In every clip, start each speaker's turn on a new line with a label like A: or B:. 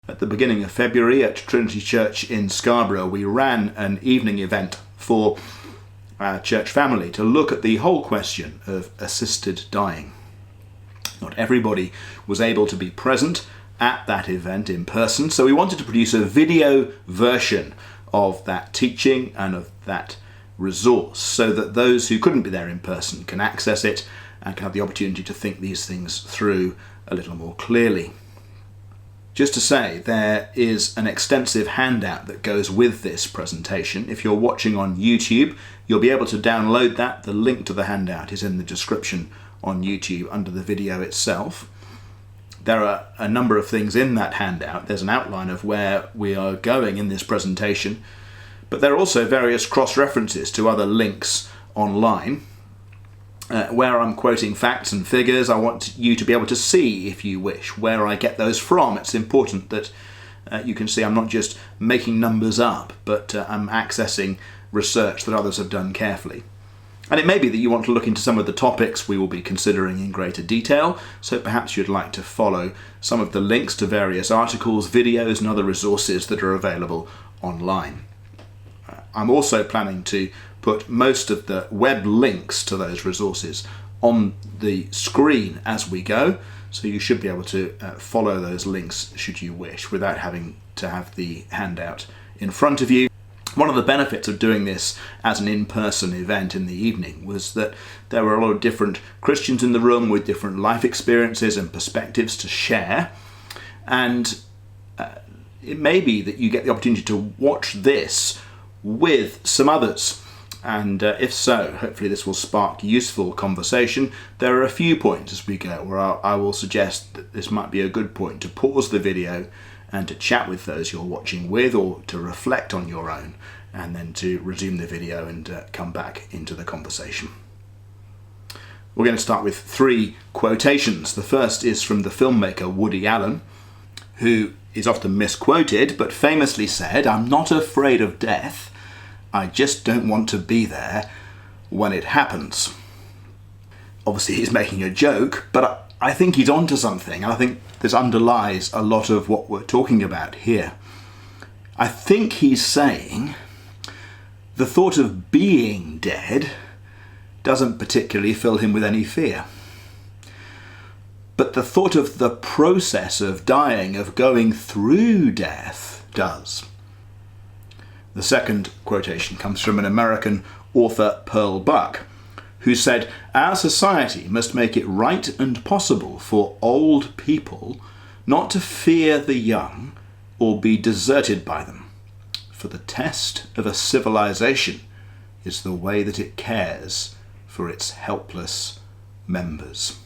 A: At the beginning of February at Trinity Church in Scarborough, we ran an evening event for our church family to look at the whole question of assisted dying. Not everybody was able to be present at that event in person, so we wanted to produce a video version of that teaching and of that resource so that those who couldn't be there in person can access it and can have the opportunity to think these things through a little more clearly. Just to say, there is an extensive handout that goes with this presentation. If you're watching on YouTube, you'll be able to download that. The link to the handout is in the description on YouTube under the video itself. There are a number of things in that handout. There's an outline of where we are going in this presentation, but there are also various cross-references to other links online. Where I'm quoting facts and figures, I want you to be able to see, if you wish, where I get those from. It's important that you can see I'm not just making numbers up, but I'm accessing research that others have done carefully. And it may be that you want to look into some of the topics we will be considering in greater detail, so perhaps you'd like to follow some of the links to various articles, videos and other resources that are available online. I'm also planning to put most of the web links to those resources on the screen as we go, so you should be able to follow those links should you wish without having to have the handout in front of you. One of the benefits of doing this as an in-person event in the evening was that there were a lot of different Christians in the room with different life experiences and perspectives to share, and it may be that you get the opportunity to watch this with some others. And if so, hopefully this will spark useful conversation. There are a few points as we go where I will suggest that this might be a good point to pause the video and to chat with those you're watching with, or to reflect on your own, and then to resume the video and come back into the conversation. We're going to start with 3 quotations. The first is from the filmmaker Woody Allen, who is often misquoted, but famously said, "I'm not afraid of death. I just don't want to be there when it happens." Obviously he's making a joke, but I think he's onto something, and I think this underlies a lot of what we're talking about here. I think he's saying the thought of being dead doesn't particularly fill him with any fear. But the thought of the process of dying, of going through death, does. The second quotation comes from an American author, Pearl Buck, who said, "Our society must make it right and possible for old people not to fear the young or be deserted by them, for the test of a civilization is the way that it cares for its helpless members."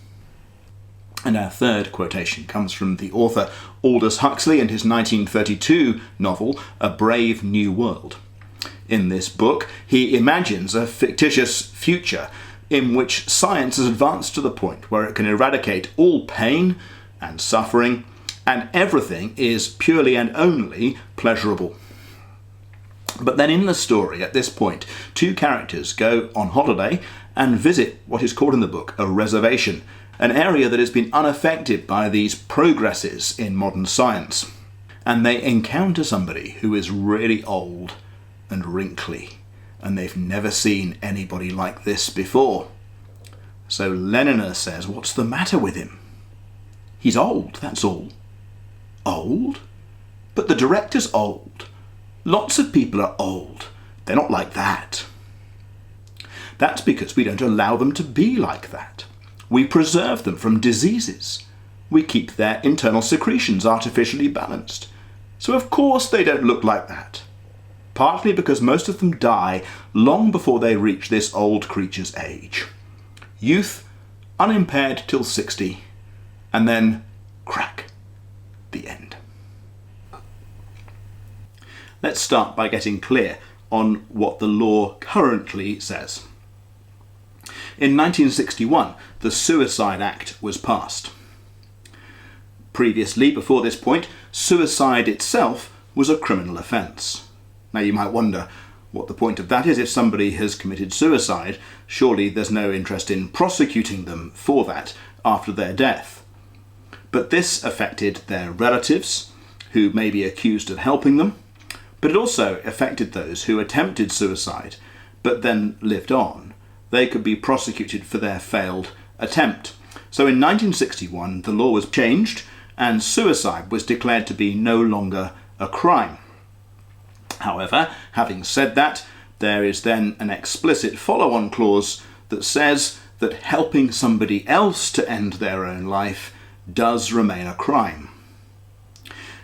A: And our third quotation comes from the author Aldous Huxley and his 1932 novel, A Brave New World. In this book, he imagines a fictitious future in which science has advanced to the point where it can eradicate all pain and suffering, and everything is purely and only pleasurable. But then in the story, at this point, 2 characters go on holiday and visit what is called in the book a reservation, an area that has been unaffected by these progresses in modern science. And they encounter somebody who is really old and wrinkly, and they've never seen anybody like this before. So Lenina says, "What's the matter with him?" "He's old, that's all." "Old? But the director's old. Lots of people are old. They're not like that." "That's because we don't allow them to be like that. We preserve them from diseases. We keep their internal secretions artificially balanced. So of course they don't look like that. Partly because most of them die long before they reach this old creature's age. Youth, unimpaired till 60, and then crack, the end." Let's start by getting clear on what the law currently says. In 1961, the Suicide Act was passed. Previously, before this point, suicide itself was a criminal offence. Now you might wonder what the point of that is. If somebody has committed suicide, surely there's no interest in prosecuting them for that after their death. But this affected their relatives, who may be accused of helping them, but it also affected those who attempted suicide but then lived on. They could be prosecuted for their failed attempt. So in 1961, the law was changed and suicide was declared to be no longer a crime. However, having said that, there is then an explicit follow-on clause that says that helping somebody else to end their own life does remain a crime.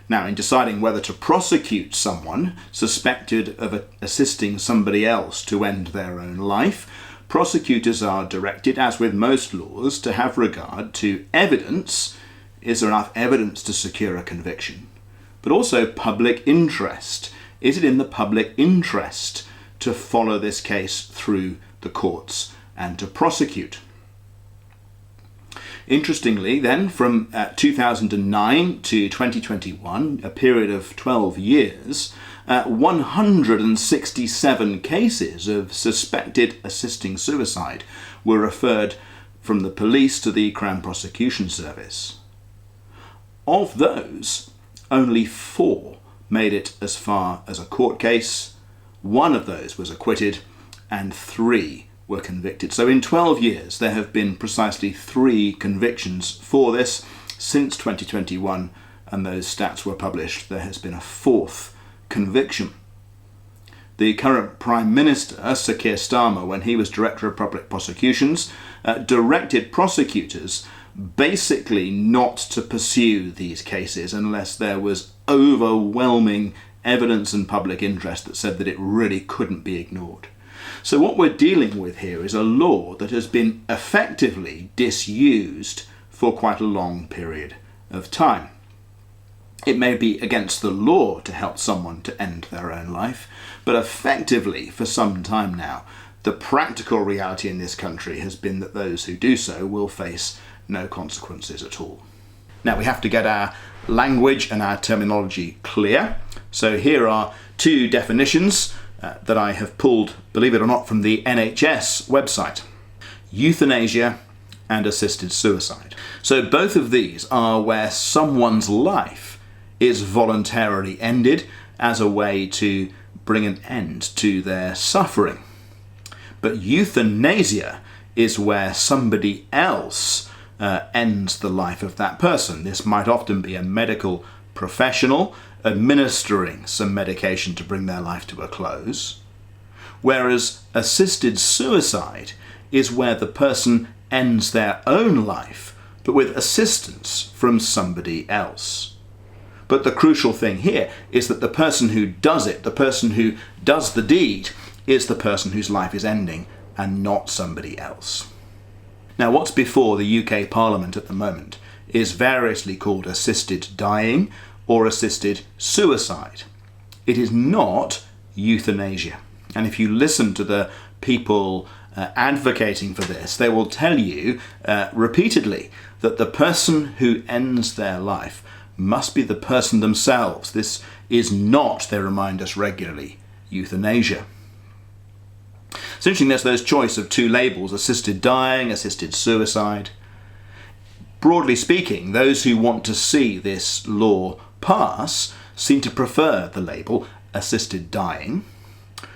A: Now, in deciding whether to prosecute someone suspected of assisting somebody else to end their own life, prosecutors are directed, as with most laws, to have regard to evidence. Is there enough evidence to secure a conviction? But also public interest. Is it in the public interest to follow this case through the courts and to prosecute? Interestingly, then, from 2009 to 2021, a period of 12 years, 167 cases of suspected assisting suicide were referred from the police to the Crown Prosecution Service. Of those, only 4 made it as far as a court case, 1 of those was acquitted, and 3 were convicted. So in 12 years there have been precisely 3 convictions for this. Since 2021, and those stats were published, there has been a 4th conviction. The current Prime Minister, Sir Keir Starmer, when he was Director of Public Prosecutions, directed prosecutors basically not to pursue these cases unless there was overwhelming evidence and public interest that said that it really couldn't be ignored. So what we're dealing with here is a law that has been effectively disused for quite a long period of time. It may be against the law to help someone to end their own life, but effectively, for some time now, the practical reality in this country has been that those who do so will face no consequences at all. Now, we have to get our language and our terminology clear. So here are 2 definitions that I have pulled, believe it or not, from the NHS website: euthanasia and assisted suicide. So both of these are where someone's life is voluntarily ended as a way to bring an end to their suffering. But euthanasia is where somebody else ends the life of that person. This might often be a medical professional administering some medication to bring their life to a close, whereas assisted suicide is where the person ends their own life, but with assistance from somebody else. But the crucial thing here is that the person who does it, the person who does the deed, is the person whose life is ending and not somebody else. Now, what's before the UK Parliament at the moment is variously called assisted dying or assisted suicide. It is not euthanasia. And if you listen to the people advocating for this, they will tell you repeatedly that the person who ends their life must be the person themselves. This is not, they remind us regularly, euthanasia. It's interesting there's those choice of 2 labels: assisted dying, assisted suicide. Broadly speaking, those who want to see this law pass seem to prefer the label assisted dying,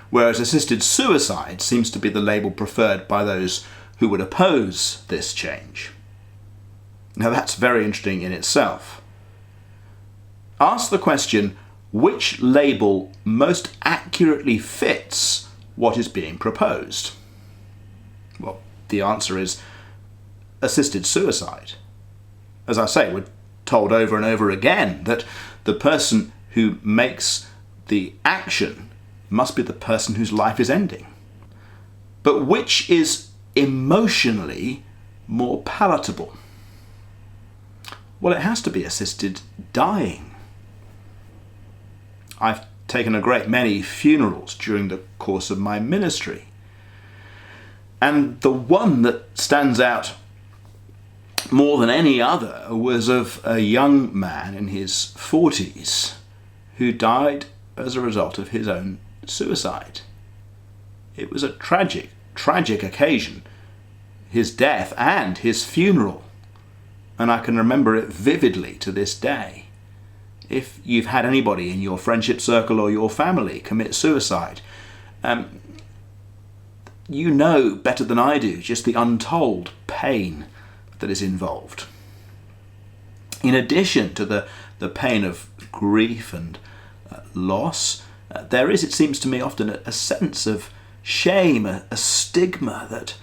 A: whereas assisted suicide seems to be the label preferred by those who would oppose this change. Now that's very interesting in itself. Ask the question, which label most accurately fits what is being proposed? Well, the answer is assisted suicide. As I say, we're told over and over again that the person who makes the action must be the person whose life is ending. But which is emotionally more palatable? Well, it has to be assisted dying. I've taken a great many funerals during the course of my ministry, and the one that stands out more than any other was of a young man in his 40s who died as a result of his own suicide. It was a tragic occasion, his death and his funeral, and I can remember it vividly to this day. if you've had anybody in your friendship circle or your family commit suicide, you know better than I do just the untold pain that is involved. In addition to the pain of grief and loss, there is, it seems to me, often a sense of shame, a stigma that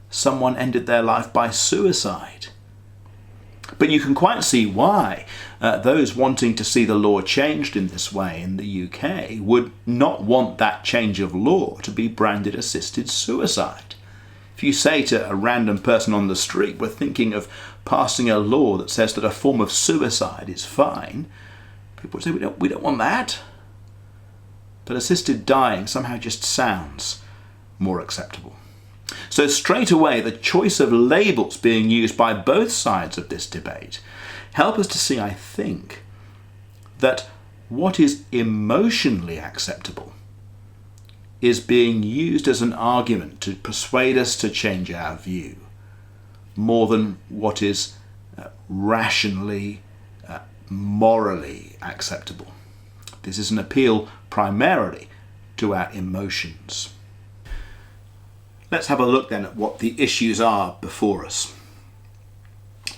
A: someone ended their life by suicide. But you can quite see why those wanting to see the law changed in this way in the UK would not want that change of law to be branded assisted suicide. If you say to a random person on the street, we're thinking of passing a law that says that a form of suicide is fine, people would say, we don't want that. But assisted dying somehow just sounds more acceptable. So straight away, the choice of labels being used by both sides of this debate help us to see, I think, that what is emotionally acceptable is being used as an argument to persuade us to change our view, more than what is rationally, morally acceptable. This is an appeal primarily to our emotions. Let's have a look then at what the issues are before us.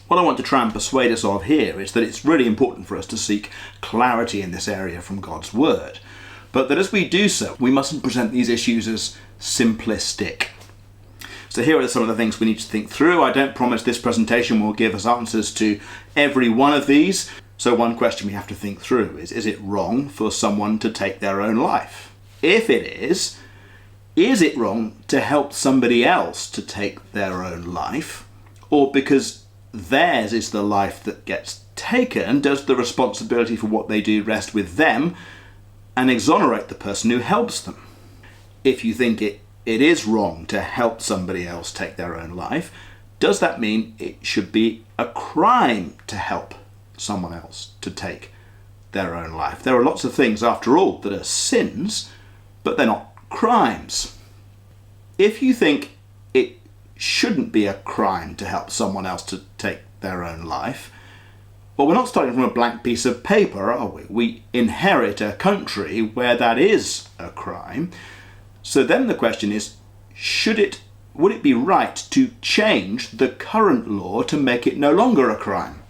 A: What I want to try and persuade us of here is that it's really important for us to seek clarity in this area from God's Word, but that as we do so, we mustn't present these issues as simplistic. So here are some of the things we need to think through. I don't promise this presentation will give us answers to every one of these. So one question we have to think through is it wrong for someone to take their own life? If it is it wrong to help somebody else to take their own life? Or because theirs is the life that gets taken, does the responsibility for what they do rest with them and exonerate the person who helps them? If you think it is wrong to help somebody else take their own life, does that mean it should be a crime to help someone else to take their own life? There are lots of things, after all, that are sins, but they're not crimes. If you think it shouldn't be a crime to help someone else to take their own life, well, we're not starting from a blank piece of paper, are we? We inherit a country where that is a crime. So then the question is, would it be right to change the current law to make it no longer a crime?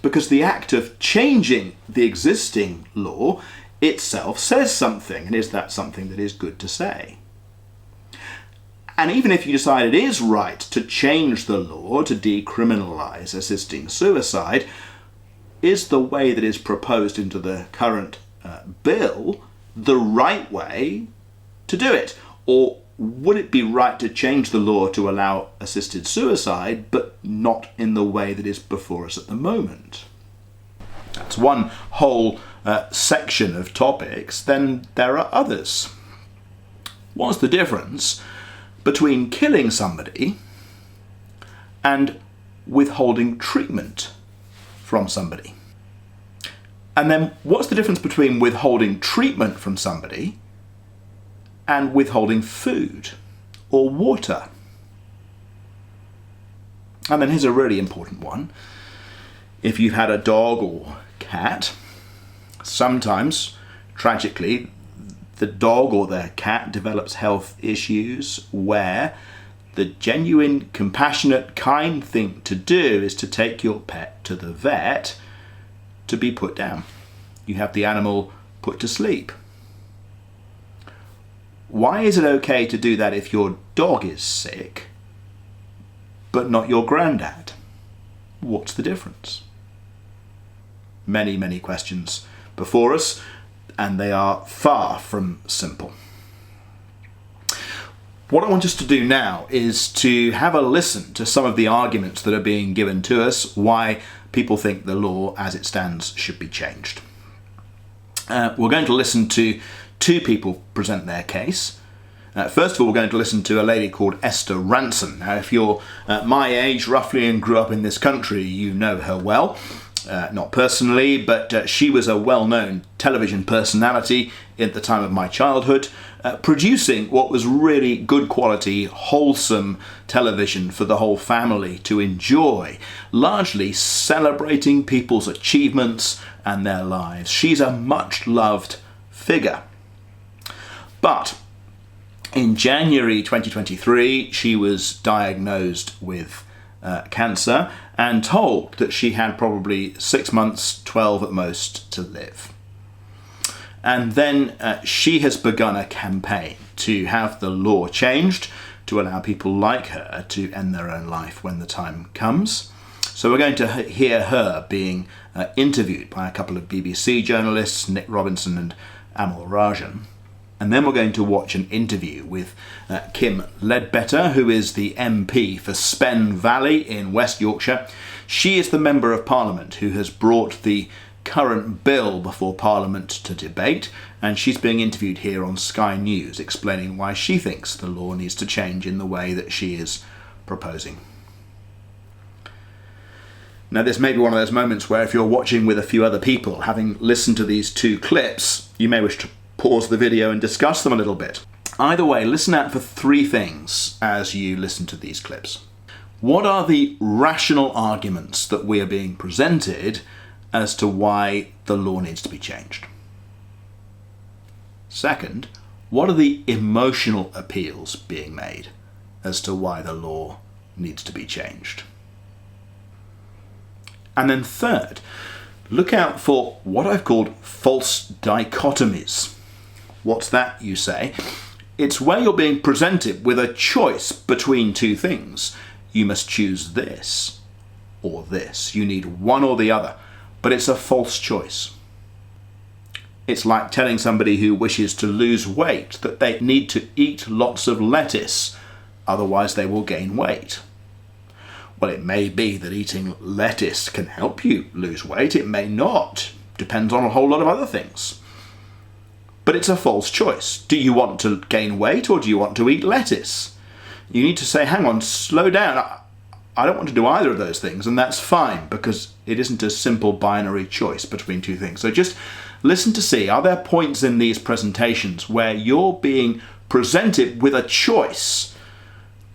A: Because the act of changing the existing law itself says something, and is that something that is good to say? And even if you decide it is right to change the law to decriminalise assisting suicide, is the way that is proposed into the current bill the right way to do it? Or would it be right to change the law to allow assisted suicide, but not in the way that is before us at the moment? That's one whole section of topics. Then there are others. What's the difference between killing somebody and withholding treatment from somebody? And then what's the difference between withholding treatment from somebody and withholding food or water? And then here's a really important one. If you've had a dog or cat, sometimes, tragically, the dog or the cat develops health issues where the genuine, compassionate, kind thing to do is to take your pet to the vet to be put down. You have the animal put to sleep. Why is it okay to do that if your dog is sick, but not your granddad? What's the difference? Many, many questions before us, and they are far from simple. What I want us to do now is to have a listen to some of the arguments that are being given to us, why people think the law as it stands should be changed. We're going to listen to two people present their case. First of all, we're going to listen to a lady called Esther Rantzen. Now, if you're my age, roughly, and grew up in this country, you know her well. Not personally, but she was a well-known television personality at the time of my childhood. producing what was really good quality, wholesome television for the whole family to enjoy, largely celebrating people's achievements and their lives. She's a much loved figure. But in January 2023, she was diagnosed with cancer and told that she had probably 6 months, 12 at most, to live. And then she has begun a campaign to have the law changed to allow people like her to end their own life when the time comes. So we're going to hear her being interviewed by a couple of BBC journalists, Nick Robinson and Origen. And then we're going to watch an interview with Kim Leadbeater, who is the MP for Spen Valley in West Yorkshire. She is the Member of Parliament who has brought the current bill before Parliament to debate, and she's being interviewed here on Sky News, explaining why she thinks the law needs to change in the way that she is proposing. Now, this may be one of those moments where if you're watching with a few other people, having listened to these two clips, you may wish to pause the video and discuss them a little bit. Either way, listen out for 3 things as you listen to these clips. What are the rational arguments that we are being presented as to why the law needs to be changed? Second, what are the emotional appeals being made as to why the law needs to be changed? And then third, look out for what I've called false dichotomies. What's that, you say? It's where you're being presented with a choice between 2 things. You must choose this or this. You need one or the other, but it's a false choice. It's like telling somebody who wishes to lose weight that they need to eat lots of lettuce, otherwise they will gain weight. Well, it may be that eating lettuce can help you lose weight. It may not. Depends on a whole lot of other things. But it's a false choice. Do you want to gain weight or do you want to eat lettuce? You need to say, hang on, slow down. I don't want to do either of those things, and that's fine, because it isn't a simple binary choice between 2 things. So just listen to see, are there points in these presentations where you're being presented with a choice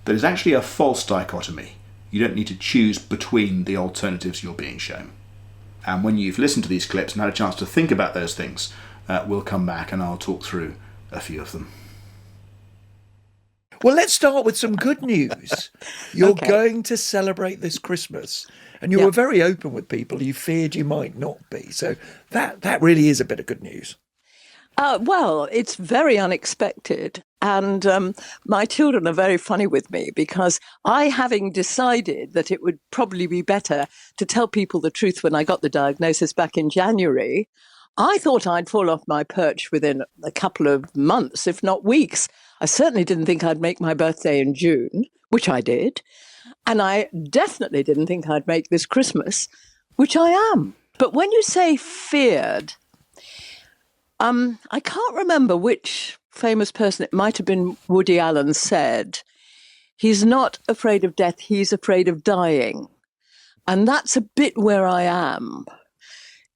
A: that is actually a false dichotomy? You don't need to choose between the alternatives you're being shown. And when you've listened to these clips and had a chance to think about those things, we'll come back and I'll talk through a few of them.
B: Well, let's start with some good news. You're going to celebrate this Christmas, and you were very open with people. You feared you might not be. So that really is a bit of good news.
C: Well, it's very unexpected. And my children are very funny with me because having decided that it would probably be better to tell people the truth when I got the diagnosis back in January, I thought I'd fall off my perch within a couple of months, if not weeks. I certainly didn't think I'd make my birthday in June, which I did. And I definitely didn't think I'd make this Christmas, which I am. But when you say feared, I can't remember which famous person, it might have been Woody Allen, said, he's not afraid of death, he's afraid of dying. And that's a bit where I am.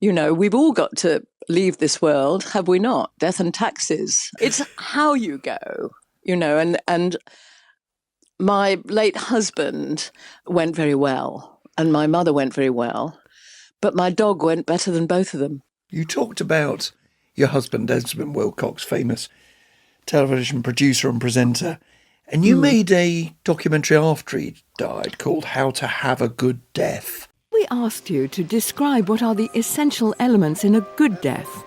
C: You know, we've all got to leave this world, have we not? Death and taxes. It's how you go, you know, and my late husband went very well, and my mother went very well, but my dog went better than both of them.
B: You talked about your husband, Desmond Wilcox, famous television producer and presenter, and you made a documentary after he died called How to Have a Good Death.
D: We asked you to describe what are the essential elements in a good death.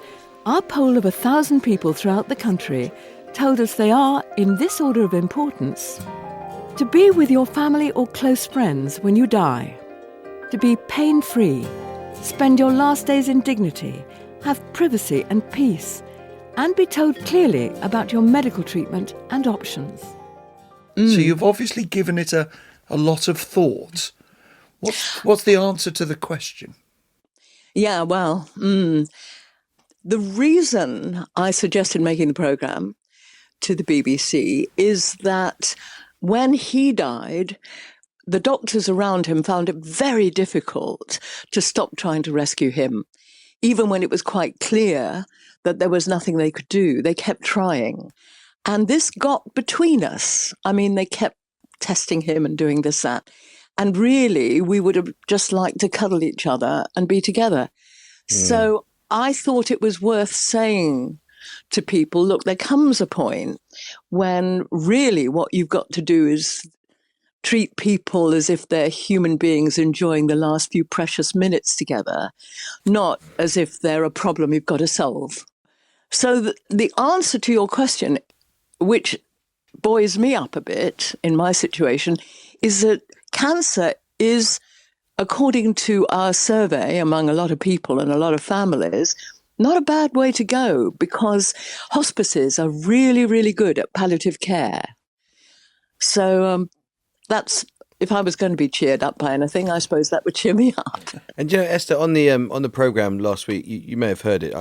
D: Our poll of 1,000 people throughout the country told us they are, in this order of importance: to be with your family or close friends when you die, to be pain-free, spend your last days in dignity, have privacy and peace, and be told clearly about your medical treatment and options.
B: So you've obviously given it a lot of thought. What's the answer to the question?
C: Yeah, well, the reason I suggested making the programme to the BBC is that when he died, the doctors around him found it very difficult to stop trying to rescue him. Even when it was quite clear that there was nothing they could do, they kept trying. And this got between us. I mean, they kept testing him and doing this, that. And really, we would have just liked to cuddle each other and be together. So I thought it was worth saying to people, look, there comes a point when really what you've got to do is treat people as if they're human beings enjoying the last few precious minutes together, not as if they're a problem you've got to solve. So the answer to your question, which buoys me up a bit in my situation, is that cancer is, according to our survey among a lot of people and a lot of families, not a bad way to go, because hospices are really, really good at palliative care. So that's, if I was going to be cheered up by anything, I suppose that would cheer me up.
E: And Esther, on the programme last week, you may have heard it.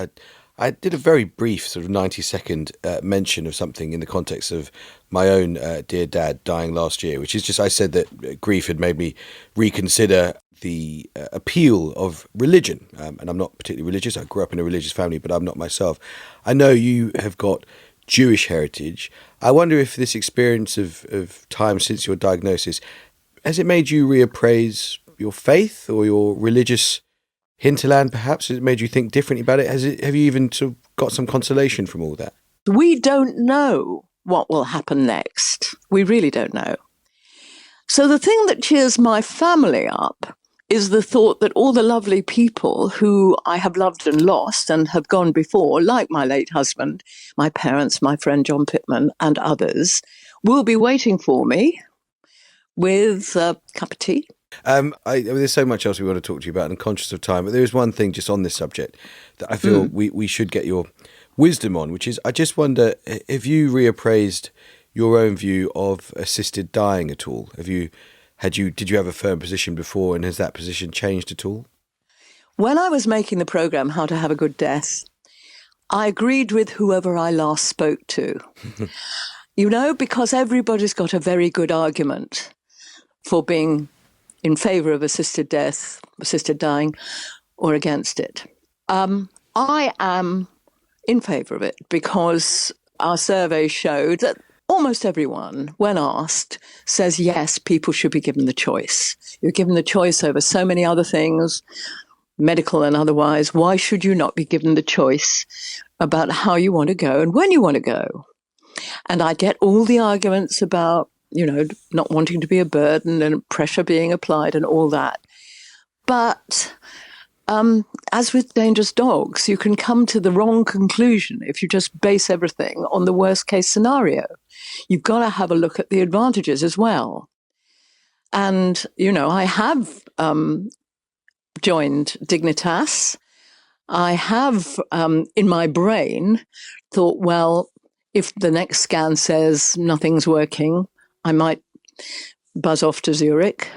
E: I did a very brief sort of 90-second mention of something in the context of my own dear dad dying last year, which is just, I said that grief had made me reconsider the appeal of religion. And I'm not particularly religious. I grew up in a religious family, but I'm not myself. I know you have got Jewish heritage. I wonder if this experience of time since your diagnosis, has it made you reappraise your faith or your religious hinterland, perhaps? Has it made you think differently about it? Have you even sort of got some consolation from all that?
C: We don't know what will happen next. We really don't know. So the thing that cheers my family up is the thought that all the lovely people who I have loved and lost and have gone before, like my late husband, my parents, my friend John Pittman and others, will be waiting for me with a cup of tea.
E: There's so much else we want to talk to you about, and conscious of time, but there is one thing just on this subject that I feel we should get your wisdom on, which is, I just wonder, have you reappraised your own view of assisted dying at all? Did you have a firm position before, and has that position changed at all?
C: When I was making the programme, How to Have a Good Death, I agreed with whoever I last spoke to. Because everybody's got a very good argument for being in favour of assisted death, assisted dying, or against it. I am in favour of it because our survey showed that almost everyone, when asked, says yes, people should be given the choice. You're given the choice over so many other things, medical and otherwise. Why should you not be given the choice about how you want to go and when you want to go? And I get all the arguments about, not wanting to be a burden and pressure being applied and all that. But as with dangerous dogs, you can come to the wrong conclusion if you just base everything on the worst case scenario. You've got to have a look at the advantages as well. And, I have joined Dignitas. I have, in my brain, thought, well, if the next scan says nothing's working, I might buzz off to Zurich.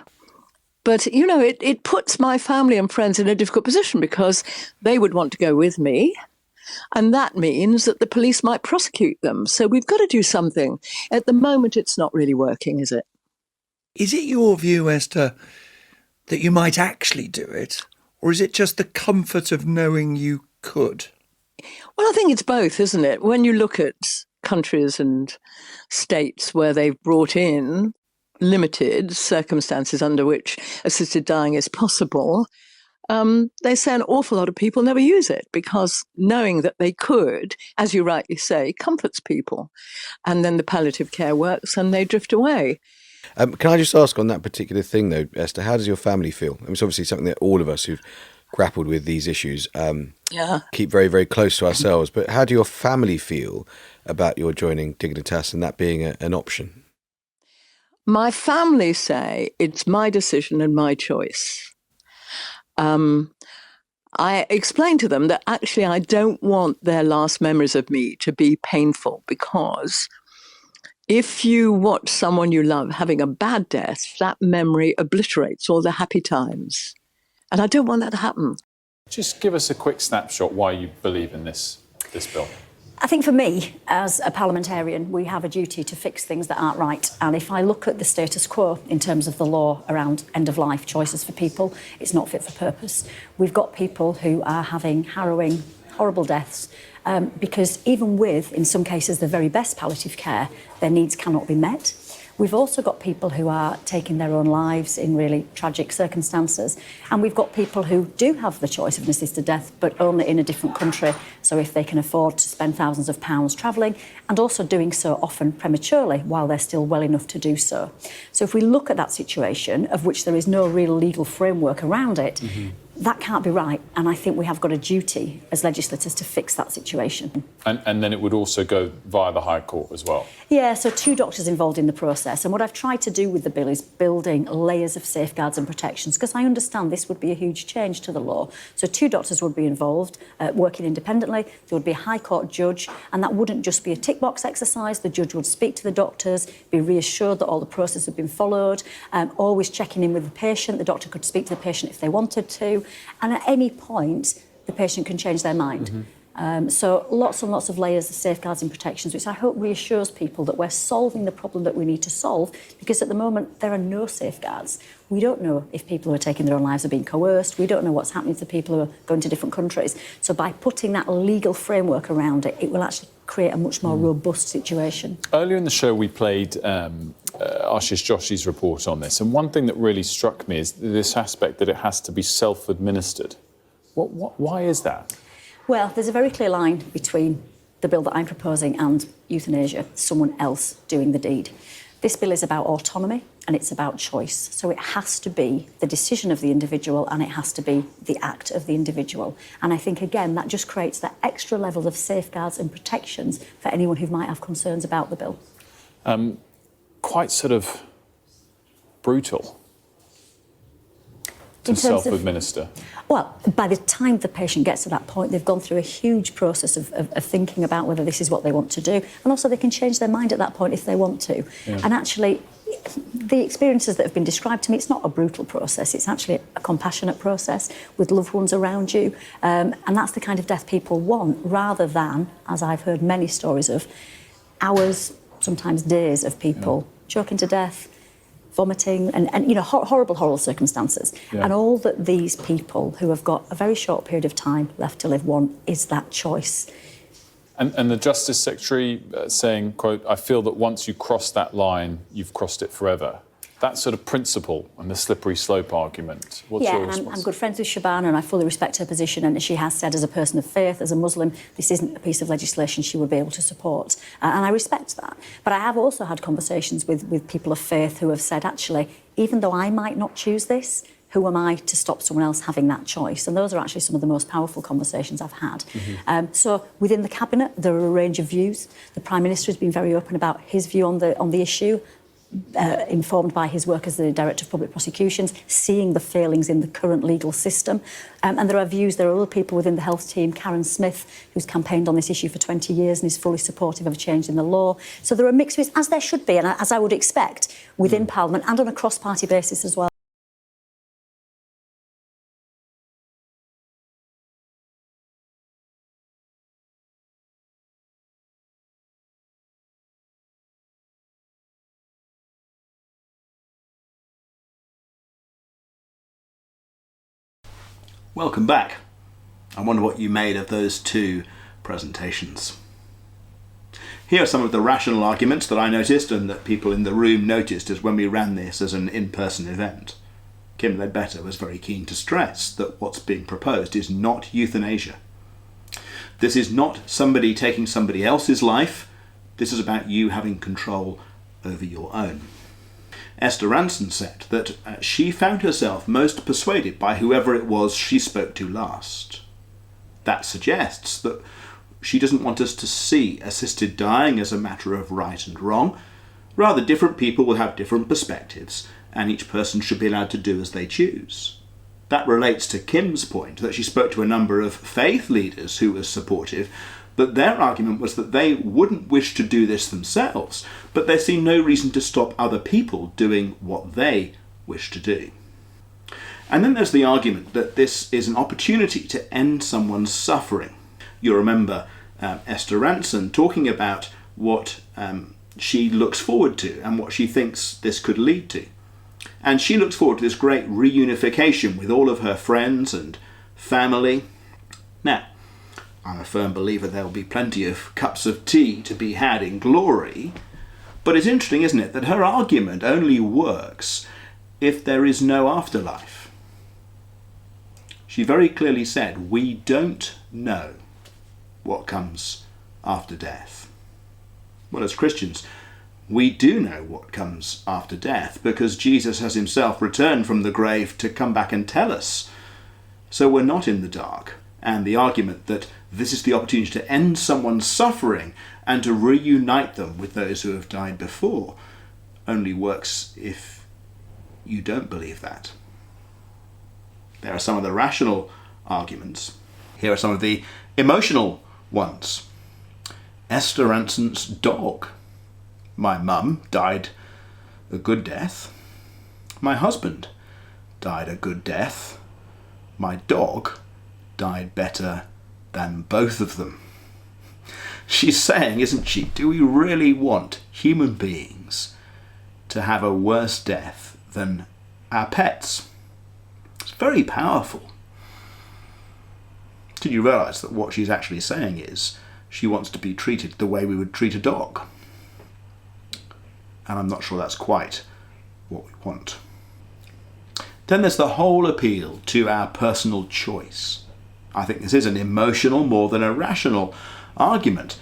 C: But, it puts my family and friends in a difficult position because they would want to go with me. And that means that the police might prosecute them. So we've got to do something. At the moment, it's not really working, is it?
B: Is it your view, Esther, that you might actually do it? Or is it just the comfort of knowing you could?
C: Well, I think it's both, isn't it? When you look at countries and states where they've brought in limited circumstances under which assisted dying is possible, they say an awful lot of people never use it because knowing that they could, as you rightly say, comforts people. And then the palliative care works and they drift away.
E: Can I just ask on that particular thing, though, Esther, how does your family feel? It's obviously something that all of us who've grappled with these issues keep very, very close to ourselves. But how do your family feel about your joining Dignitas and that being an option?
C: My family say it's my decision and my choice. I explained to them that actually I don't want their last memories of me to be painful, because if you watch someone you love having a bad death, that memory obliterates all the happy times. And I don't want that to happen.
F: Just give us a quick snapshot why you believe in this bill.
G: I think for me, as a parliamentarian, we have a duty to fix things that aren't right. And if I look at the status quo in terms of the law around end-of-life choices for people, it's not fit for purpose. We've got people who are having harrowing, horrible deaths, because even with, in some cases, the very best palliative care, their needs cannot be met. We've also got people who are taking their own lives in really tragic circumstances. And we've got people who do have the choice of an assisted death, but only in a different country. So if they can afford to spend thousands of pounds travelling, and also doing so often prematurely while they're still well enough to do so. So if we look at that situation, of which there is no real legal framework around it, that can't be right. And I think we have got a duty as legislators to fix that situation.
F: And then it would also go via the High Court as well?
G: Yeah, so 2 doctors involved in the process. And what I've tried to do with the bill is building layers of safeguards and protections, because I understand this would be a huge change to the law. So 2 doctors would be involved, working independently. There would be a High Court judge, and that wouldn't just be a tick box exercise. The judge would speak to the doctors, be reassured that all the process had been followed, always checking in with the patient. The doctor could speak to the patient if they wanted to. And at any point, the patient can change their mind. So lots and lots of layers of safeguards and protections, which I hope reassures people that we're solving the problem that we need to solve, because at the moment there are no safeguards. We don't know if people who are taking their own lives are being coerced. We don't know what's happening to people who are going to different countries. So by putting that legal framework around it, it will actually create a much more robust situation.
F: Earlier in the show, we played Ashish Joshi's report on this, and one thing that really struck me is this aspect that it has to be self-administered. Why is that?
G: Well, there's a very clear line between the bill that I'm proposing and euthanasia, someone else doing the deed. This bill is about autonomy and it's about choice. So it has to be the decision of the individual and it has to be the act of the individual. And I think, again, that just creates that extra level of safeguards and protections for anyone who might have concerns about the bill.
F: Quite sort of brutal to self-administer.
G: Well, by the time the patient gets to that point, they've gone through a huge process of thinking about whether this is what they want to do. And also they can change their mind at that point if they want to. Yeah. And actually, the experiences that have been described to me, it's not a brutal process. It's actually a compassionate process with loved ones around you. And that's the kind of death people want, rather than, as I've heard many stories of, hours, sometimes days of people choking to death, vomiting, and you know, horrible circumstances. Yeah. And all that these people who have got a very short period of time left to live want is that choice.
F: And the Justice Secretary saying, quote, "I feel that once you cross that line, you've crossed it forever." That sort of principle and the slippery slope argument. What's your response? I'm
G: good friends with Shabana and I fully respect her position, and she has said, as a person of faith, as a Muslim, this isn't a piece of legislation she would be able to support. And I respect that. But I have also had conversations with people of faith who have said, actually, even though I might not choose this, who am I to stop someone else having that choice? And those are actually some of the most powerful conversations I've had. So within the Cabinet, there are a range of views. The Prime Minister has been very open about his view on the issue. Informed by his work as the Director of Public Prosecutions, seeing the failings in the current legal system. And there are other people within the health team, Karen Smith, who's campaigned on this issue for 20 years and is fully supportive of a change in the law. So there are mixed views, as there should be, and as I would expect, within Parliament and on a cross-party basis as well.
A: Welcome back. I wonder what you made of those 2 presentations. Here are some of the rational arguments that I noticed and that people in the room noticed as when we ran this as an in-person event. Kim Leadbeater was very keen to stress that what's being proposed is not euthanasia. This is not somebody taking somebody else's life. This is about you having control over your own. Esther Rantzen said that she found herself most persuaded by whoever it was she spoke to last. That suggests that she doesn't want us to see assisted dying as a matter of right and wrong. Rather, different people will have different perspectives, and each person should be allowed to do as they choose. That relates to Kim's point that she spoke to a number of faith leaders who were supportive, but their argument was that they wouldn't wish to do this themselves, but they see no reason to stop other people doing what they wish to do. And then there's the argument that this is an opportunity to end someone's suffering. You'll remember Esther Rantzen talking about what she looks forward to and what she thinks this could lead to. And she looks forward to this great reunification with all of her friends and family. Now, I'm a firm believer there will be plenty of cups of tea to be had in glory. But it's interesting, isn't it, that her argument only works if there is no afterlife. She very clearly said, we don't know what comes after death. Well, as Christians, we do know what comes after death because Jesus has himself returned from the grave to come back and tell us. So we're not in the dark. And the argument that this is the opportunity to end someone's suffering and to reunite them with those who have died before only works if you don't believe that. There are some of the rational arguments. Here are some of the emotional ones. Esther Rantzen's dog. My mum died a good death. My husband died a good death. My dog died better than both of them. She's saying, isn't she, do we really want human beings to have a worse death than our pets? It's very powerful. Did you realise that what she's actually saying is she wants to be treated the way we would treat a dog? And I'm not sure that's quite what we want. Then there's the whole appeal to our personal choice. I think this is an emotional more than a rational argument.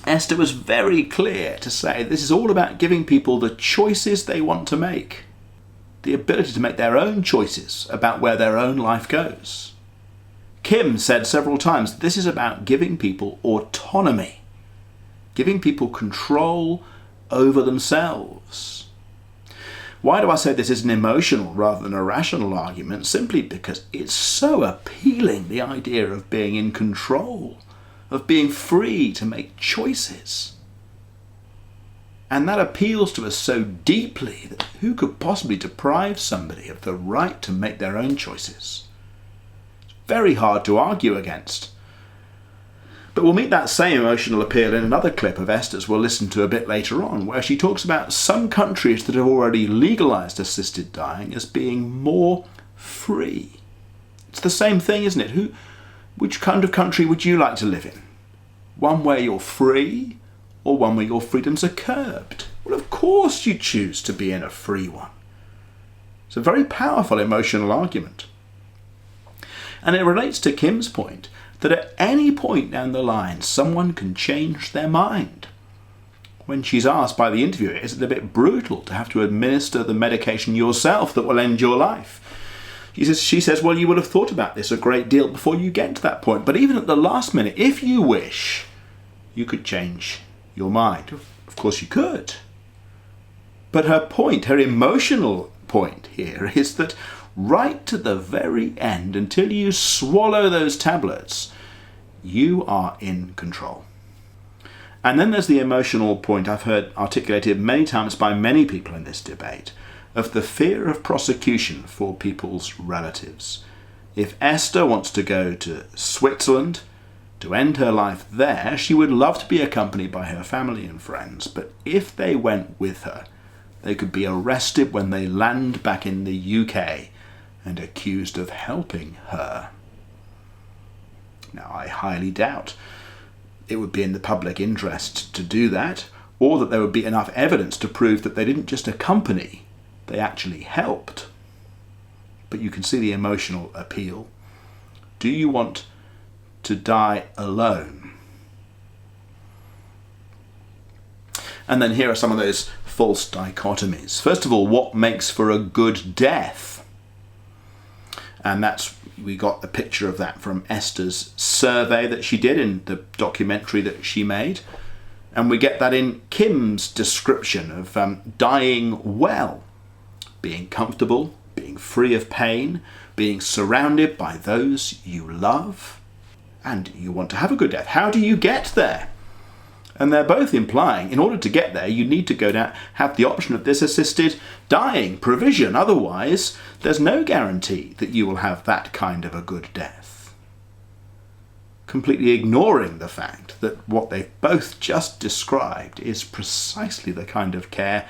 A: Esther was very clear to say this is all about giving people the choices they want to make. The ability to make their own choices about where their own life goes. Kim said several times this is about giving people autonomy, giving people control over themselves. Why do I say this is an emotional rather than a rational argument? Simply because it's so appealing, the idea of being in control, of being free to make choices. And that appeals to us so deeply that who could possibly deprive somebody of the right to make their own choices? It's very hard to argue against. But we'll meet that same emotional appeal in another clip of Esther's we'll listen to a bit later on, where she talks about some countries that have already legalised assisted dying as being more free. It's the same thing, isn't it? Which kind of country would you like to live in? One where you're free, or one where your freedoms are curbed? Well, of course you choose to be in a free one. It's a very powerful emotional argument. And it relates to Kim's point that at any point down the line, someone can change their mind. When she's asked by the interviewer, is it a bit brutal to have to administer the medication yourself that will end your life? She says, well, you would have thought about this a great deal before you get to that point. But even at the last minute, if you wish, you could change your mind. Of course you could. But her point, her emotional point here is that right to the very end, until you swallow those tablets, you are in control. And then there's the emotional point I've heard articulated many times by many people in this debate, of the fear of prosecution for people's relatives. If Esther wants to go to Switzerland to end her life there, she would love to be accompanied by her family and friends, but if they went with her, they could be arrested when they land back in the UK and accused of helping her. Now, I highly doubt it would be in the public interest to do that, or that there would be enough evidence to prove that they didn't just accompany, they actually helped. But you can see the emotional appeal. Do you want to die alone? And then here are some of those false dichotomies. First of all, what makes for a good death? And we got a picture of that from Esther's survey that she did in the documentary that she made. And we get that in Kim's description of dying well. Being comfortable, being free of pain, being surrounded by those you love, and you want to have a good death. How do you get there? And they're both implying, in order to get there, you need to go down, have the option of this assisted dying provision. Otherwise, there's no guarantee that you will have that kind of a good death. Completely ignoring the fact that what they've both just described is precisely the kind of care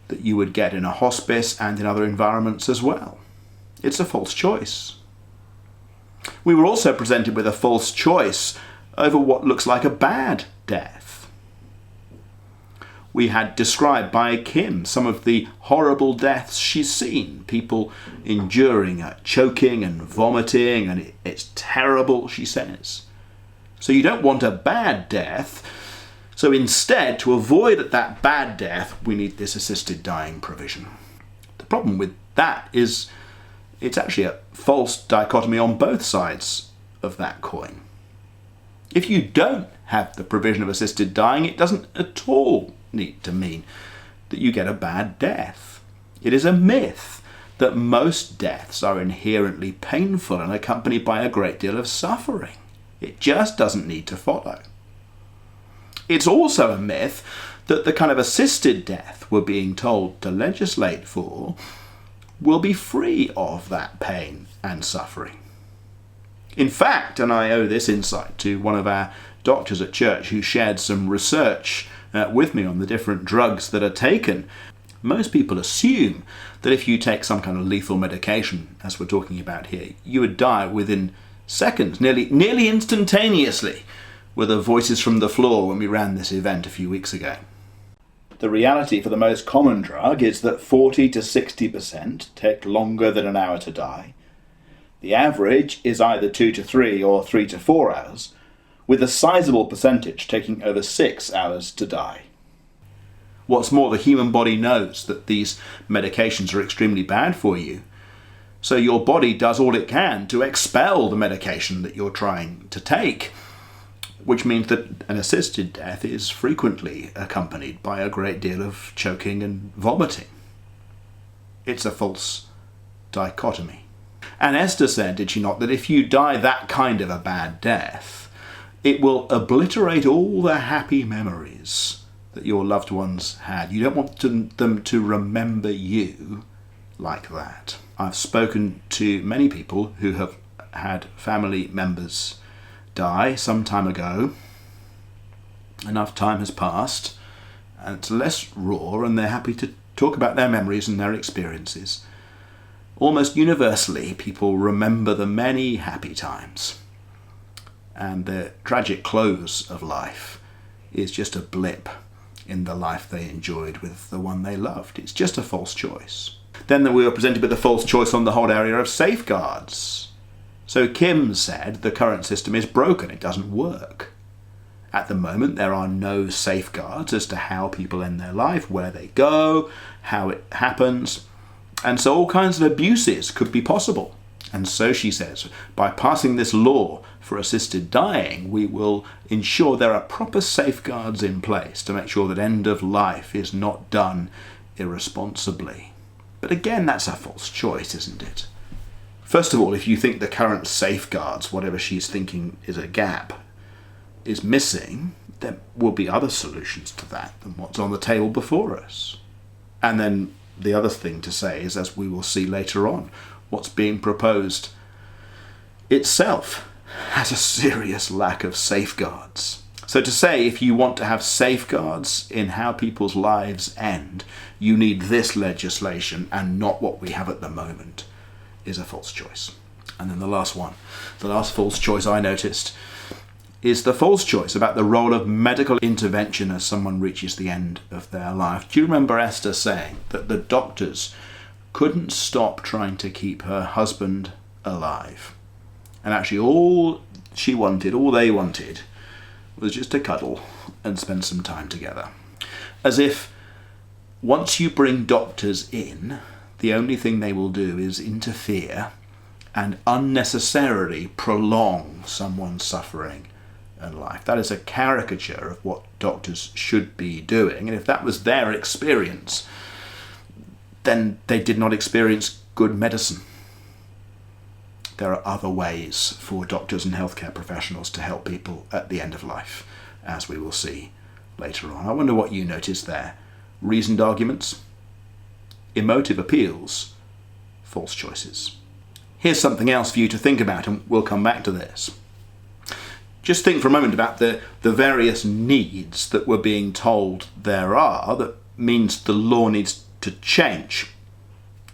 A: that you would get in a hospice and in other environments as well. It's a false choice. We were also presented with a false choice over what looks like a bad death. We had described by Kim some of the horrible deaths she's seen, people enduring choking and vomiting, and it's terrible, she says. So you don't want a bad death. So instead, to avoid that bad death, we need this assisted dying provision. The problem with that is it's actually a false dichotomy on both sides of that coin. If you don't have the provision of assisted dying, it doesn't at all need to mean that you get a bad death. It is a myth that most deaths are inherently painful and accompanied by a great deal of suffering. It just doesn't need to follow. It's also a myth that the kind of assisted death we're being told to legislate for will be free of that pain and suffering. In fact, and I owe this insight to one of our doctors at church who shared some research with me on the different drugs that are taken, most people assume that if you take some kind of lethal medication, as we're talking about here, you would die within seconds, nearly instantaneously, were the voices from the floor when we ran this event a few weeks ago. The reality for the most common drug is that 40 to 60% take longer than an hour to die. The average is either 2 to 3 or 3 to 4 hours, with a sizable percentage taking over 6 hours to die. What's more, the human body knows that these medications are extremely bad for you, so your body does all it can to expel the medication that you're trying to take, which means that an assisted death is frequently accompanied by a great deal of choking and vomiting. It's a false dichotomy. And Esther said, did she not, that if you die that kind of a bad death, it will obliterate all the happy memories that your loved ones had. You don't want them to remember you like that. I've spoken to many people who have had family members die some time ago. Enough time has passed, and it's less raw, and they're happy to talk about their memories and their experiences. Almost universally, people remember the many happy times, and the tragic close of life is just a blip in the life they enjoyed with the one they loved. It's just a false choice. Then we were presented with a false choice on the whole area of safeguards. So Kim said the current system is broken, it doesn't work. At the moment, there are no safeguards as to how people end their life, where they go, how it happens, and so all kinds of abuses could be possible. And so she says, by passing this law for assisted dying, we will ensure there are proper safeguards in place to make sure that end of life is not done irresponsibly. But again, that's a false choice, isn't it? First of all, if you think the current safeguards, whatever she's thinking is a gap, is missing, there will be other solutions to that than what's on the table before us. And then the other thing to say is, as we will see later on, what's being proposed itself has a serious lack of safeguards. So to say if you want to have safeguards in how people's lives end, you need this legislation and not what we have at the moment, is a false choice. And then the last one, the last false choice I noticed, is the false choice about the role of medical intervention as someone reaches the end of their life. Do you remember Esther saying that the doctors couldn't stop trying to keep her husband alive? And actually all she wanted, all they wanted, was just to cuddle and spend some time together. As if once you bring doctors in, the only thing they will do is interfere and unnecessarily prolong someone's suffering and life. That is a caricature of what doctors should be doing, and if that was their experience, then they did not experience good medicine. There are other ways for doctors and healthcare professionals to help people at the end of life, as we will see later on. I wonder what you noticed there. Reasoned arguments, emotive appeals, false choices. Here's something else for you to think about, and we'll come back to this. Just think for a moment about the various needs that we're being told there are that means the law needs to change.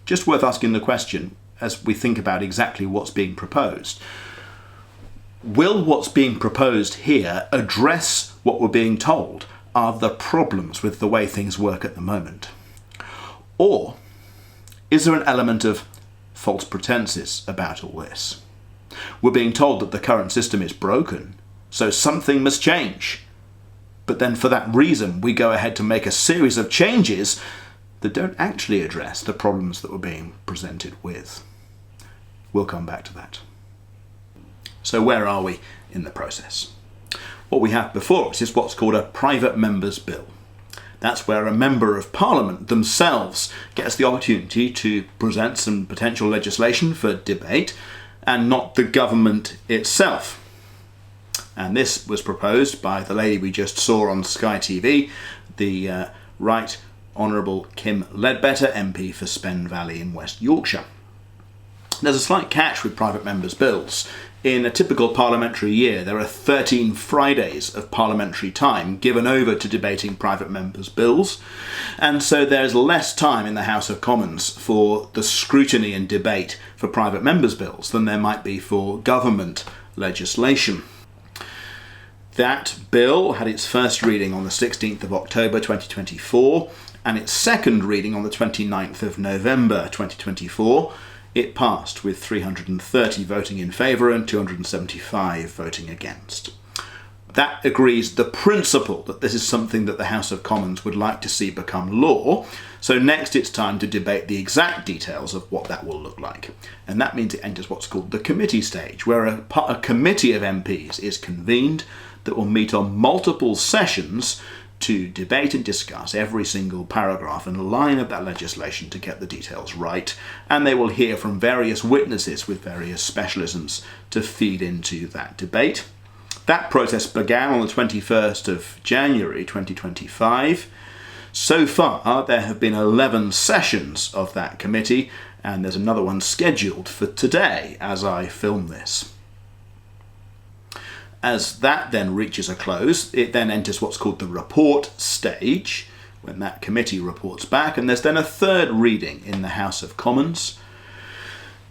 A: Just worth asking the question as we think about exactly what's being proposed. Will what's being proposed here address what we're being told are the problems with the way things work at the moment? Or is there an element of false pretenses about all this? We're being told that the current system is broken, so something must change. But then for that reason, we go ahead to make a series of changes that don't actually address the problems that we're being presented with. We'll come back to that. So where are we in the process? What we have before us is what's called a private member's bill. That's where a member of Parliament themselves gets the opportunity to present some potential legislation for debate, and not the government itself. And this was proposed by the lady we just saw on Sky TV, the Right Honourable Kim Leadbeater, MP for Spen Valley in West Yorkshire. There's a slight catch with private members' bills. In a typical parliamentary year, there are 13 Fridays of parliamentary time given over to debating private members' bills, and so there's less time in the House of Commons for the scrutiny and debate for private members' bills than there might be for government legislation. That bill had its first reading on the 16th of October 2024 and its second reading on the 29th of November 2024. It passed with 330 voting in favour and 275 voting against. That agrees the principle that this is something that the House of Commons would like to see become law, so next it's time to debate the exact details of what that will look like. And that means it enters what's called the committee stage, where a committee of MPs is convened that will meet on multiple sessions to debate and discuss every single paragraph and line of that legislation to get the details right, and they will hear from various witnesses with various specialisms to feed into that debate. That process began on the 21st of January 2025. So far, there have been 11 sessions of that committee, and there's another one scheduled for today as I film this. As that then reaches a close, it then enters what's called the report stage, when that committee reports back, and there's then a third reading in the House of Commons.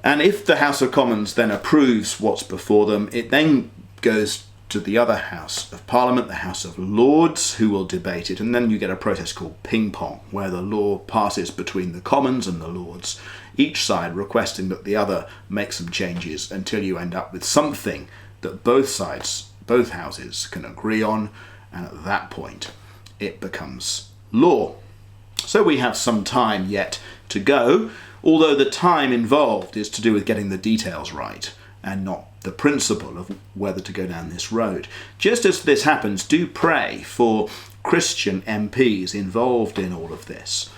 A: And if the House of Commons then approves what's before them, it then goes to the other House of Parliament, the House of Lords, who will debate it, and then you get a process called ping pong, where the law passes between the Commons and the Lords, each side requesting that the other make some changes until you end up with something that both sides, both houses can agree on, and at that point it becomes law. So we have some time yet to go, although the time involved is to do with getting the details right and not the principle of whether to go down this road. Just as this happens, do pray for Christian MPs involved in all of this.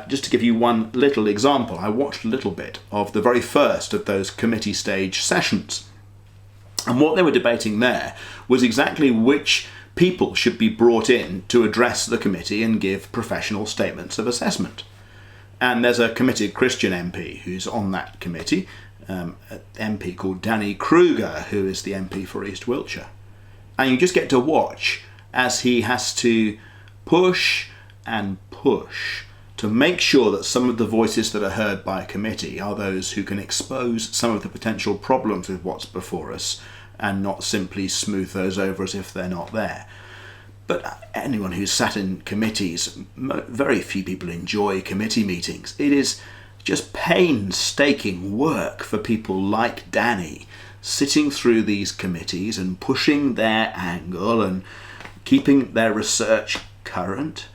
A: Just to give you one little example, I watched a little bit of the very first of those committee stage sessions. And what they were debating there was exactly which people should be brought in to address the committee and give professional statements of assessment. And there's a committed Christian MP who's on that committee, an MP called Danny Kruger, who is the MP for East Wiltshire. And you just get to watch as he has to push and push to make sure that some of the voices that are heard by a committee are those who can expose some of the potential problems with what's before us and not simply smooth those over as if they're not there. But anyone who's sat in committees, very few people enjoy committee meetings. It is just painstaking work for people like Danny, sitting through these committees and pushing their angle and keeping their research current.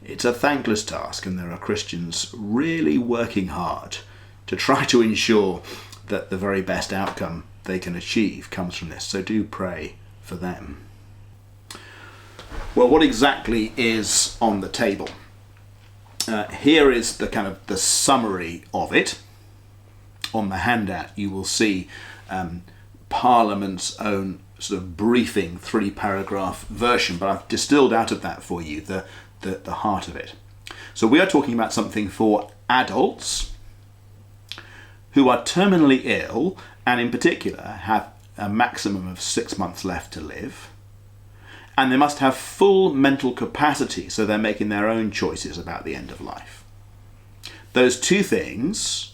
A: It's a thankless task, and there are Christians really working hard to try to ensure that the very best outcome they can achieve comes from this. So do pray for them. Well, what exactly is on the table? Here is the kind of the summary of it. On the handout, you will see Parliament's own sort of briefing 3-paragraph version, but I've distilled out of that for you the heart of it. So we are talking about something for adults who are terminally ill and in particular have a maximum of 6 months left to live, and they must have full mental capacity, so they're making their own choices about the end of life. Those two things,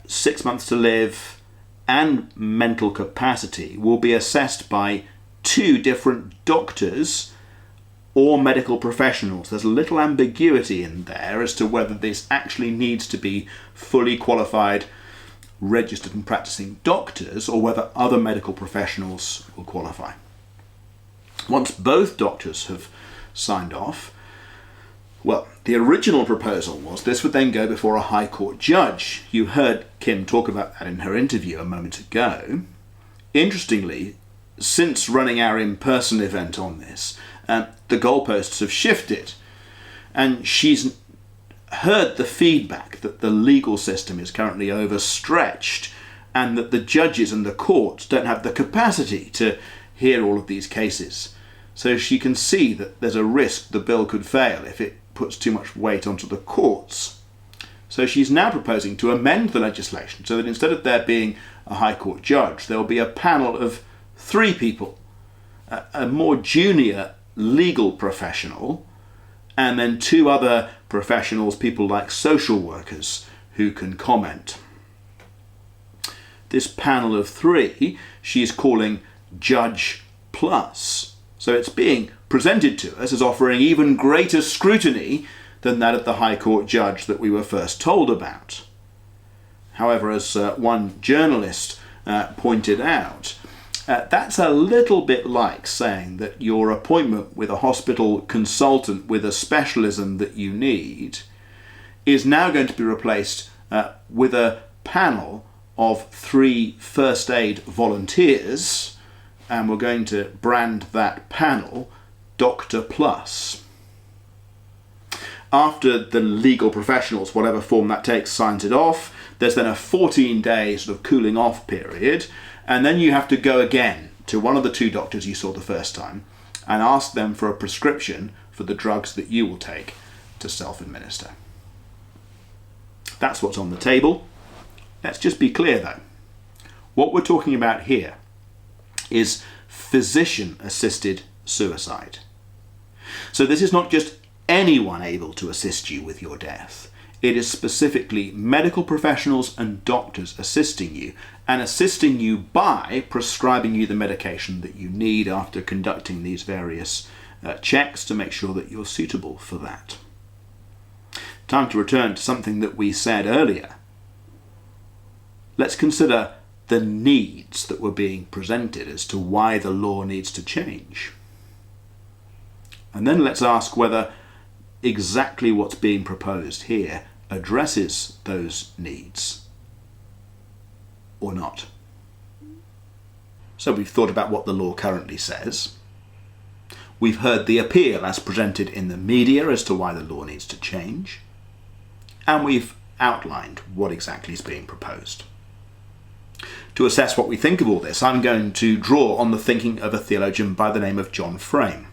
A: 6 months to live and mental capacity will be assessed by 2 different doctors or medical professionals. There's a little ambiguity in there as to whether this actually needs to be fully qualified, registered and practicing doctors, or whether other medical professionals will qualify. Once both doctors have signed off, well, the original proposal was this would then go before a High Court judge. You heard Kim talk about that in her interview a moment ago. Interestingly, since running our in-person event on this, the goalposts have shifted, and she's heard the feedback that the legal system is currently overstretched and that the judges and the courts don't have the capacity to hear all of these cases. So she can see that there's a risk the bill could fail if it puts too much weight onto the courts. So she's now proposing to amend the legislation so that instead of there being a High Court judge, there will be a panel of 3 people, a more junior legal professional, and then 2 other professionals, people like social workers, who can comment. This panel of 3 she's calling Judge Plus. So it's being presented to us as offering even greater scrutiny than that of the High Court judge that we were first told about. However, as one journalist pointed out, that's a little bit like saying that your appointment with a hospital consultant with a specialism that you need is now going to be replaced with a panel of 3 first aid volunteers, and we're going to brand that panel Dr. Plus. After the legal professionals, whatever form that takes, signs it off, there's then a 14-day sort of cooling off period, and then you have to go again to one of the 2 doctors you saw the first time and ask them for a prescription for the drugs that you will take to self-administer. That's what's on the table. Let's just be clear though. What we're talking about here is physician-assisted suicide. So this is not just anyone able to assist you with your death. It is specifically medical professionals and doctors assisting you, and assisting you by prescribing you the medication that you need after conducting these various checks to make sure that you're suitable for that. Time to return to something that we said earlier. Let's consider the needs that were being presented as to why the law needs to change. And then let's ask whether exactly what's being proposed here addresses those needs or not. So we've thought about what the law currently says. We've heard the appeal as presented in the media as to why the law needs to change. And we've outlined what exactly is being proposed. To assess what we think of all this, I'm going to draw on the thinking of a theologian by the name of John Frame.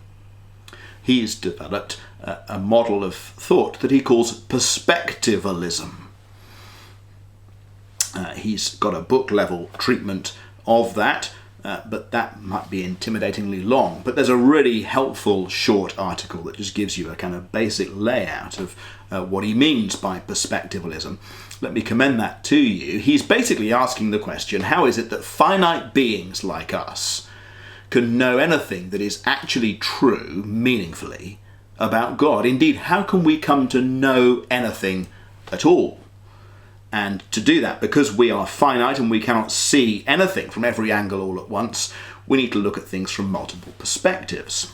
A: He's developed a model of thought that he calls Perspectivalism. He's got a book-level treatment of that, but that might be intimidatingly long. But there's a really helpful short article that just gives you a kind of basic layout of what he means by Perspectivalism. Let me commend that to you. He's basically asking the question, how is it that finite beings like us can know anything that is actually true, meaningfully, about God? Indeed, how can we come to know anything at all? And to do that, because we are finite and we cannot see anything from every angle all at once, we need to look at things from multiple perspectives.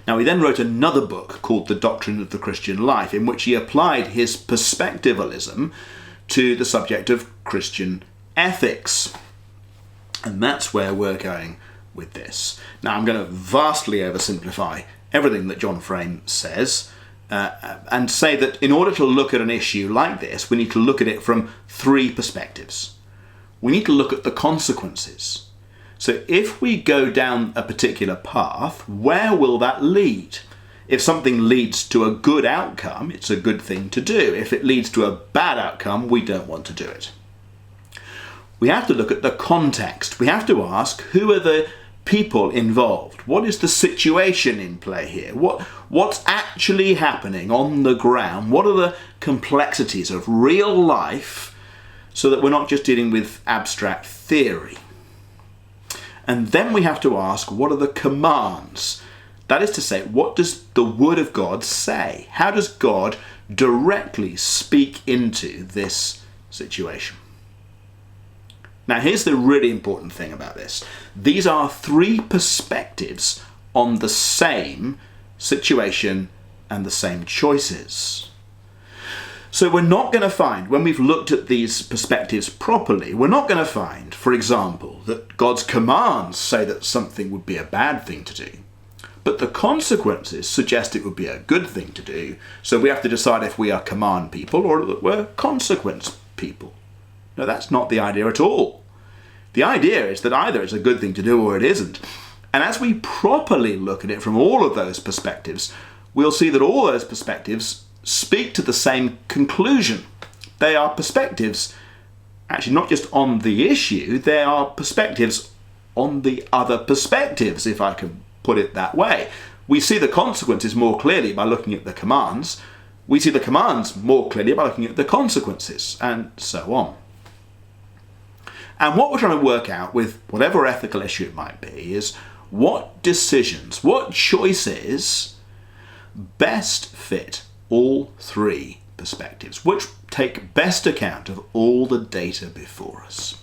A: Now, he then wrote another book called The Doctrine of the Christian Life, in which he applied his perspectivalism to the subject of Christian ethics. And that's where we're going with this. Now, I'm going to vastly oversimplify everything that John Frame says and say that in order to look at an issue like this, we need to look at it from 3 perspectives. We need to look at the consequences. So if we go down a particular path, where will that lead? If something leads to a good outcome, it's a good thing to do. If it leads to a bad outcome, we don't want to do it. We have to look at the context. We have to ask, who are the people involved? What is the situation in play here? What's actually happening on the ground? What are the complexities of real life so that we're not just dealing with abstract theory. And then we have to ask, what are the commands? That is to say, what does the Word of God say? How does God directly speak into this situation? Now, here's the really important thing about this. These are three perspectives on the same situation and the same choices. So we're not going to find, when we've looked at these perspectives properly, we're not going to find, for example, that God's commands say that something would be a bad thing to do, but the consequences suggest it would be a good thing to do, so we have to decide if we are command people or that we're consequence people. No, that's not the idea at all. The idea is that either it's a good thing to do or it isn't. And as we properly look at it from all of those perspectives, we'll see that all those perspectives speak to the same conclusion. They are perspectives, actually not just on the issue, they are perspectives on the other perspectives, if I can put it that way. We see the consequences more clearly by looking at the commands. We see the commands more clearly by looking at the consequences, and so on. And what we're trying to work out with whatever ethical issue it might be is what decisions, what choices best fit all three perspectives, which take best account of all the data before us.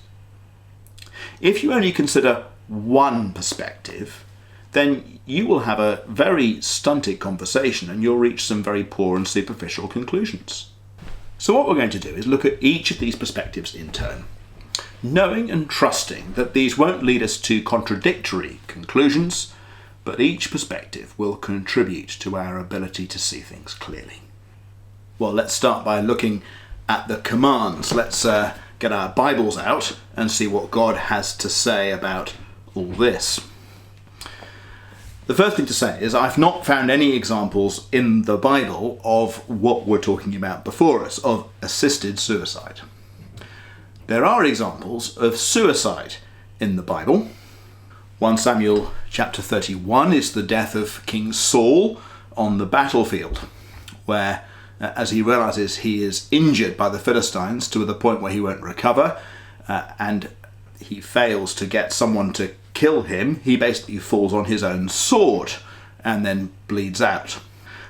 A: If you only consider one perspective, then you will have a very stunted conversation and you'll reach some very poor and superficial conclusions. So what we're going to do is look at each of these perspectives in turn, knowing and trusting that these won't lead us to contradictory conclusions, but each perspective will contribute to our ability to see things clearly. Well, let's start by looking at the commands. Let's get our Bibles out and see what God has to say about all this. The first thing to say is I've not found any examples in the Bible of what we're talking about before us, of assisted suicide. There are examples of suicide in the Bible. 1 Samuel chapter 31 is the death of King Saul on the battlefield, where as he realizes he is injured by the Philistines to the point where he won't recover, and he fails to get someone to kill him, he basically falls on his own sword and then bleeds out.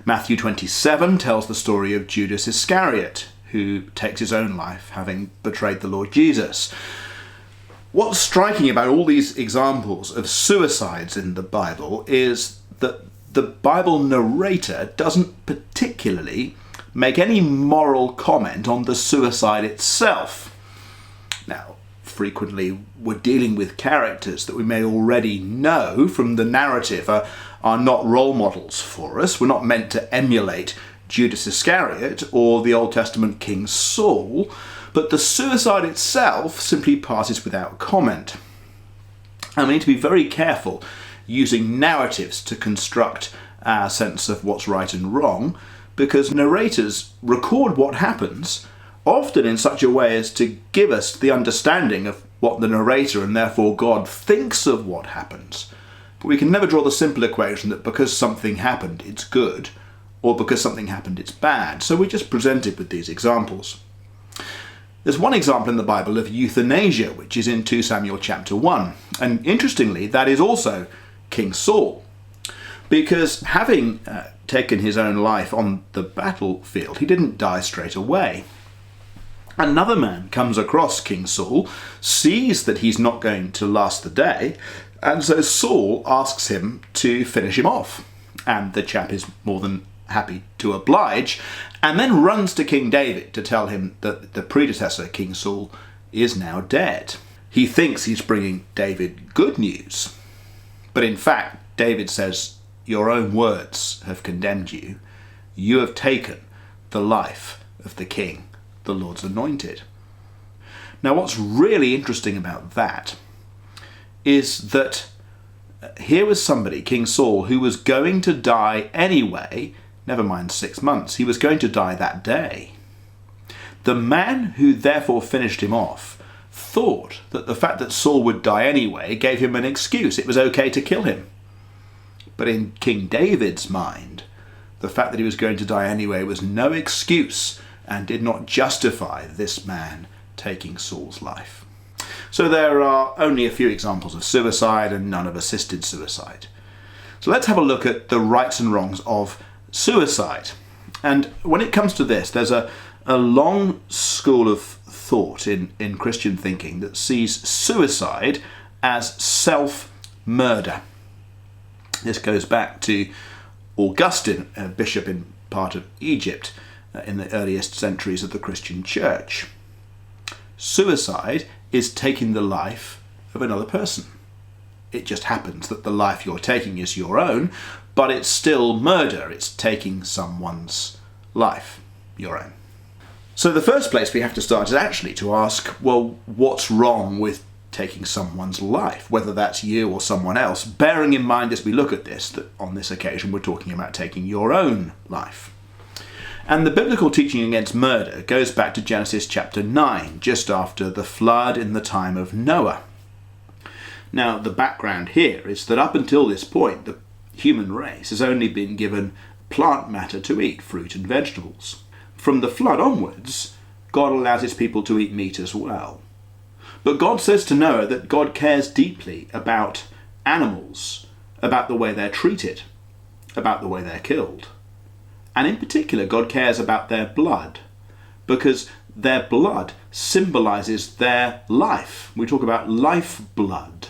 A: Matthew 27 tells the story of Judas Iscariot, who takes his own life, having betrayed the Lord Jesus. What's striking about all these examples of suicides in the Bible is that the Bible narrator doesn't particularly make any moral comment on the suicide itself. Now, frequently we're dealing with characters that we may already know from the narrative are not role models for us. We're not meant to emulate Judas Iscariot or the Old Testament King Saul, but the suicide itself simply passes without comment. And we need to be very careful using narratives to construct our sense of what's right and wrong, because narrators record what happens, often in such a way as to give us the understanding of what the narrator and therefore God thinks of what happens. But we can never draw the simple equation that because something happened, it's good, or because something happened, it's bad. So we're just presented with these examples. There's one example in the Bible of euthanasia, which is in 2 Samuel chapter 1. And interestingly, that is also King Saul, because having taken his own life on the battlefield, he didn't die straight away. Another man comes across King Saul, sees that he's not going to last the day, and so Saul asks him to finish him off. And the chap is more than happy to oblige, and then runs to King David to tell him that the predecessor, King Saul, is now dead. He thinks he's bringing David good news, but in fact, David says, "Your own words have condemned you. You have taken the life of the king, the Lord's anointed." Now, what's really interesting about that is that here was somebody, King Saul, who was going to die anyway, never mind 6 months. He was going to die that day. The man who therefore finished him off thought that the fact that Saul would die anyway gave him an excuse. It was okay to kill him. But in King David's mind, the fact that he was going to die anyway was no excuse and did not justify this man taking Saul's life. So there are only a few examples of suicide and none of assisted suicide. So let's have a look at the rights and wrongs of suicide. And when it comes to this, there's a long school of thought in Christian thinking that sees suicide as self-murder. This goes back to Augustine, a bishop in part of Egypt in the earliest centuries of the Christian church. Suicide is taking the life of another person. It just happens that the life you're taking is your own, but it's still murder. It's taking someone's life, your own. So the first place we have to start is actually to ask, well, what's wrong with taking someone's life, whether that's you or someone else, bearing in mind as we look at this, that on this occasion we're talking about taking your own life. And the biblical teaching against murder goes back to Genesis chapter 9, just after the flood in the time of Noah. Now, the background here is that up until this point, the human race has only been given plant matter to eat, fruit and vegetables. From the flood onwards, God allows his people to eat meat as well. But God says to Noah that God cares deeply about animals, about the way they're treated, about the way they're killed. And in particular, God cares about their blood, because their blood symbolises their life. We talk about lifeblood.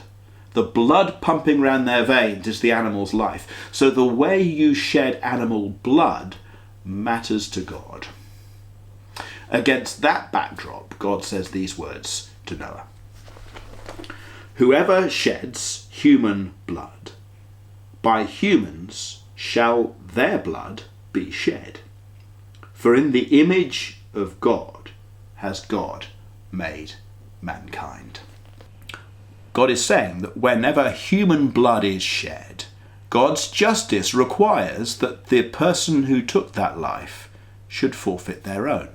A: The blood pumping around their veins is the animal's life. So the way you shed animal blood matters to God. Against that backdrop, God says these words to Noah. Whoever sheds human blood, by humans shall their blood be shed. For in the image of God has God made mankind. God is saying that whenever human blood is shed, God's justice requires that the person who took that life should forfeit their own.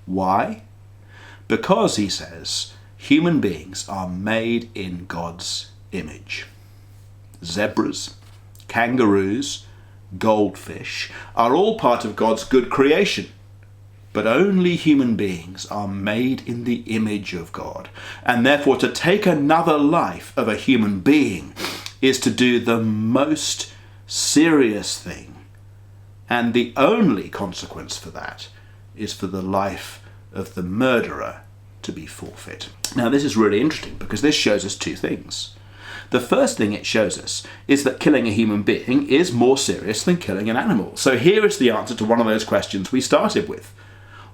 A: Why? Because, he says, human beings are made in God's image. Zebras, kangaroos, goldfish are all part of God's good creation. But only human beings are made in the image of God. And therefore to take another life of a human being is to do the most serious thing. And the only consequence for that is for the life of the murderer to be forfeit. Now this is really interesting because this shows us two things. The first thing it shows us is that killing a human being is more serious than killing an animal. So here is the answer to one of those questions we started with.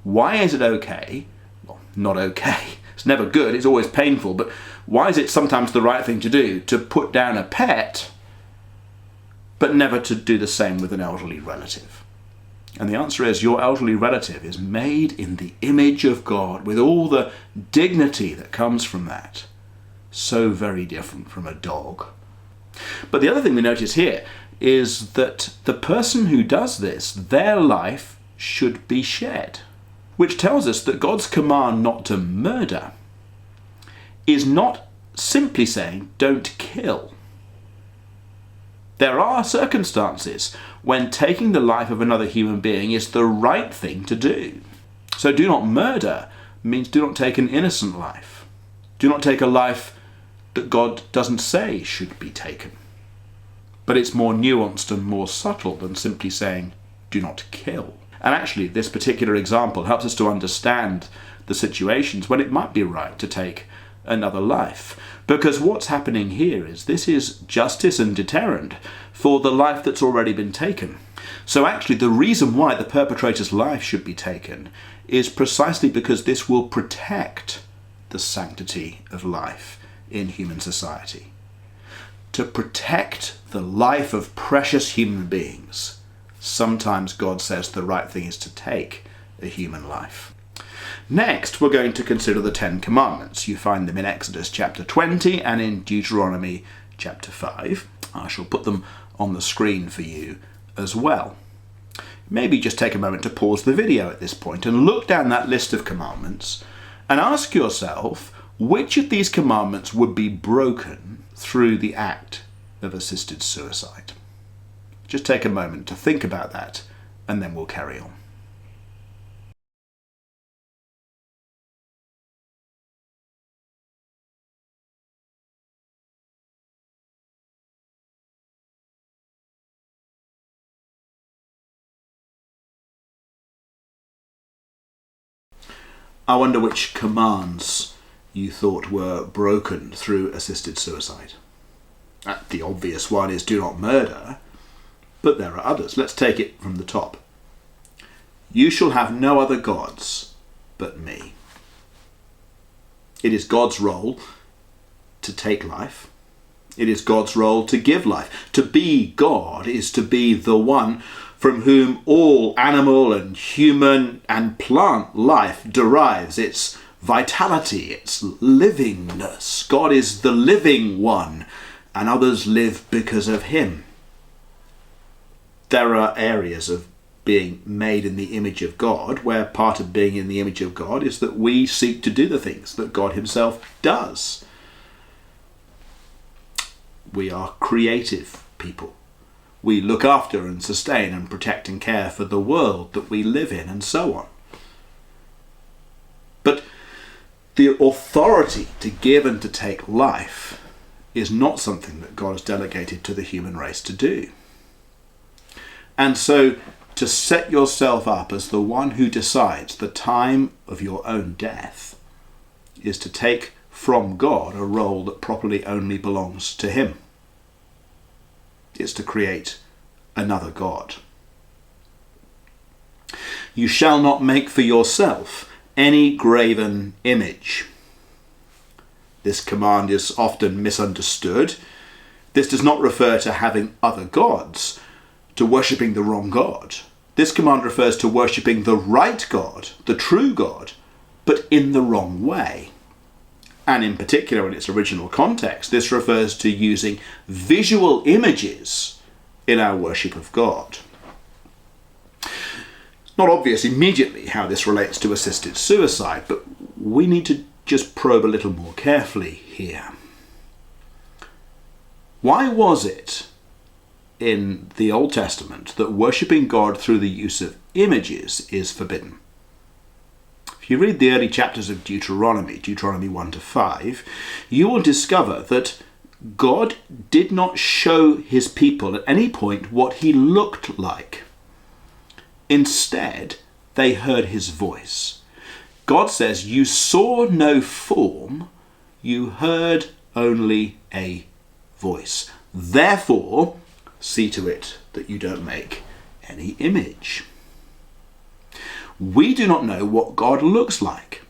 A: Why is it okay? Well, not okay. It's never good, it's always painful, but why is it sometimes the right thing to do to put down a pet, but never to do the same with an elderly relative? And the answer is your elderly relative is made in the image of God with all the dignity that comes from that. So very different from a dog. But the other thing we notice here is that the person who does this, their life should be shed. Which tells us that God's command not to murder is not simply saying don't kill. There are circumstances when taking the life of another human being is the right thing to do. So do not murder means do not take an innocent life. Do not take a life that God doesn't say should be taken. But it's more nuanced and more subtle than simply saying do not kill. And actually, this particular example helps us to understand the situations when it might be right to take another life. Because what's happening here is this is justice and deterrent for the life that's already been taken. So actually, the reason why the perpetrator's life should be taken is precisely because this will protect the sanctity of life in human society. To protect the life of precious human beings, sometimes God says the right thing is to take a human life. Next, we're going to consider the 10 Commandments. You find them in Exodus chapter 20 and in Deuteronomy chapter 5. I shall put them on the screen for you as well. Maybe just take a moment to pause the video at this point and look down that list of commandments and ask yourself which of these commandments would be broken through the act of assisted suicide. Just take a moment to think about that, and then we'll carry on. I wonder which commands you thought were broken through assisted suicide. The obvious one is do not murder, but there are others. Let's take it from the top. You shall have no other gods but me. It is God's role to take life. It is God's role to give life. To be God is to be the one from whom all animal and human and plant life derives its vitality, its livingness. God is the living one, and others live because of him. There are areas of being made in the image of God where part of being in the image of God is that we seek to do the things that God himself does. We are creative people. We look after and sustain and protect and care for the world that we live in, and so on. But the authority to give and to take life is not something that God has delegated to the human race to do. And so to set yourself up as the one who decides the time of your own death is to take from God a role that properly only belongs to him. It's to create another God. You shall not make for yourself any graven image. This command is often misunderstood. This does not refer to having other gods, to worshipping the wrong God. This command refers to worshipping the right God, the true God, but in the wrong way. And in particular, in its original context, this refers to using visual images in our worship of God. It's not obvious immediately how this relates to assisted suicide, but we need to just probe a little more carefully here. Why was it in the Old Testament that worshipping God through the use of images is forbidden? If you read the early chapters of Deuteronomy 1 to 5, you will discover that God did not show his people at any point what he looked like. Instead, they heard his voice. God says, you saw no form, you heard only a voice. Therefore, see to it that you don't make any image. We do not know what God looks like.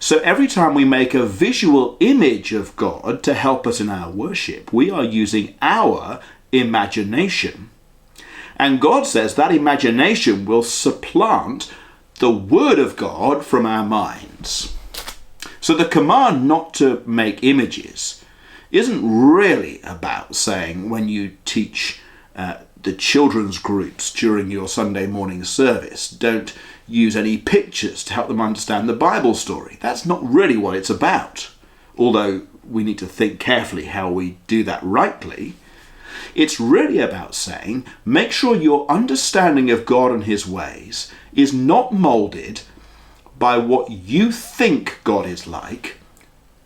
A: So every time we make a visual image of God to help us in our worship, we are using our imagination. And God says that imagination will supplant the word of God from our minds. So the command not to make images isn't really about saying when you teach the children's groups during your Sunday morning service, don't use any pictures to help them understand the Bible story. That's not really what it's about. Although we need to think carefully how we do that rightly. It's really about saying, make sure your understanding of God and his ways is not moulded by what you think God is like,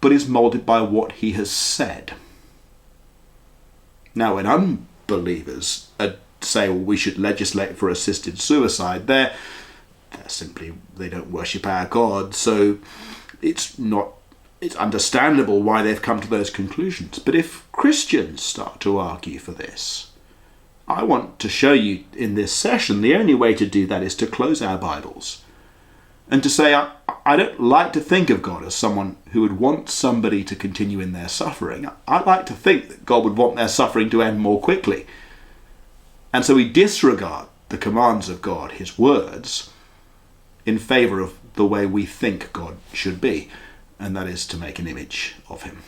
A: but is moulded by what he has said. Now, when unbelievers say, well, we should legislate for assisted suicide, they're simply, they don't worship our God, so it's understandable why they've come to those conclusions. But if Christians start to argue for this, I want to show you in this session the only way to do that is to close our Bibles and to say, I don't like to think of God as someone who would want somebody to continue in their suffering. I like to think that God would want their suffering to end more quickly. And so we disregard the commands of God, his words, in favour of the way we think God should be, and that is to make an image of him.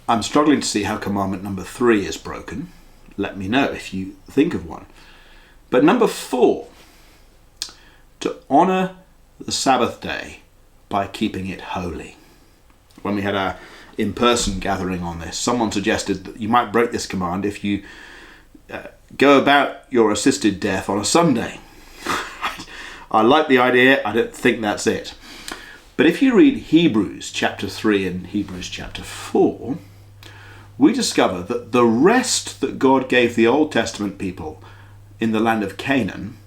A: I'm struggling to see how commandment number 3 is broken. Let me know if you think of one. But number 4, to honour the Sabbath day by keeping it holy. When we had our in-person gathering on this, someone suggested that you might break this command if you go about your assisted death on a Sunday. I like the idea, I don't think that's it. But if you read Hebrews chapter 3 and Hebrews chapter 4, we discover that the rest that God gave the Old Testament people in the land of Canaan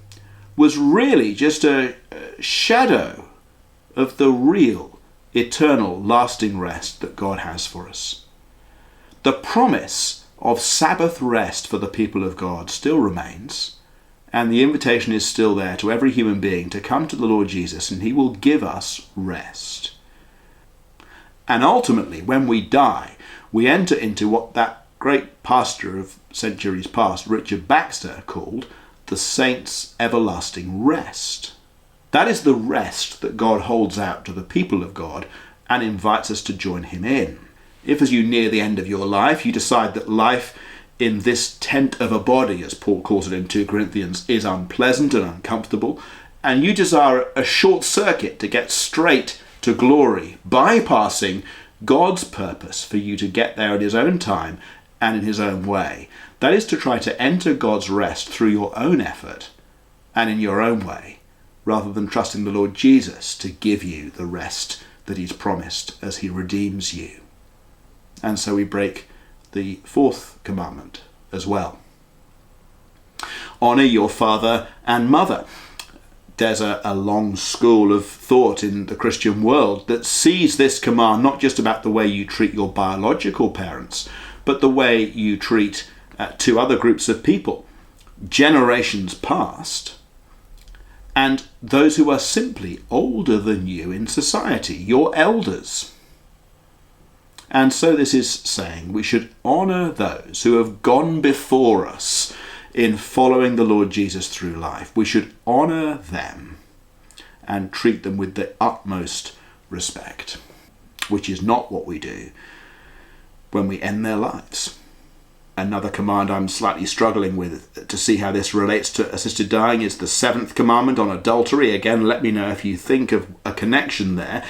A: was really just a shadow of the real, eternal, lasting rest that God has for us. The promise of Sabbath rest for the people of God still remains, and the invitation is still there to every human being to come to the Lord Jesus, and he will give us rest. And ultimately, when we die, we enter into what that great pastor of centuries past, Richard Baxter, called the saints' everlasting rest. That is the rest that God holds out to the people of God and invites us to join him in. If, as you near the end of your life, you decide that life in this tent of a body, as Paul calls it in 2 Corinthians, is unpleasant and uncomfortable, and you desire a short circuit to get straight to glory, bypassing God's purpose for you to get there at his own time and in his own way, that is to try to enter God's rest through your own effort and in your own way, rather than trusting the Lord Jesus to give you the rest that he's promised as he redeems you. And so we break the 4th commandment as well. Honour your father and mother. There's a long school of thought in the Christian world that sees this command not just about the way you treat your biological parents, but the way you treat 2 other groups of people, generations past, and those who are simply older than you in society, your elders. And so this is saying we should honour those who have gone before us in following the Lord Jesus through life. We should honour them and treat them with the utmost respect, which is not what we do when we end their lives. Another command I'm slightly struggling with to see how this relates to assisted dying is the 7th commandment on adultery. Again, let me know if you think of a connection there.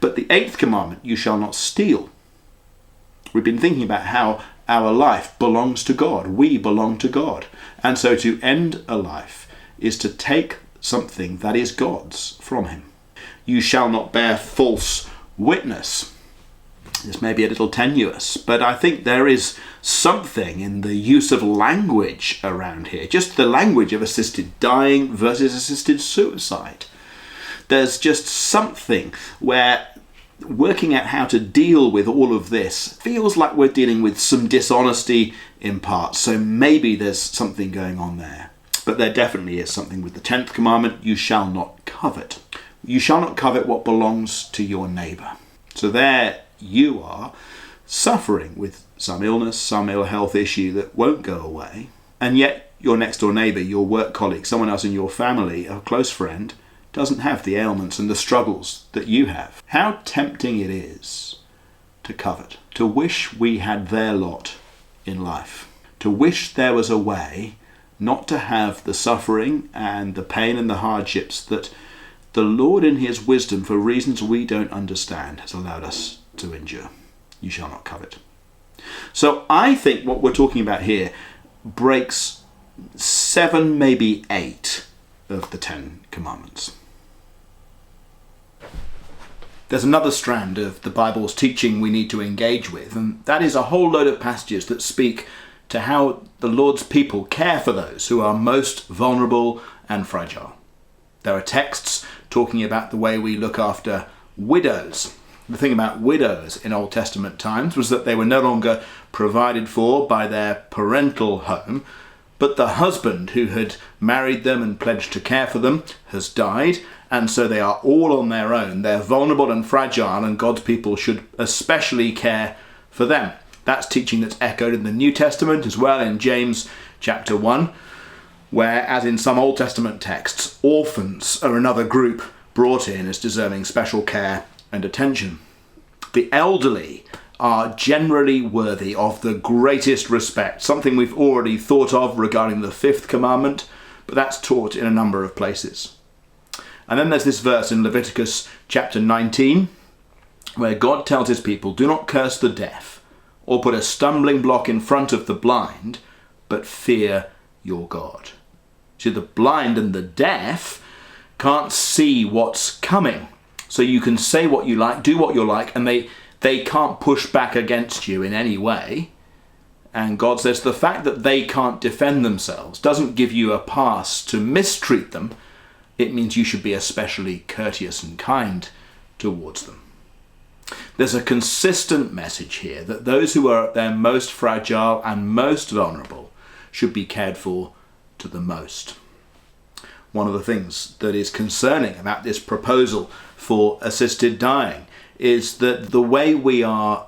A: But the 8th commandment, you shall not steal. We've been thinking about how our life belongs to God. We belong to God. And so to end a life is to take something that is God's from him. You shall not bear false witness. This may be a little tenuous, but I think there is something in the use of language around here. Just the language of assisted dying versus assisted suicide. There's just something where working out how to deal with all of this feels like we're dealing with some dishonesty in part. So maybe there's something going on there. But there definitely is something with the 10th commandment, you shall not covet. You shall not covet what belongs to your neighbour. So there you are, suffering with some illness, some ill health issue that won't go away, and yet your next door neighbour, your work colleague, someone else in your family, a close friend, doesn't have the ailments and the struggles that you have. How tempting it is to covet, to wish we had their lot in life, to wish there was a way not to have the suffering and the pain and the hardships that the Lord in his wisdom, for reasons we don't understand, has allowed us to endure. You shall not covet. So I think what we're talking about here breaks 7, maybe 8 of the 10 commandments. There's another strand of the Bible's teaching we need to engage with, and that is a whole load of passages that speak to how the Lord's people care for those who are most vulnerable and fragile. There are texts talking about the way we look after widows. The thing about widows in Old Testament times was that they were no longer provided for by their parental home, but the husband who had married them and pledged to care for them has died, and so they are all on their own. They're vulnerable and fragile, and God's people should especially care for them. That's teaching that's echoed in the New Testament as well, in James chapter 1, where, as in some Old Testament texts, orphans are another group brought in as deserving special care and attention. The elderly are generally worthy of the greatest respect, something we've already thought of regarding the 5th commandment, but that's taught in a number of places. And then there's this verse in Leviticus chapter 19, where God tells his people, do not curse the deaf, or put a stumbling block in front of the blind, but fear your God. See, the blind and the deaf can't see what's coming. So you can say what you like, do what you like, and they they can't push back against you in any way. And God says the fact that they can't defend themselves doesn't give you a pass to mistreat them. It means you should be especially courteous and kind towards them. There's a consistent message here that those who are at their most fragile and most vulnerable should be cared for to the most. One of the things that is concerning about this proposal for assisted dying is that the way we are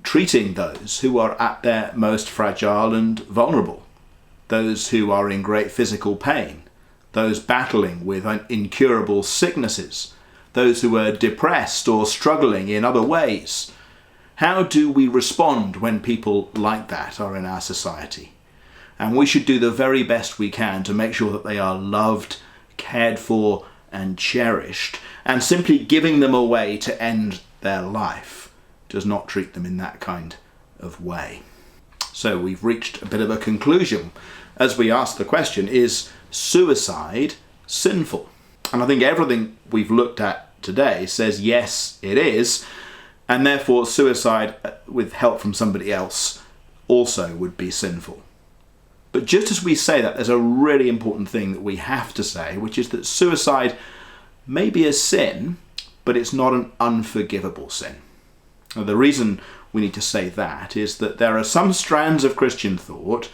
A: treating those who are at their most fragile and vulnerable, those who are in great physical pain, those battling with incurable sicknesses, those who are depressed or struggling in other ways. How do we respond when people like that are in our society? And we should do the very best we can to make sure that they are loved, cared for and cherished, and simply giving them away to end their life does not treat them in that kind of way. So we've reached a bit of a conclusion as we ask the question, is suicide sinful? And I think everything we've looked at today says yes, it is, and therefore suicide with help from somebody else also would be sinful. But just as we say that, there's a really important thing that we have to say, which is that suicide may be a sin, but it's not an unforgivable sin. Now, the reason we need to say that is that there are some strands of Christian thought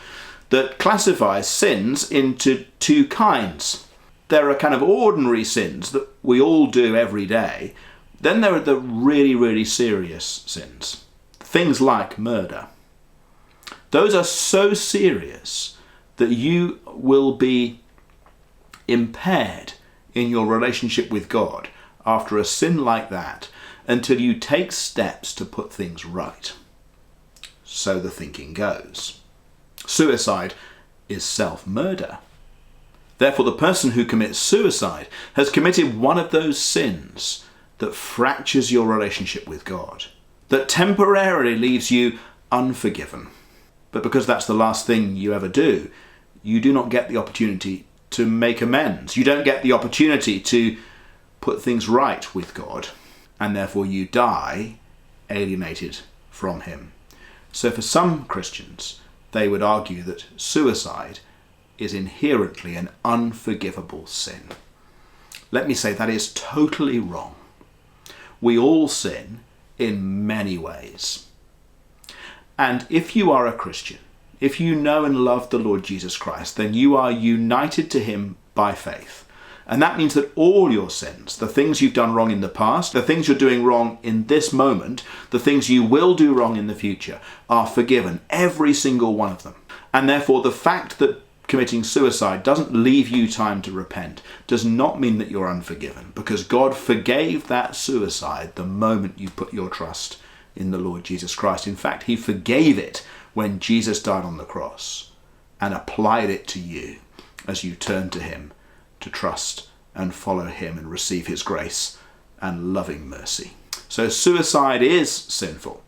A: that classify sins into two kinds. There are kind of ordinary sins that we all do every day. Then there are the really, really serious sins. Things like murder. Those are so serious that you will be impaired in your relationship with God after a sin like that until you take steps to put things right. So the thinking goes. Suicide is self-murder. Therefore, the person who commits suicide has committed one of those sins that fractures your relationship with God, that temporarily leaves you unforgiven. But because that's the last thing you ever do, you do not get the opportunity to make amends. You don't get the opportunity to put things right with God, and therefore you die alienated from him. So for some Christians, they would argue that suicide is inherently an unforgivable sin. Let me say that is totally wrong. We all sin in many ways. And if you are a Christian, if you know and love the Lord Jesus Christ, then you are united to him by faith. And that means that all your sins, the things you've done wrong in the past, the things you're doing wrong in this moment, the things you will do wrong in the future, are forgiven, every single one of them. And therefore the fact that committing suicide doesn't leave you time to repent does not mean that you're unforgiven, because God forgave that suicide the moment you put your trust in the Lord Jesus Christ. In fact, he forgave it when Jesus died on the cross and applied it to you as you turned to him to trust and follow him and receive his grace and loving mercy. So suicide is sinful,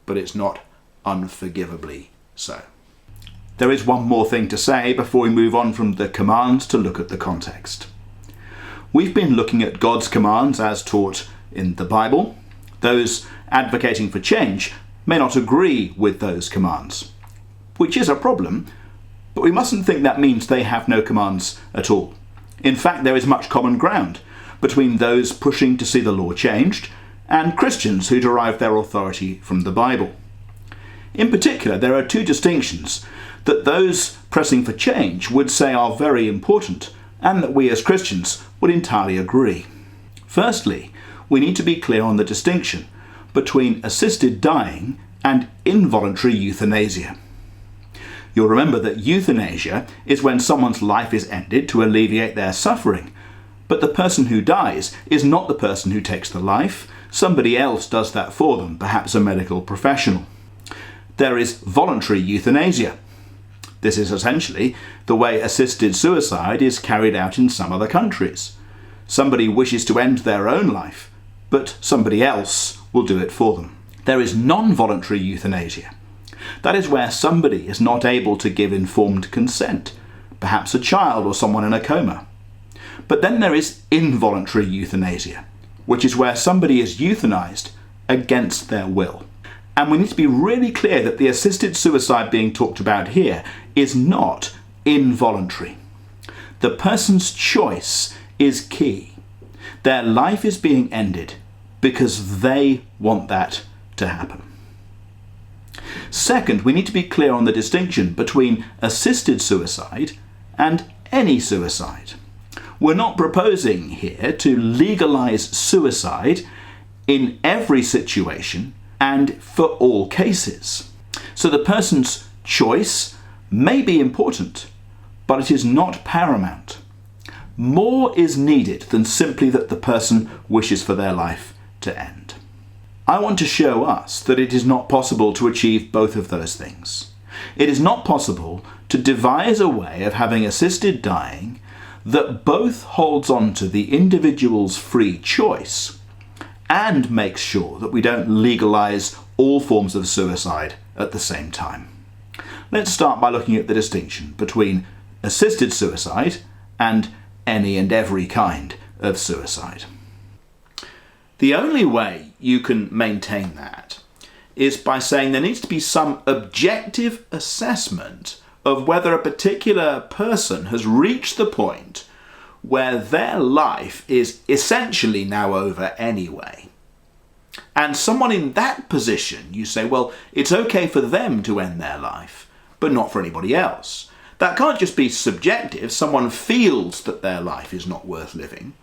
A: but it's not unforgivably so. There is one more thing to say before we move on from the commands to look at the context. We've been looking at God's commands as taught in the Bible. Those advocating for change may not agree with those commands, which is a problem, but we mustn't think that means they have no commands at all. In fact, there is much common ground between those pushing to see the law changed and Christians who derive their authority from the Bible. In particular, there are two distinctions that those pressing for change would say are very important and that we as Christians would entirely agree. Firstly, we need to be clear on the distinction between assisted dying and involuntary euthanasia. You'll remember that euthanasia is when someone's life is ended to alleviate their suffering, but the person who dies is not the person who takes the life. Somebody else does that for them, perhaps a medical professional. There is voluntary euthanasia. This is essentially the way assisted suicide is carried out in some other countries. Somebody wishes to end their own life, but somebody else will do it for them. There is non-voluntary euthanasia. That is where somebody is not able to give informed consent, perhaps a child or someone in a coma. But then there is involuntary euthanasia, which is where somebody is euthanized against their will. And we need to be really clear that the assisted suicide being talked about here is not involuntary. The person's choice is key. Their life is being ended because they want that to happen. Second, we need to be clear on the distinction between assisted suicide and any suicide. We're not proposing here to legalise suicide in every situation and for all cases. So the person's choice may be important, but it is not paramount. More is needed than simply that the person wishes for their life to end. I want to show us that it is not possible to achieve both of those things. It is not possible to devise a way of having assisted dying that both holds on to the individual's free choice and makes sure that we don't legalise all forms of suicide at the same time. Let's start by looking at the distinction between assisted suicide and any and every kind of suicide. The only way you can maintain that is by saying there needs to be some objective assessment of whether a particular person has reached the point where their life is essentially now over anyway. And someone in that position, you say, well, it's okay for them to end their life, but not for anybody else. That can't just be subjective. Someone feels that their life is not worth living.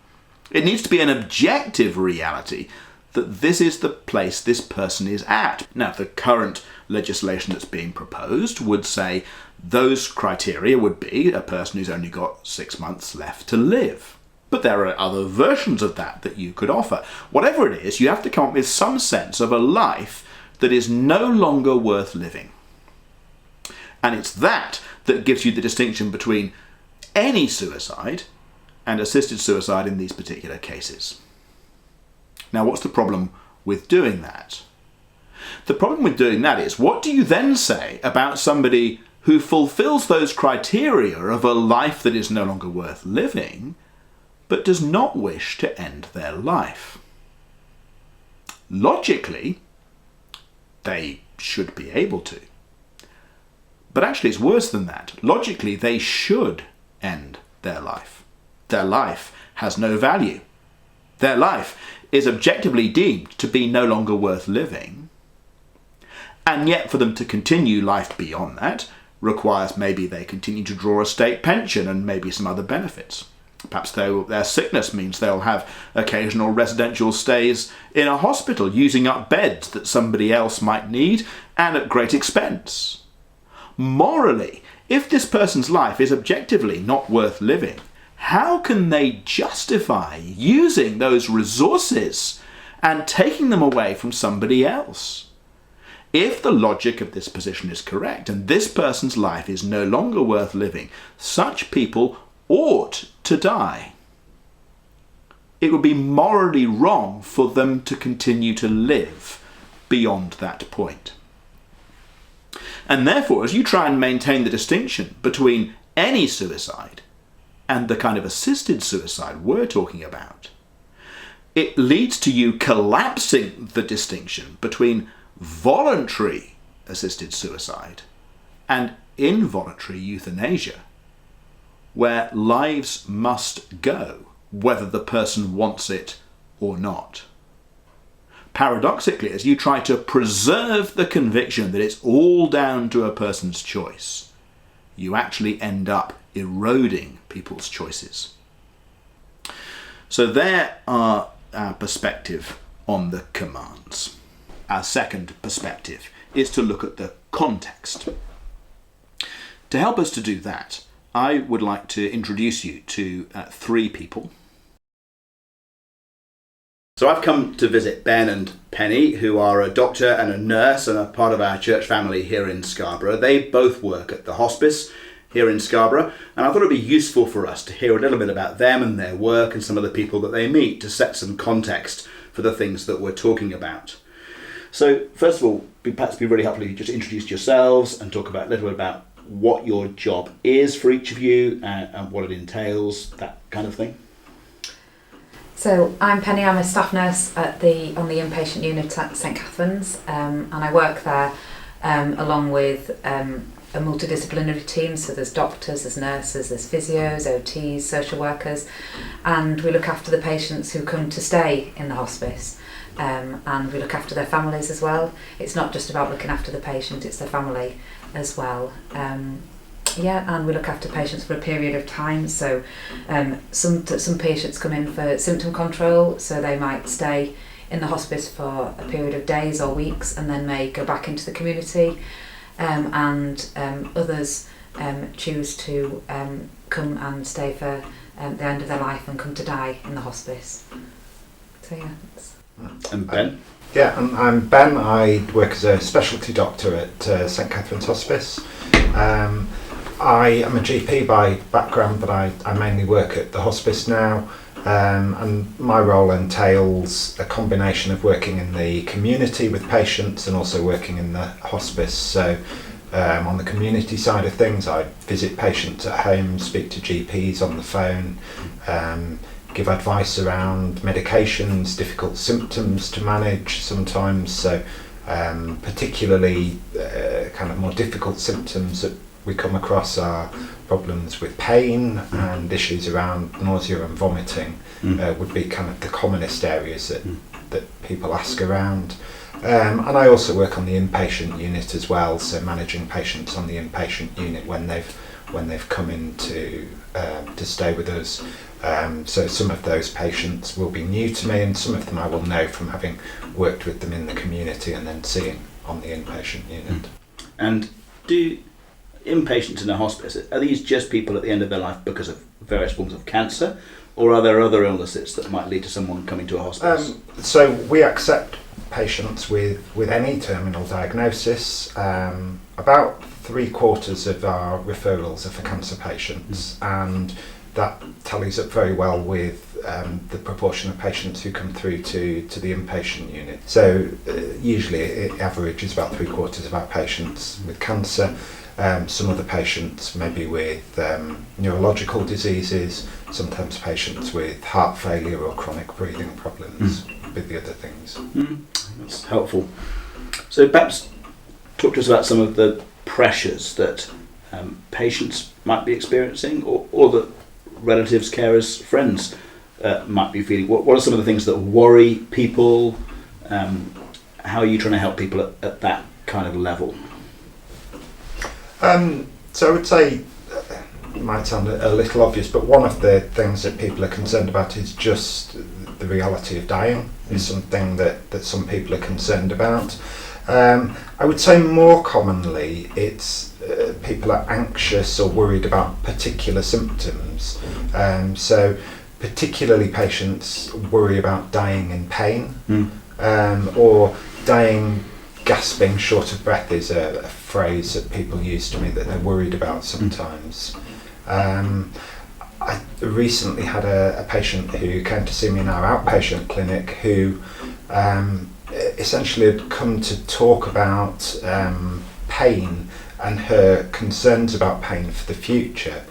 A: It needs to be an objective reality that this is the place this person is at. Now, the current legislation that's being proposed would say those criteria would be a person who's only got 6 months left to live. But there are other versions of that you could offer. Whatever it is, you have to come up with some sense of a life that is no longer worth living. And it's that gives you the distinction between any suicide and assisted suicide in these particular cases. Now, what's the problem with doing that? The problem with doing that is, what do you then say about somebody who fulfills those criteria of a life that is no longer worth living, but does not wish to end their life? Logically, they should be able to. But actually it's worse than that. Logically, they should end their life. Their life has no value. Their life is objectively deemed to be no longer worth living. And yet for them to continue life beyond that requires maybe they continue to draw a state pension and maybe some other benefits. Perhaps their sickness means they'll have occasional residential stays in a hospital using up beds that somebody else might need and at great expense. Morally, if this person's life is objectively not worth living, how can they justify using those resources and taking them away from somebody else? If the logic of this position is correct and this person's life is no longer worth living, such people ought to die. It would be morally wrong for them to continue to live beyond that point. And therefore, as you try and maintain the distinction between any suicide and the kind of assisted suicide we're talking about, it leads to you collapsing the distinction between voluntary assisted suicide and involuntary euthanasia, where lives must go, whether the person wants it or not. Paradoxically, as you try to preserve the conviction that it's all down to a person's choice, you actually end up eroding people's choices. So there are our perspective on the commands. Our second perspective is to look at the context. To help us to do that, I would like to introduce you to three people. So I've come to visit Ben and Penny, who are a doctor and a nurse and a part of our church family here in Scarborough. They both work at the Hospice here in Scarborough, and I thought it would be useful for us to hear a little bit about them and their work and some of the people that they meet to set some context for the things that we're talking about. So first of all, perhaps be really helpful if you just introduce yourselves and talk about a little bit about what your job is for each of you and what it entails, that kind of thing.
H: So I'm Penny, I'm a staff nurse on the inpatient unit at St Catherine's, and I work there along with a multidisciplinary team, so there's doctors, there's nurses, there's physios, OTs, social workers, and we look after the patients who come to stay in the hospice, and we look after their families as well. It's not just about looking after the patient, it's their family as well. And we look after patients for a period of time. So some patients come in for symptom control, so they might stay in the hospice for a period of days or weeks and then may go back into the community. And others choose to come and stay for the end of their life and come to die in the hospice. So yeah.
I: And Ben?
J: Yeah, I'm Ben. I work as a specialty doctor at St Catherine's Hospice. I am a GP by background, but I mainly work at the hospice now, and my role entails a combination of working in the community with patients and also working in the hospice. So on the community side of things, I visit patients at home, speak to GPs on the phone, give advice around medications, difficult symptoms to manage sometimes, so particularly kind of more difficult symptoms that we come across are problems with pain and issues around nausea and vomiting would be kind of the commonest areas that people ask around. And I also work on the inpatient unit as well, so managing patients on the inpatient unit when they've come in to stay with us. So some of those patients will be new to me, and some of them I will know from having worked with them in the community and then seeing on the inpatient unit.
I: And do inpatients in a hospice, are these just people at the end of their life because of various forms of cancer, or are there other illnesses that might lead to someone coming to a hospice?
J: So we accept patients with any terminal diagnosis. About 3/4 of our referrals are for cancer patients, and that tallies up very well with the proportion of patients who come through to the inpatient unit. So usually it averages about 3/4 of our patients with cancer. Some other patients maybe with neurological diseases, sometimes patients with heart failure or chronic breathing problems with the other things.
I: That's helpful. So perhaps talk to us about some of the pressures that patients might be experiencing, or that relatives, carers, friends might be feeling. What are some of the things that worry people? How are you trying to help people at that kind of level?
J: So I would say, it might sound a little obvious, but one of the things that people are concerned about is just the reality of dying is something that some people are concerned about. I would say more commonly it's people are anxious or worried about particular symptoms. So particularly patients worry about dying in pain, or dying gasping short of breath is a phrase that people use to me that they're worried about sometimes. I recently had a patient who came to see me in our outpatient clinic who essentially had come to talk about pain and her concerns about pain for the future.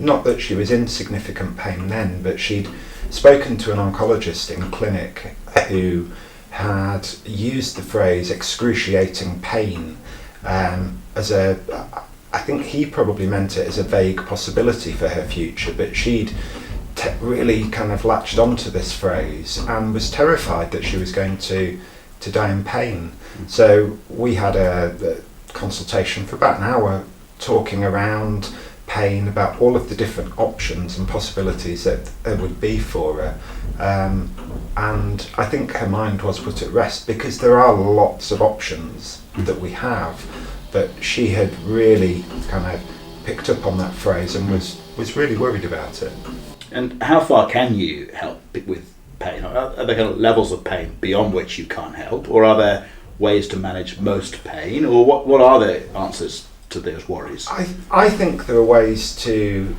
J: Not that she was in significant pain then, but she'd spoken to an oncologist in clinic who had used the phrase excruciating pain as I think he probably meant it as a vague possibility for her future, but she'd really kind of latched onto this phrase and was terrified that she was going to die in pain. So we had a consultation for about an hour talking around pain, about all of the different options and possibilities that there would be for her. And I think her mind was put at rest because there are lots of options that we have, but she had really kind of picked up on that phrase and was really worried about it.
I: And how far can you help with pain? Are there kind of levels of pain beyond which you can't help, or are there ways to manage most pain, or what are the answers to those worries?
J: I think there are ways to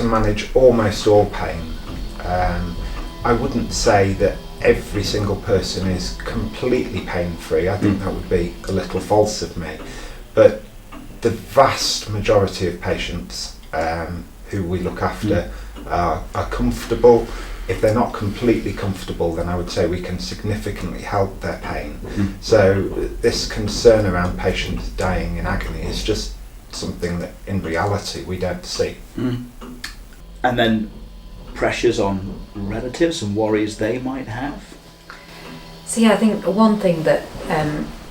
J: manage almost all pain. I wouldn't say that every single person is completely pain-free. I think that would be a little false of me. But the vast majority of patients who we look after are comfortable. If they're not completely comfortable, then I would say we can significantly help their pain. So this concern around patients dying in agony is just something that in reality we don't see.
I: And then pressures on relatives and worries they might have?
H: So yeah, I think one thing that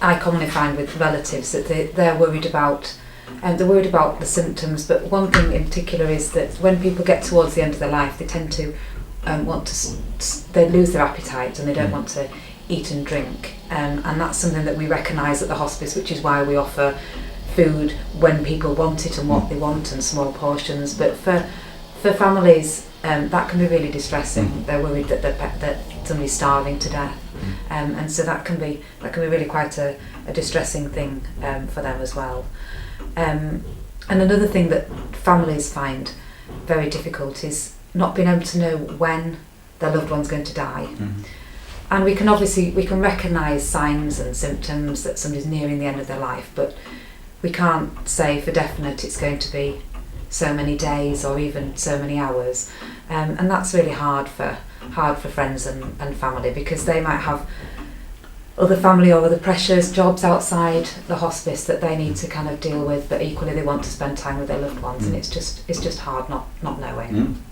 H: I commonly find with relatives that they're worried about, they're worried about the symptoms, but one thing in particular is that when people get towards the end of their life, they tend to want to, they lose their appetite and they don't want to eat and drink, and that's something that we recognise at the hospice, which is why we offer food when people want it and what they want and small portions. But for families, that can be really distressing. They're worried that somebody's starving to death, and so that can be really quite a distressing thing for them as well. And another thing that families find very difficult is not being able to know when their loved one's going to die. And we can recognise signs and symptoms that somebody's nearing the end of their life, but we can't say for definite it's going to be so many days or even so many hours, and that's really hard for friends and family, because they might have other family or other pressures, jobs outside the hospice that they need to kind of deal with, but equally they want to spend time with their loved ones, and it's just hard not knowing.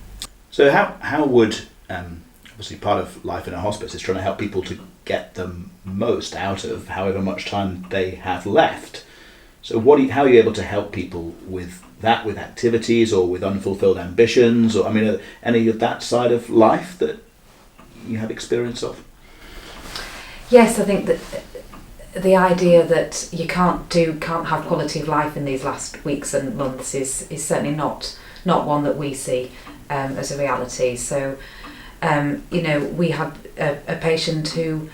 I: So how would obviously part of life in a hospice is trying to help people to get the most out of however much time they have left. So how are you able to help people with that, with activities or with unfulfilled ambitions, or any of that side of life that you have experience of?
H: Yes, I think that the idea that you can't have quality of life in these last weeks and months is certainly not one that we see as a reality. So we had a patient who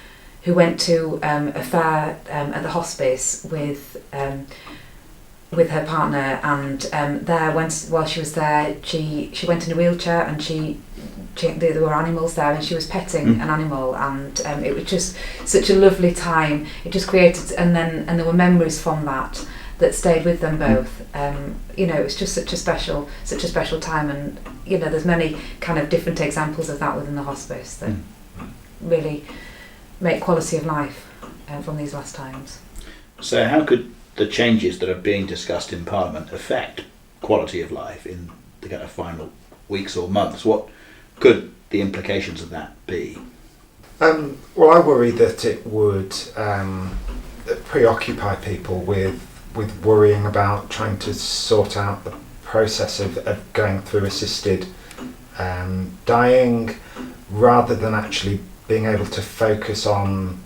H: went to a fair at the hospice with her partner, and while she was there, she went in a wheelchair, and there were animals there, and she was petting an animal, and it was just such a lovely time. It just created, and there were memories from that stayed with them both. It was just such a special time, and there's many kind of different examples of that within the hospice that really make quality of life from these last times.
I: So how could the changes that are being discussed in Parliament affect quality of life in the kind of final weeks or months? What could the implications of that be?
J: Well, I worry that it would preoccupy people with worrying about trying to sort out the process of going through assisted dying, rather than actually being able to focus on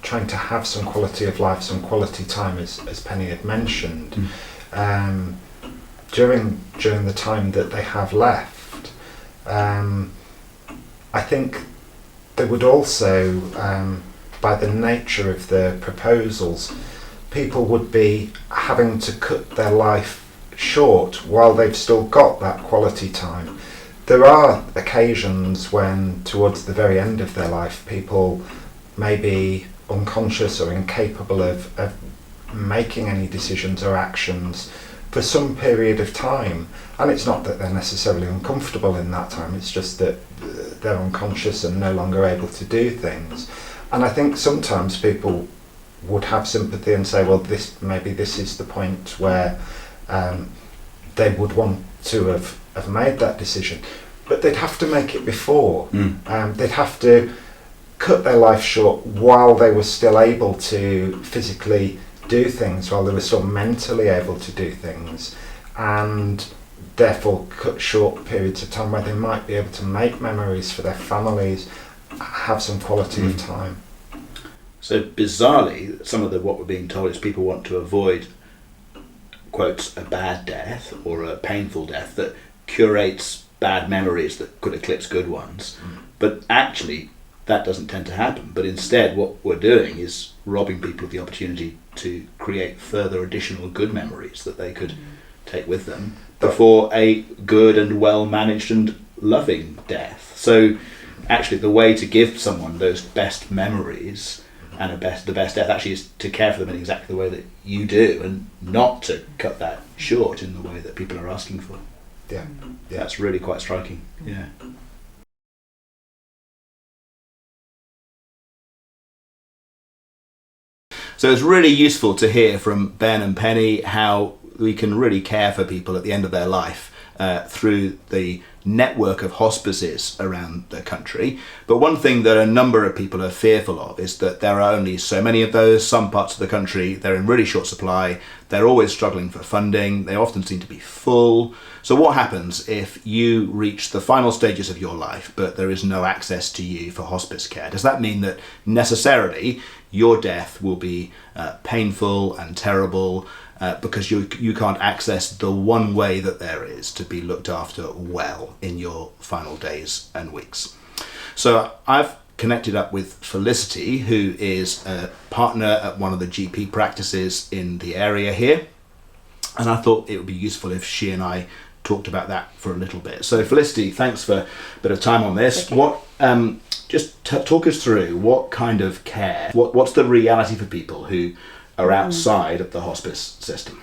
J: trying to have some quality of life, some quality time, as Penny had mentioned, during the time that they have left. I think they would also, by the nature of the proposals, people would be having to cut their life short while they've still got that quality time. There are occasions when, towards the very end of their life, people may be unconscious or incapable of making any decisions or actions for some period of time. And it's not that they're necessarily uncomfortable in that time, it's just that they're unconscious and no longer able to do things. And I think sometimes people would have sympathy and say, well, this is the point where they would want to have made that decision, but they'd have to make it before. They'd have to cut their life short while they were still able to physically do things, while they were still mentally able to do things, and therefore cut short periods of time where they might be able to make memories for their families, have some quality of time.
I: So bizarrely, some of what we're being told is people want to avoid, quotes, a bad death or a painful death that curates bad memories that could eclipse good ones. But actually, that doesn't tend to happen. But instead, what we're doing is robbing people of the opportunity to create further additional good memories that they could take with them before a good and well-managed and loving death. So actually, the way to give someone those best memories and the best death actually is to care for them in exactly the way that you do, and not to cut that short in the way that people are asking for.
J: Yeah.
I: That's really quite striking. Yeah. So it's really useful to hear from Ben and Penny how we can really care for people at the end of their life through the network of hospices around the country. But one thing that a number of people are fearful of is that there are only so many of those. Some parts of the country, they're in really short supply. They're always struggling for funding. They often seem to be full. So what happens if you reach the final stages of your life, but there is no access to you for hospice care? Does that mean that necessarily your death will be painful and terrible because you can't access the one way that there is to be looked after well in your final days and weeks? So I've connected up with Felicity, who is a partner at one of the GP practices in the area here. And I thought it would be useful if she and I talked about that for a little bit. So Felicity, thanks for a bit of time on this.
G: Okay.
I: What talk us through what kind of care, what's the reality for people who are outside of the hospice system?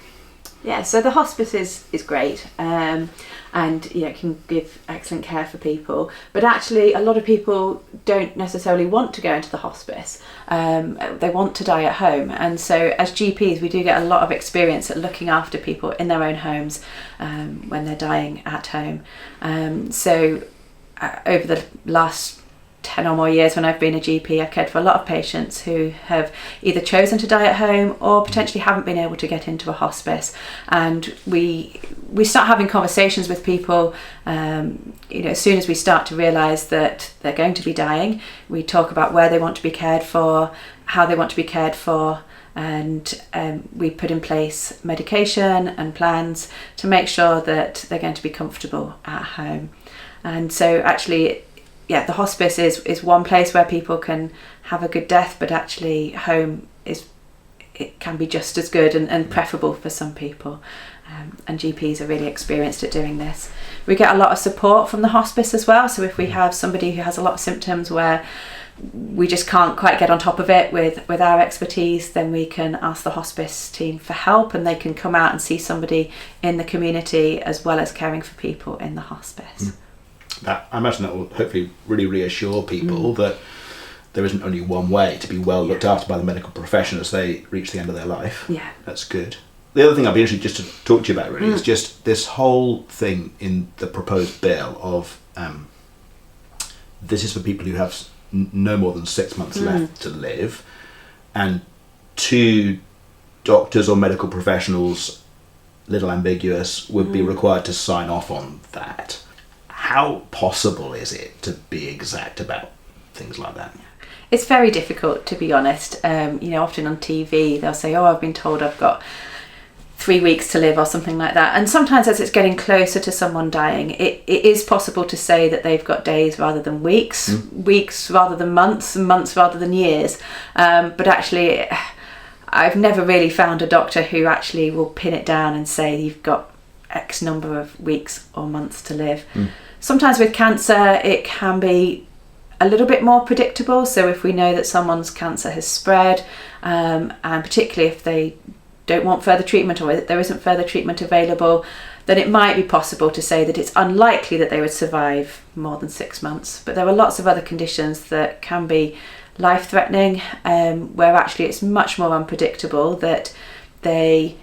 K: Yeah, so the hospice is great, and can give excellent care for people. But actually, a lot of people don't necessarily want to go into the hospice. They want to die at home, and so as GPs, we do get a lot of experience at looking after people in their own homes when they're dying at home. Over the last 10 or more years when I've been a GP, I've cared for a lot of patients who have either chosen to die at home or potentially haven't been able to get into a hospice. And we start having conversations with people, as soon as we start to realise that they're going to be dying. We talk about where they want to be cared for, how they want to be cared for, and we put in place medication and plans to make sure that they're going to be comfortable at home. And so actually, the hospice is one place where people can have a good death, but actually home it can be just as good and preferable for some people. And GPs are really experienced at doing this. We get a lot of support from the hospice as well. So if we have somebody who has a lot of symptoms where we just can't quite get on top of it with our expertise, then we can ask the hospice team for help, and they can come out and see somebody in the community as well as caring for people in the hospice.
I: I imagine that will hopefully really reassure people that there isn't only one way to be well looked after by the medical profession as they reach the end of their life. Yeah. That's good. The other thing I'd be interested just to talk to you about really is just this whole thing in the proposed bill of this is for people who have no more than 6 months left to live, and 2 doctors or medical professionals, little ambiguous, would be required to sign off on that. How possible is it to be exact about things like that?
K: It's very difficult, to be honest. Often on TV they'll say, I've been told I've got 3 weeks to live or something like that. And sometimes as it's getting closer to someone dying, it is possible to say that they've got days rather than weeks, weeks rather than months, and months rather than years. But actually, I've never really found a doctor who actually will pin it down and say you've got X number of weeks or months to live. Sometimes with cancer, it can be a little bit more predictable. So if we know that someone's cancer has spread, and particularly if they don't want further treatment or there isn't further treatment available, then it might be possible to say that it's unlikely that they would survive more than 6 months. But there are lots of other conditions that can be life-threatening, where actually it's much more unpredictable, that they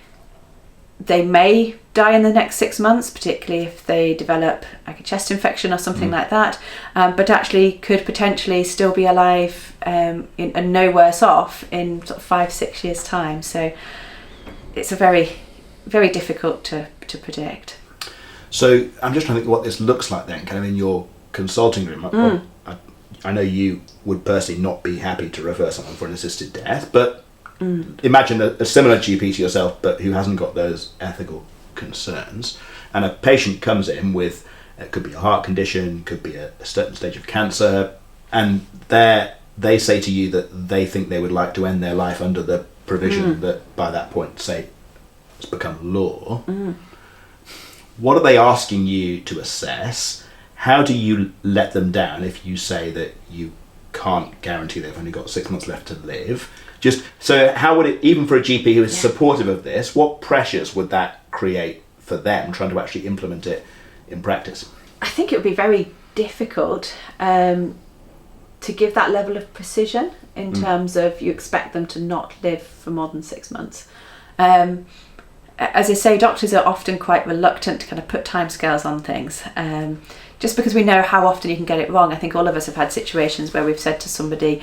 K: may die in the next 6 months, particularly if they develop like a chest infection or something like that, but actually could potentially still be alive and no worse off in sort of 5-6 years' time. So it's a very, very difficult to predict.
I: So I'm just trying to think what this looks like then, kind of in your consulting room. I know you would personally not be happy to refer someone for an assisted death, but imagine a similar GP to yourself, but who hasn't got those ethical concerns, and a patient comes in with, it could be a heart condition, could be a certain stage of cancer, and they say to you that they think they would like to end their life under the provision that by that point, say, has become law. What are they asking you to assess? How do you let them down if you say that you can't guarantee they've only got 6 months left to live? Just so, how would it, even for a GP who is supportive of this, what pressures would that create for them trying to actually implement it in practice?
K: I think it would be very difficult to give that level of precision in terms of you expect them to not live for more than 6 months. As I say, doctors are often quite reluctant to kind of put timescales on things, just because we know how often you can get it wrong. I think all of us have had situations where we've said to somebody,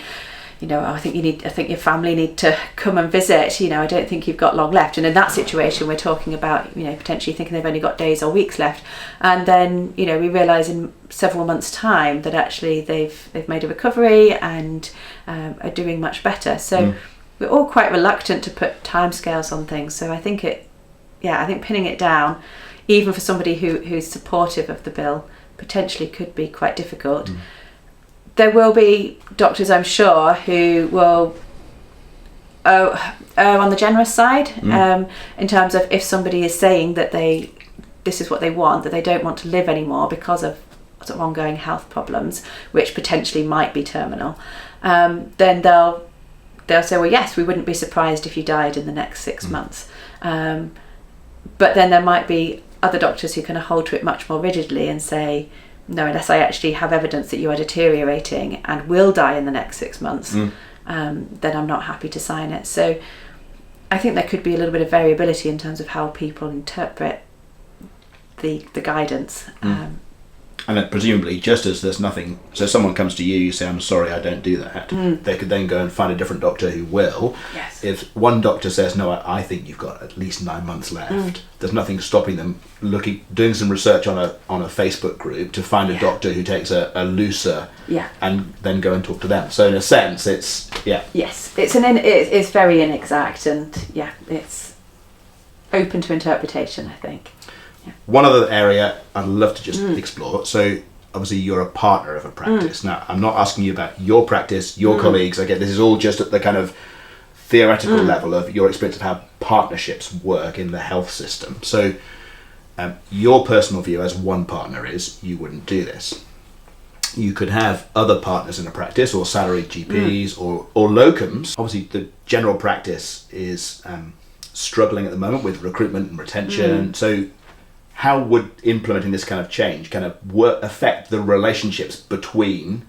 K: you know, I think your family need to come and visit, you know, I don't think you've got long left. And in that situation, we're talking about, you know, potentially thinking they've only got days or weeks left. And then, you know, we realise in several months' time that actually they've made a recovery and are doing much better. So we're all quite reluctant to put timescales on things. So I think I think pinning it down, even for somebody who's supportive of the bill, potentially could be quite difficult. There will be doctors, I'm sure, who will err on the generous side in terms of if somebody is saying that this is what they want, that they don't want to live anymore because of sort of ongoing health problems, which potentially might be terminal, then they'll say, well, yes, we wouldn't be surprised if you died in the next 6 months. But then there might be other doctors who kind of hold to it much more rigidly and say, no, unless I actually have evidence that you are deteriorating and will die in the next 6 months, then I'm not happy to sign it. So I think there could be a little bit of variability in terms of how people interpret the guidance.
I: And then presumably, just as there's nothing, so someone comes to you, you say, I'm sorry, I don't do that. They could then go and find a different doctor who will.
K: Yes.
I: If one doctor says, no, I think you've got at least 9 months left, there's nothing stopping them doing some research on a Facebook group to find a doctor who takes a looser and then go and talk to them. So in a sense, it's,
K: Yes, it's very inexact and, it's open to interpretation, I think.
I: One other area I'd love to just explore. So obviously you're a partner of a practice. Now, I'm not asking you about your practice, your colleagues. Again, this is all just at the kind of theoretical level of your experience of how partnerships work in the health system. So your personal view as one partner is you wouldn't do this. You could have other partners in a practice or salaried GPs or locums. Obviously, the general practice is struggling at the moment with recruitment and retention. So how would implementing this kind of change kind of affect the relationships between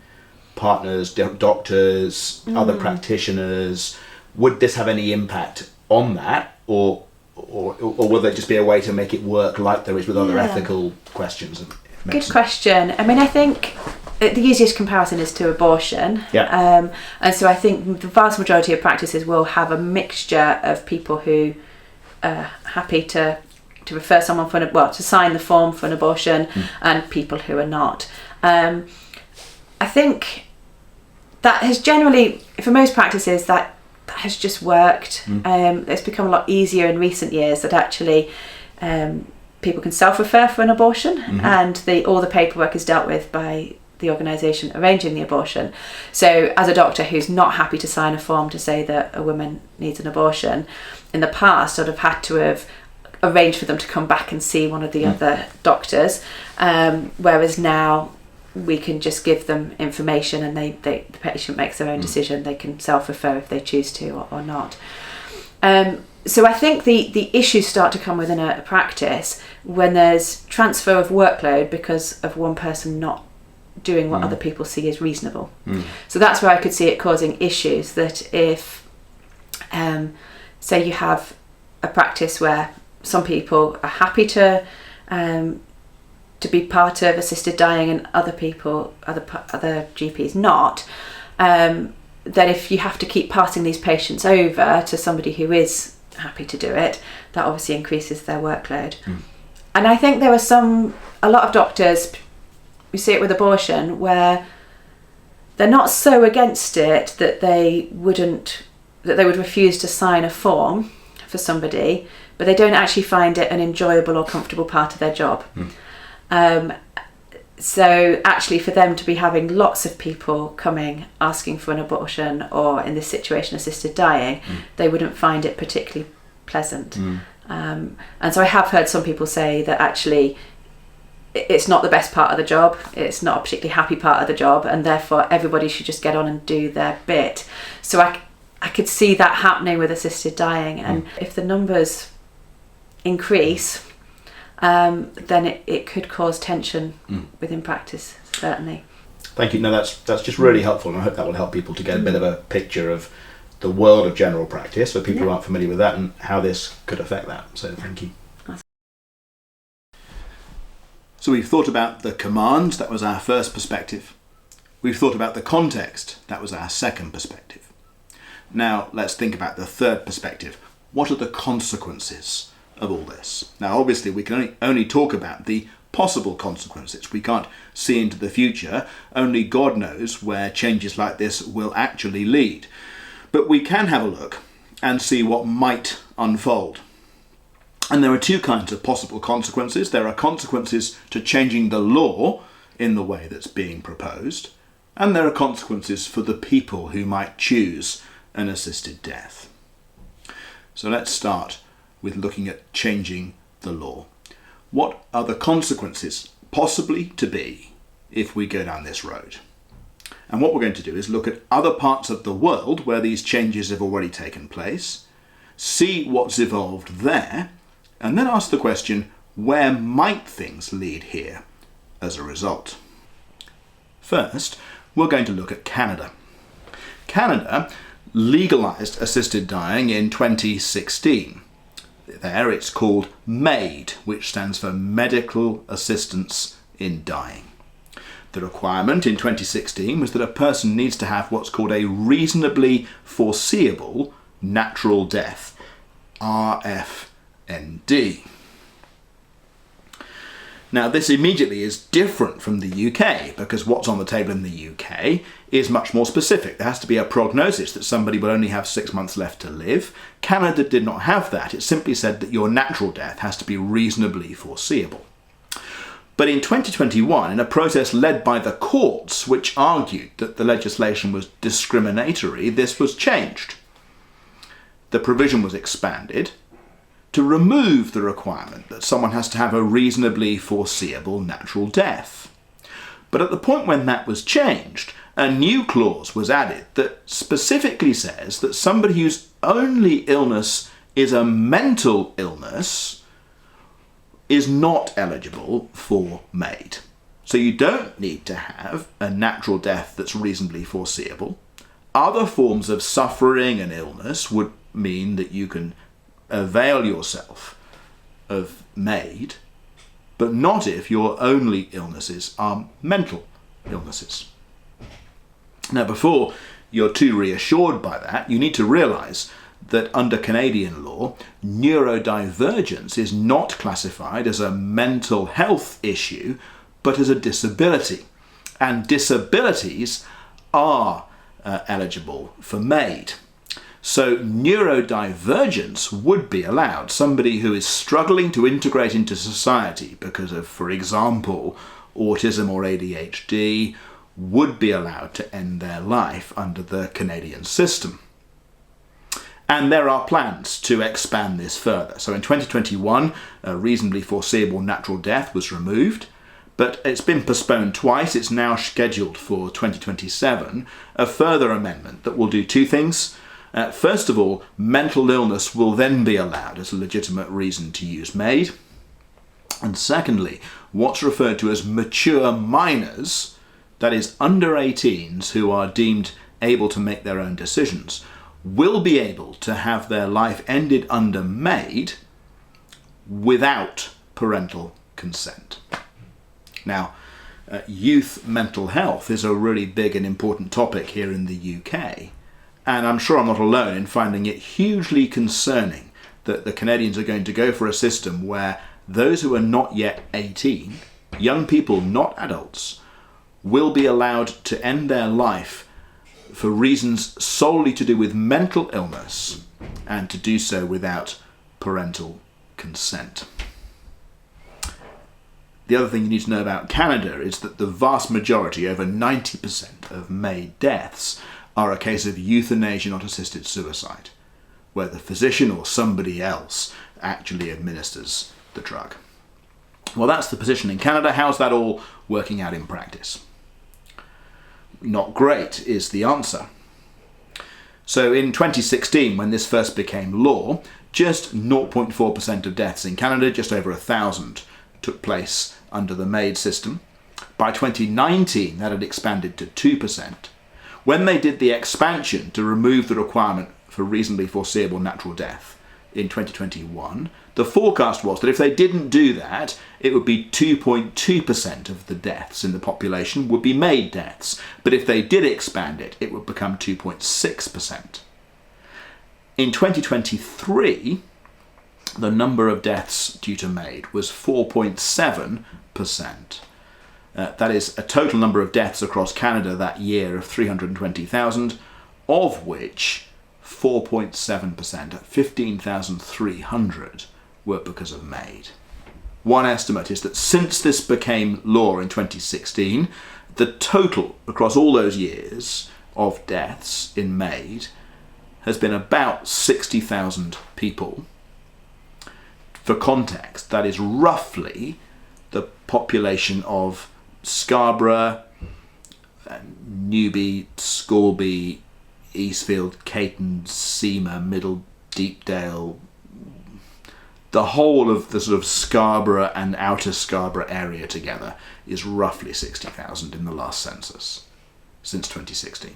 I: partners, doctors, other practitioners? Would this have any impact on that, or will there just be a way to make it work like there is with other ethical questions?
K: Good question. I mean, I think the easiest comparison is to abortion. And so I think the vast majority of practices will have a mixture of people who are happy to refer someone to sign the form for an abortion and people who are not. I think that has generally, for most practices, that has just worked. It's become a lot easier in recent years that actually people can self-refer for an abortion and all the paperwork is dealt with by the organisation arranging the abortion. So as a doctor who's not happy to sign a form to say that a woman needs an abortion, in the past I'd have had to have arrange for them to come back and see one of the other doctors, whereas now we can just give them information and the patient makes their own decision. They can self-refer if they choose to or not. So I think the issues start to come within a practice when there's transfer of workload because of one person not doing what other people see as reasonable. So that's where I could see it causing issues, that if say you have a practice where some people are happy to be part of assisted dying and other GPs not, then if you have to keep passing these patients over to somebody who is happy to do it, that obviously increases their workload. And I think there are a lot of doctors, we see it with abortion, where they're not so against it that they would refuse to sign a form for somebody, but they don't actually find it an enjoyable or comfortable part of their job. So actually for them to be having lots of people coming asking for an abortion or in this situation assisted dying, they wouldn't find it particularly pleasant. And so I have heard some people say that actually it's not the best part of the job, it's not a particularly happy part of the job, and therefore everybody should just get on and do their bit. So I could see that happening with assisted dying, and if the numbers increase, then it could cause tension within practice, certainly.
I: Thank you. No, that's just really helpful, and I hope that will help people to get a bit of a picture of the world of general practice for people who aren't familiar with that and how this could affect that. So thank you. So we've thought about the command, that was our first perspective. We've thought about the context, that was our second perspective. Now let's think about the third perspective. What are the consequences of all this? Now obviously we can only talk about the possible consequences. We can't see into the future. Only God knows where changes like this will actually lead. But we can have a look and see what might unfold. And there are two kinds of possible consequences. There are consequences to changing the law in the way that's being proposed, and there are consequences for the people who might choose an assisted death. So let's start with looking at changing the law. What are the consequences possibly to be if we go down this road? And what we're going to do is look at other parts of the world where these changes have already taken place, see what's evolved there, and then ask the question, where might things lead here as a result? First, we're going to look at Canada. Canada legalised assisted dying in 2016. There it's called MAiD, which stands for Medical Assistance in Dying. The requirement in 2016 was that a person needs to have what's called a reasonably foreseeable natural death, RFND. Now this immediately is different from the UK, because what's on the table in the UK is much more specific. There has to be a prognosis that somebody will only have 6 months left to live. Canada did not have that. It simply said that your natural death has to be reasonably foreseeable. But in 2021, in a process led by the courts, which argued that the legislation was discriminatory, this was changed. The provision was expanded to remove the requirement that someone has to have a reasonably foreseeable natural death. But at the point when that was changed, a new clause was added that specifically says that somebody whose only illness is a mental illness is not eligible for MAiD. So you don't need to have a natural death that's reasonably foreseeable. Other forms of suffering and illness would mean that you can avail yourself of MAiD, but not if your only illnesses are mental illnesses. Now, before you're too reassured by that, you need to realise that under Canadian law, neurodivergence is not classified as a mental health issue, but as a disability. And disabilities are eligible for MAiD. So neurodivergence would be allowed. Somebody who is struggling to integrate into society because of, for example, autism or ADHD would be allowed to end their life under the Canadian system. And there are plans to expand this further. So in 2021, a reasonably foreseeable natural death was removed, but it's been postponed twice. It's now scheduled for 2027, a further amendment that will do two things. First of all, mental illness will then be allowed as a legitimate reason to use MAiD. And secondly, what's referred to as mature minors, that is under 18s who are deemed able to make their own decisions, will be able to have their life ended under MAiD without parental consent. Now, youth mental health is a really big and important topic here in the UK, and I'm sure I'm not alone in finding it hugely concerning that the Canadians are going to go for a system where those who are not yet 18, young people, not adults, will be allowed to end their life for reasons solely to do with mental illness, and to do so without parental consent. The other thing you need to know about Canada is that the vast majority, over 90% of MAiD deaths, are a case of euthanasia, not assisted suicide, where the physician or somebody else actually administers the drug. Well, that's the position in Canada. How's that all working out in practice? Not great is the answer.
A: So in 2016, when this first became law, just 0.4% of deaths in Canada, just over 1,000, took place under the MAiD system. By 2019, that had expanded to 2%. When they did the expansion to remove the requirement for reasonably foreseeable natural death in 2021, the forecast was that if they didn't do that, it would be 2.2% of the deaths in the population would be MAiD deaths. But if they did expand it, it would become 2.6%. In 2023, the number of deaths due to MAiD was 4.7%. That is a total number of deaths across Canada that year of 320,000, of which 4.7%, 15,300, were because of MAiD. One estimate is that since this became law in 2016, the total across all those years of deaths in MAiD has been about 60,000 people. For context, that is roughly the population of Scarborough, Newby, Scorby, Eastfield, Caton, Seamer, Middle, Deepdale, the whole of the sort of Scarborough and outer Scarborough area together is roughly 60,000 in the last census since 2016.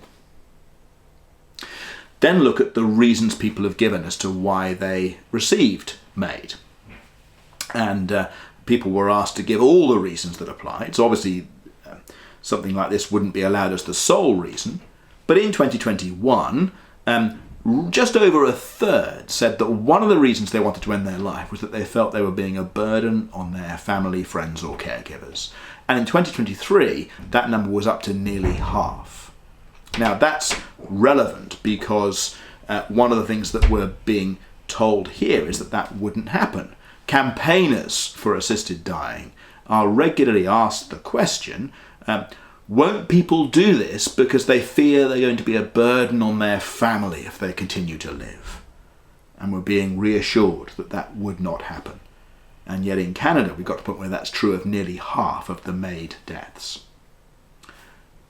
A: Then look at the reasons people have given as to why they received MAiD. And people were asked to give all the reasons that applied. So obviously something like this wouldn't be allowed as the sole reason. But in 2021, just over a third said that one of the reasons they wanted to end their life was that they felt they were being a burden on their family, friends or caregivers. And in 2023, that number was up to nearly half. Now that's relevant because one of the things that we're being told here is that that wouldn't happen. Campaigners for assisted dying are regularly asked the question, won't people do this because they fear they're going to be a burden on their family if they continue to live? And we're being reassured that that would not happen. And yet in Canada, we've got to the point where that's true of nearly half of the MAiD deaths.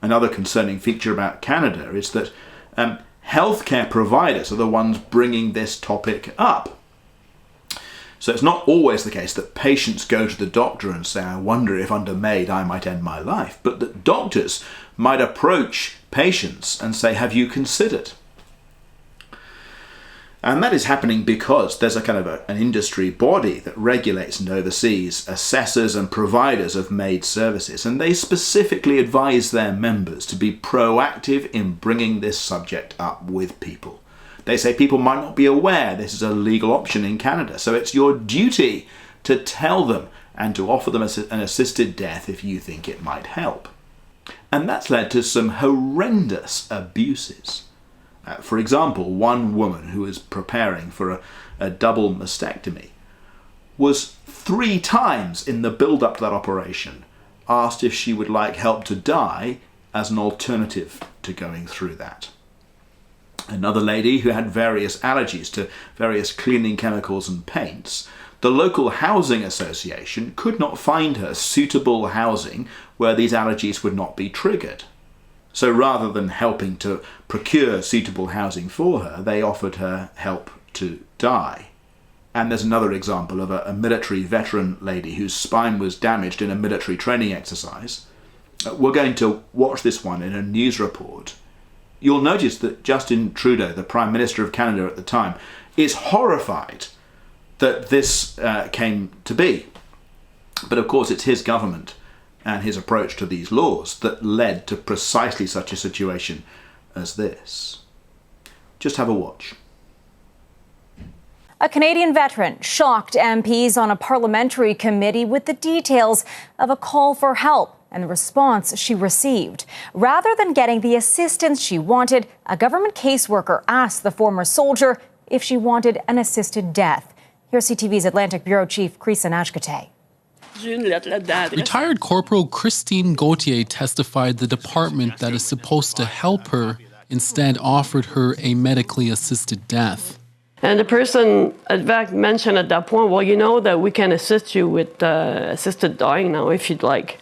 A: Another concerning feature about Canada is that healthcare providers are the ones bringing this topic up. So it's not always the case that patients go to the doctor and say, I wonder if under MAiD I might end my life, but that doctors might approach patients and say, have you considered? And that is happening because there's a kind of an industry body that regulates and oversees assessors and providers of MAiD services, and they specifically advise their members to be proactive in bringing this subject up with people. They say people might not be aware this is a legal option in Canada, so it's your duty to tell them and to offer them an assisted death if you think it might help. And that's led to some horrendous abuses. For example, one woman who was preparing for a double mastectomy was 3 times in the build-up to that operation asked if she would like help to die as an alternative to going through that. Another lady who had various allergies to various cleaning chemicals and paints, the local housing association could not find her suitable housing where these allergies would not be triggered. So rather than helping to procure suitable housing for her, they offered her help to die. And there's another example of a military veteran lady whose spine was damaged in a military training exercise. We're going to watch this one in a news report. You'll notice that Justin Trudeau, the Prime Minister of Canada at the time, is horrified that this came to be. But of course it's his government and his approach to these laws that led to precisely such a situation as this. Just have a watch.
L: A Canadian veteran shocked MPs on a parliamentary committee with the details of a call for help and the response she received. Rather than getting the assistance she wanted, a government caseworker asked the former soldier if she wanted an assisted death. Here's CTV's Atlantic Bureau Chief Christian Ashkate.
M: Retired Corporal Christine Gauthier testified the department that is supposed to help her instead offered her a medically assisted death.
N: And the person at VAC mentioned at that point, well, you know that we can assist you with assisted dying now if you'd like.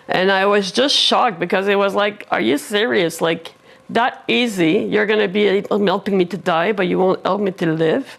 N: And I was just shocked because it was like, are you serious? Like, that easy. You're going to be helping me to die, but you won't help me to live.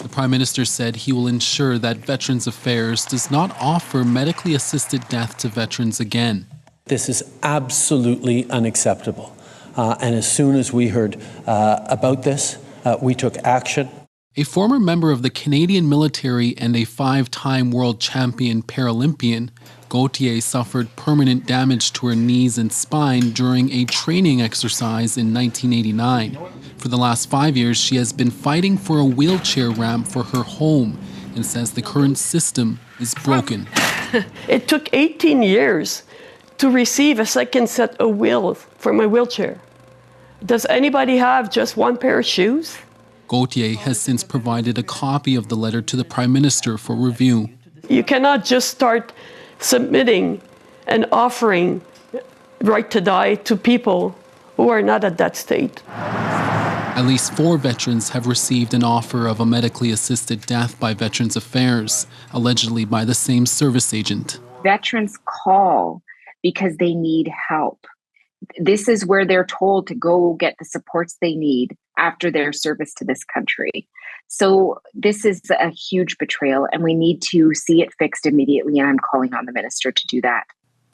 M: The Prime Minister said he will ensure that Veterans Affairs does not offer medically assisted death to veterans again.
O: This is absolutely unacceptable. And as soon as we heard about this, we took action.
M: A former member of the Canadian military and a 5-time world champion Paralympian, Gauthier suffered permanent damage to her knees and spine during a training exercise in 1989. For the last 5 years, she has been fighting for a wheelchair ramp for her home and says the current system is broken.
N: It took 18 years to receive a second set of wheels for my wheelchair. Does anybody have just one pair of shoes?
M: Gauthier has since provided a copy of the letter to the Prime Minister for review.
N: You cannot just start submitting and offering right to die to people who are not at that state.
M: At least 4 veterans have received an offer of a medically assisted death by Veterans Affairs, allegedly by the same service agent.
P: Veterans call because they need help. This is where they're told to go get the supports they need after their service to this country. So this is a huge betrayal, and we need to see it fixed immediately, and I'm calling on the minister to do that.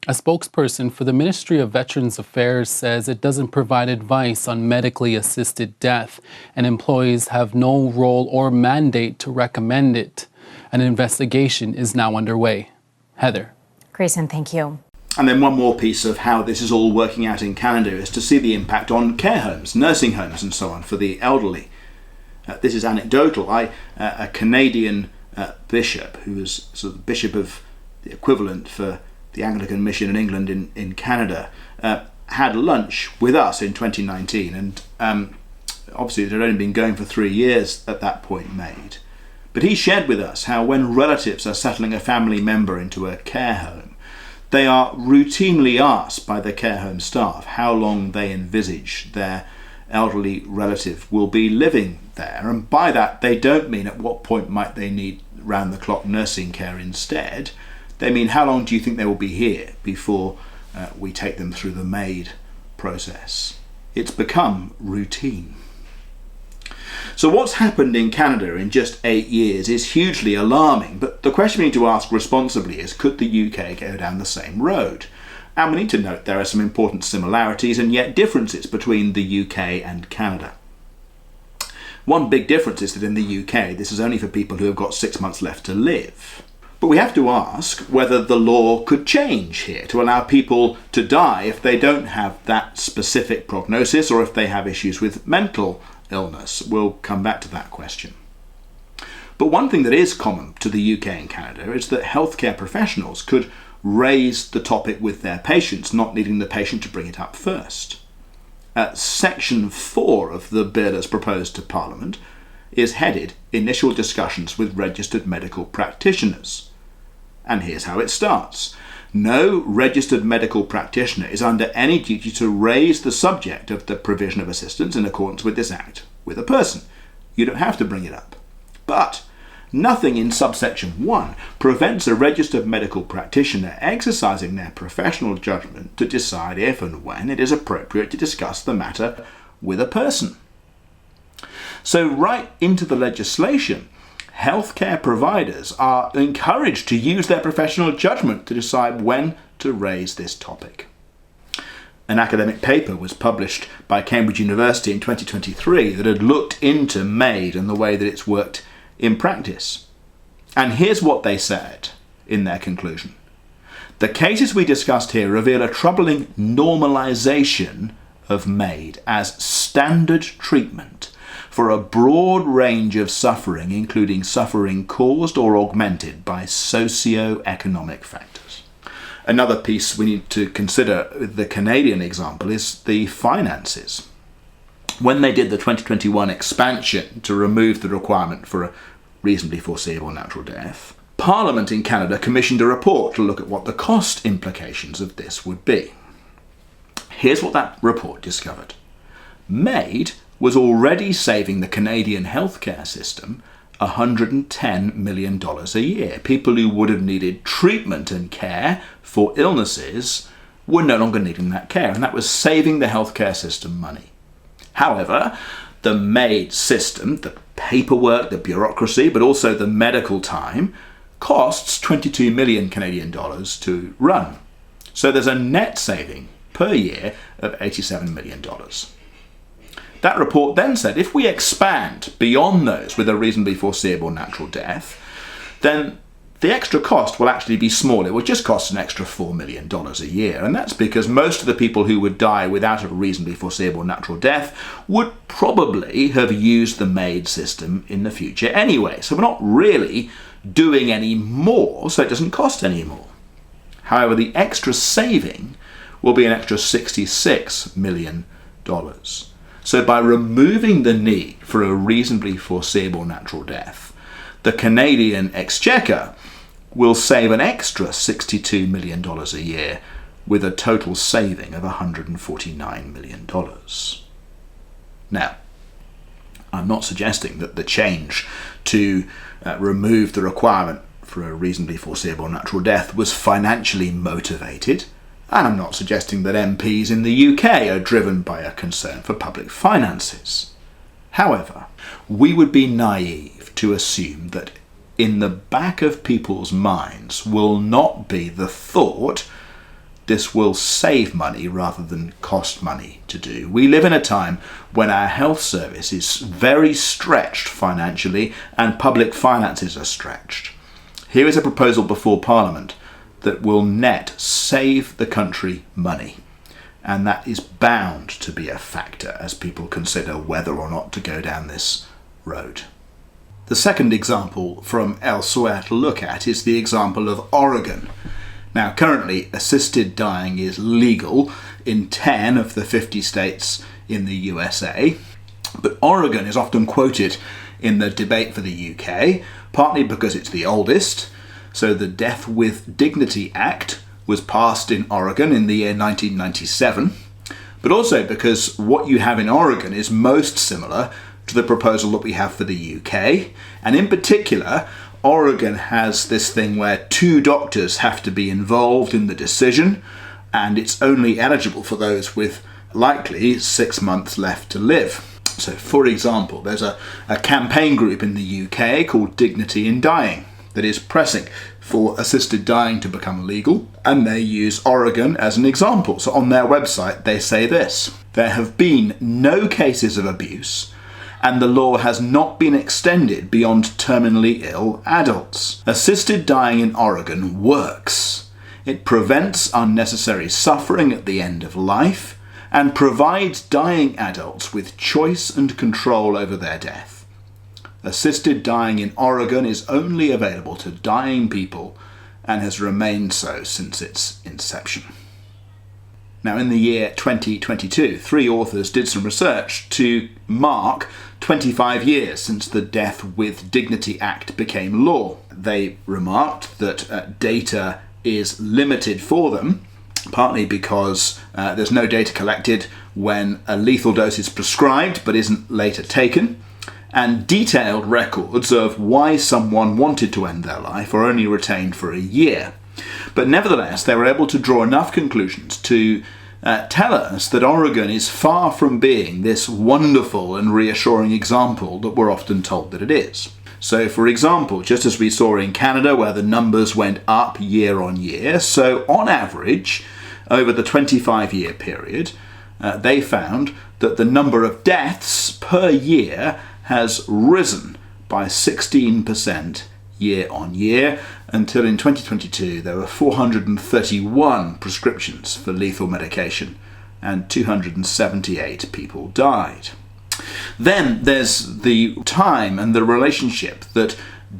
M: A spokesperson for the Ministry of Veterans Affairs says it doesn't provide advice on medically assisted death, and employees have no role or mandate to recommend it. An investigation is now underway. Heather.
L: Grayson, thank you.
A: And then one more piece of how this is all working out in Canada is to see the impact on care homes, nursing homes and so on for the elderly. This is anecdotal. A Canadian bishop, who was sort of the bishop of the equivalent for the Anglican mission in England in Canada, had lunch with us in 2019. And obviously it had only been going for 3 years at that point, MAiD. But he shared with us how when relatives are settling a family member into a care home, they are routinely asked by the care home staff how long they envisage their elderly relative will be living there. And by that, they don't mean at what point might they need round-the-clock nursing care instead. They mean how long do you think they will be here before we take them through the MAiD process. It's become routine. So what's happened in Canada in just 8 years is hugely alarming, but the question we need to ask responsibly is, could the UK go down the same road? And we need to note there are some important similarities and yet differences between the UK and Canada. One big difference is that in the UK, this is only for people who have got 6 months left to live. But we have to ask whether the law could change here to allow people to die if they don't have that specific prognosis or if they have issues with mental illness. We'll come back to that question. But one thing that is common to the UK and Canada is that healthcare professionals could raise the topic with their patients, not needing the patient to bring it up first. Section 4 of the bill as proposed to Parliament is headed Initial Discussions with Registered Medical Practitioners. And here's how it starts. No registered medical practitioner is under any duty to raise the subject of the provision of assistance in accordance with this Act with a person. You don't have to bring it up. But nothing in subsection 1 prevents a registered medical practitioner exercising their professional judgment to decide if and when it is appropriate to discuss the matter with a person. So right into the legislation, healthcare providers are encouraged to use their professional judgment to decide when to raise this topic. An academic paper was published by Cambridge University in 2023 that had looked into MAiD and the way that it's worked in practice. And here's what they said in their conclusion. The cases we discussed here reveal a troubling normalisation of MAiD as standard treatment for a broad range of suffering, including suffering caused or augmented by socio-economic factors. Another piece we need to consider, the Canadian example, is the finances. When they did the 2021 expansion to remove the requirement for a reasonably foreseeable natural death, Parliament in Canada commissioned a report to look at what the cost implications of this would be. Here's what that report discovered. MAiD was already saving the Canadian healthcare system $110 million a year. People who would have needed treatment and care for illnesses were no longer needing that care, and that was saving the healthcare system money. However, the MAiD system, the paperwork, the bureaucracy, but also the medical time, costs 22 million Canadian dollars to run. So there's a net saving per year of $87 million. That report then said if we expand beyond those with a reasonably foreseeable natural death, then the extra cost will actually be small. It will just cost an extra $4 million a year. And that's because most of the people who would die without a reasonably foreseeable natural death would probably have used the MAiD system in the future anyway. So we're not really doing any more, so it doesn't cost any more. However, the extra saving will be an extra $66 million. So by removing the need for a reasonably foreseeable natural death, the Canadian Exchequer will save an extra $62 million a year with a total saving of $149 million. Now, I'm not suggesting that the change to remove the requirement for a reasonably foreseeable natural death was financially motivated, and I'm not suggesting that MPs in the UK are driven by a concern for public finances. However, we would be naive to assume that in the back of people's minds will not be the thought this will save money rather than cost money to do. We live in a time when our health service is very stretched financially and public finances are stretched. Here is a proposal before Parliament that will net save the country money, and that is bound to be a factor as people consider whether or not to go down this road. The second example from elsewhere to look at is the example of Oregon. Now, currently, assisted dying is legal in 10 of the 50 states in the USA, but Oregon is often quoted in the debate for the UK, partly because it's the oldest. So the Death with Dignity Act was passed in Oregon in the year 1997, but also because what you have in Oregon is most similar to the proposal that we have for the UK, and in particular, Oregon has this thing where 2 doctors have to be involved in the decision, and it's only eligible for those with likely 6 months left to live. So, for example, there's a campaign group in the UK called Dignity in Dying that is pressing for assisted dying to become legal, and they use Oregon as an example. So on their website they say this: there have been no cases of abuse, and the law has not been extended beyond terminally ill adults. Assisted dying in Oregon works. It prevents unnecessary suffering at the end of life and provides dying adults with choice and control over their death. Assisted dying in Oregon is only available to dying people and has remained so since its inception. Now, in the year 2022, 3 authors did some research to mark 25 years since the Death with Dignity Act became law. They remarked that data is limited for them, partly because there's no data collected when a lethal dose is prescribed but isn't later taken, and detailed records of why someone wanted to end their life are only retained for a year. But nevertheless, they were able to draw enough conclusions to tell us that Oregon is far from being this wonderful and reassuring example that we're often told that it is. So, for example, just as we saw in Canada where the numbers went up year on year, so on average, over the 25-year period, they found that the number of deaths per year has risen by 16% year on year, until in 2022 there were 431 prescriptions for lethal medication and 278 people died. Then there's the time and the relationship that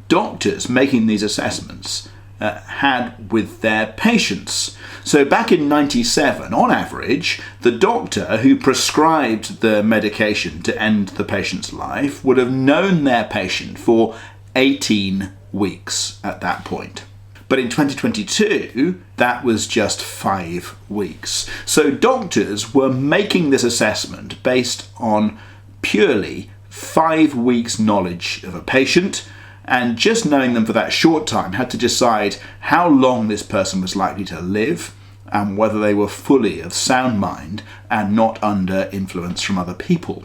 A: doctors making these assessments had with their patients. So back in 97, on average, the doctor who prescribed the medication to end the patient's life would have known their patient for 18 weeks at that point. But in 2022, that was just 5 weeks. So doctors were making this assessment based on purely 5 weeks' knowledge of a patient, and just knowing them for that short time had to decide how long this person was likely to live and whether they were fully of sound mind and not under influence from other people.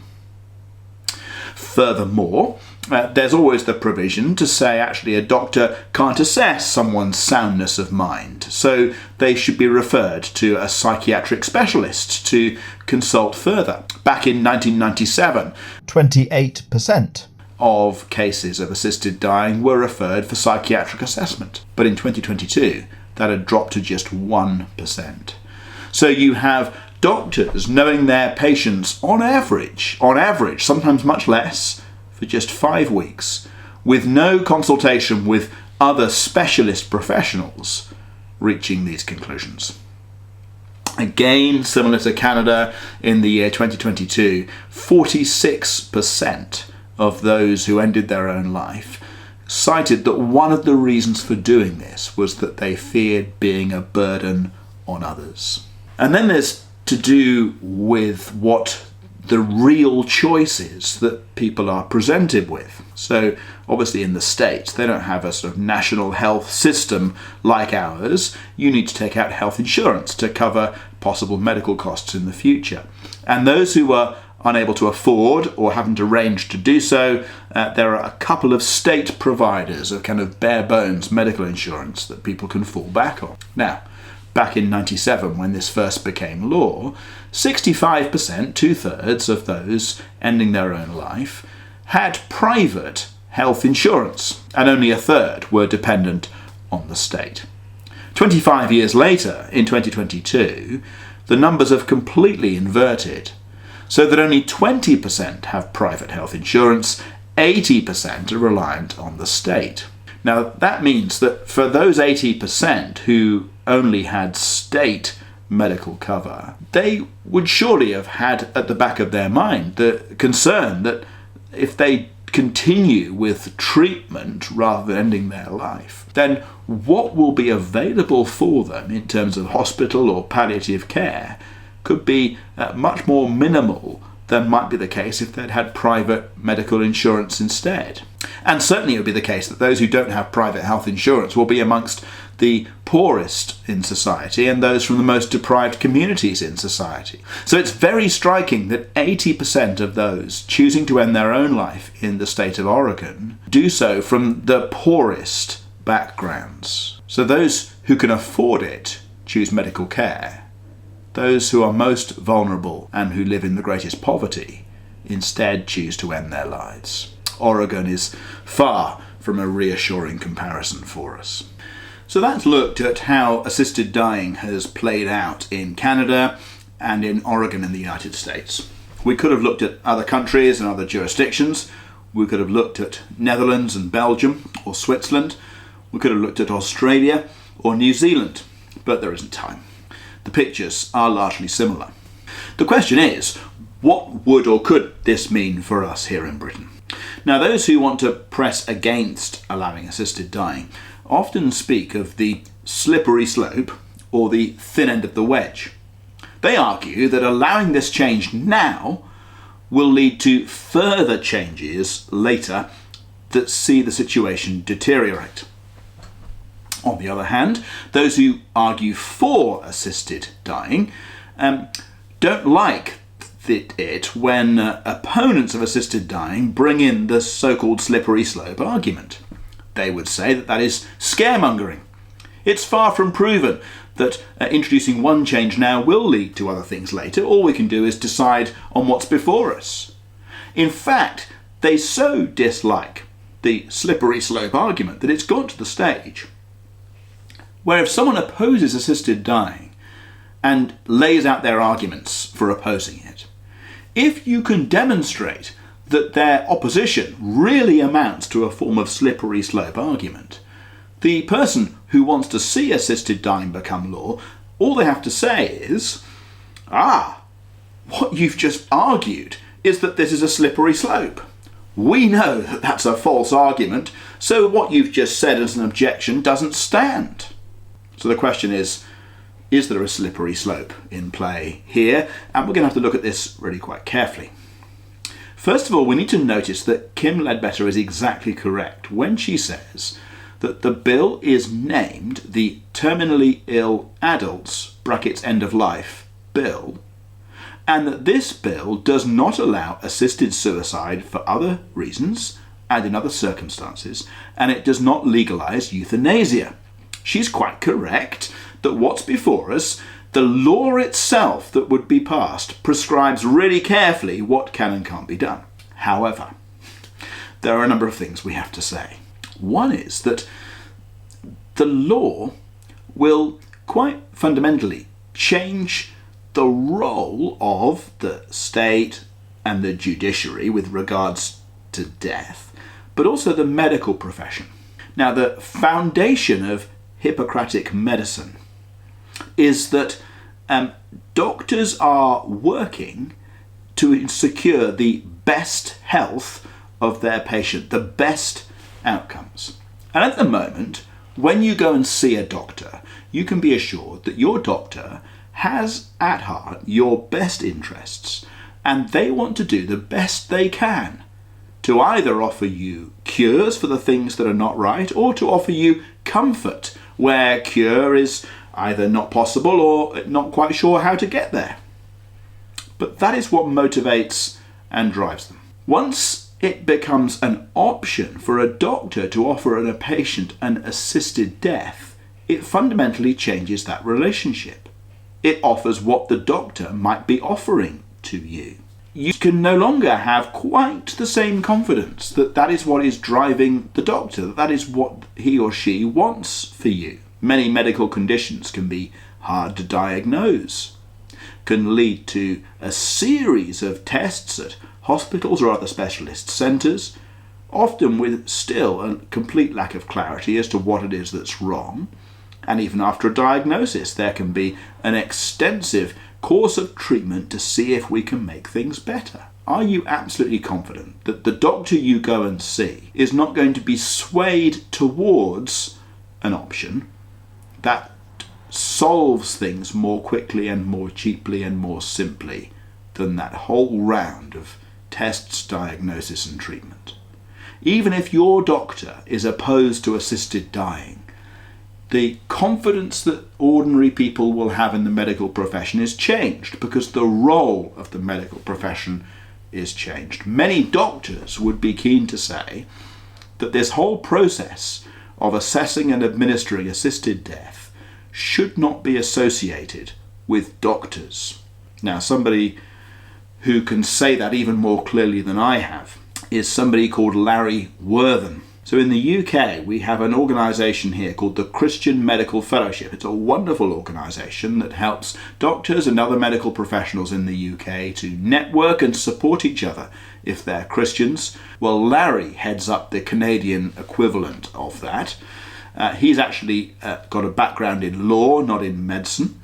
A: Furthermore, there's always the provision to say actually a doctor can't assess someone's soundness of mind, so they should be referred to a psychiatric specialist to consult further. Back in 1997, 28% of cases of assisted dying were referred for psychiatric assessment, but in 2022 that had dropped to just 1%. So you have doctors knowing their patients on average, sometimes much less, for just 5 weeks, with no consultation with other specialist professionals, reaching these conclusions. Again, similar to Canada, in the year 2022, 46% of those who ended their own life cited that one of the reasons for doing this was that they feared being a burden on others. And then there's to do with what the real choice is that people are presented with. So obviously in the States, they don't have a sort of national health system like ours. You need to take out health insurance to cover possible medical costs in the future. And those who are unable to afford or haven't arranged to do so, there are a couple of state providers of kind of bare bones medical insurance that people can fall back on. Now, back in 97, when this first became law, 65%, 2/3 of those ending their own life, had private health insurance, and only 1/3 were dependent on the state. 25 years later, in 2022, the numbers have completely inverted, so that only 20% have private health insurance, 80% are reliant on the state. Now, that means that for those 80% who only had state medical cover, they would surely have had at the back of their mind the concern that if they continue with treatment rather than ending their life, then what will be available for them in terms of hospital or palliative care could be much more minimal than might be the case if they'd had private medical insurance instead. And certainly it would be the case that those who don't have private health insurance will be amongst the poorest in society and those from the most deprived communities in society. So it's very striking that 80% of those choosing to end their own life in the state of Oregon do so from the poorest backgrounds. So those who can afford it choose medical care. Those who are most vulnerable and who live in the greatest poverty instead choose to end their lives. Oregon is far from a reassuring comparison for us. So that's looked at how assisted dying has played out in Canada and in Oregon in the United States. We could have looked at other countries and other jurisdictions. We could have looked at Netherlands and Belgium or Switzerland. We could have looked at Australia or New Zealand, but there isn't time. The pictures are largely similar. The question is, what would or could this mean for us here in Britain? Now, those who want to press against allowing assisted dying often speak of the slippery slope or the thin end of the wedge. They argue that allowing this change now will lead to further changes later that see the situation deteriorate. On the other hand, those who argue for assisted dying don't like it when opponents of assisted dying bring in the so-called slippery slope argument. They would say that is scaremongering. It's far from proven that introducing one change now will lead to other things later. All we can do is decide on what's before us. In fact, they so dislike the slippery slope argument that it's got to the stage where if someone opposes assisted dying and lays out their arguments for opposing it, if you can demonstrate that their opposition really amounts to a form of slippery slope argument, the person who wants to see assisted dying become law, all they have to say is, what you've just argued is that this is a slippery slope. We know that that's a false argument, so what you've just said as an objection doesn't stand. So the question is there a slippery slope in play here? And we're going to have to look at this really quite carefully. First of all, we need to notice that Kim Leadbeater is exactly correct when she says that the bill is named the Terminally Ill Adults (end of life) Bill, and that this bill does not allow assisted suicide for other reasons and in other circumstances, and it does not legalise euthanasia. She's quite correct that what's before us, the law itself that would be passed, prescribes really carefully what can and can't be done. However, there are a number of things we have to say. One is that the law will quite fundamentally change the role of the state and the judiciary with regards to death, but also the medical profession. Now, the foundation of Hippocratic medicine is that doctors are working to secure the best health of their patient, the best outcomes. And at the moment, when you go and see a doctor, you can be assured that your doctor has at heart your best interests, and they want to do the best they can to either offer you cures for the things that are not right, or to offer you comfort where cure is either not possible or not quite sure how to get there. But that is what motivates and drives them. Once it becomes an option for a doctor to offer a patient an assisted death, it fundamentally changes that relationship. It offers what the doctor might be offering to you. You can no longer have quite the same confidence that that is what is driving the doctor, that is what he or she wants for you. Many medical conditions can be hard to diagnose, can lead to a series of tests at hospitals or other specialist centres, often with still a complete lack of clarity as to what it is that's wrong. And even after a diagnosis, there can be an extensive course of treatment to see if we can make things better. Are you absolutely confident that the doctor you go and see is not going to be swayed towards an option that solves things more quickly and more cheaply and more simply than that whole round of tests, diagnosis and treatment? Even if your doctor is opposed to assisted dying, the confidence that ordinary people will have in the medical profession is changed because the role of the medical profession is changed. Many doctors would be keen to say that this whole process of assessing and administering assisted death should not be associated with doctors. Now, somebody who can say that even more clearly than I have is somebody called Larry Worthen. So in the UK, we have an organisation here called the Christian Medical Fellowship. It's a wonderful organisation that helps doctors and other medical professionals in the UK to network and support each other if they're Christians. Well, Larry heads up the Canadian equivalent of that. He's actually got a background in law, not in medicine,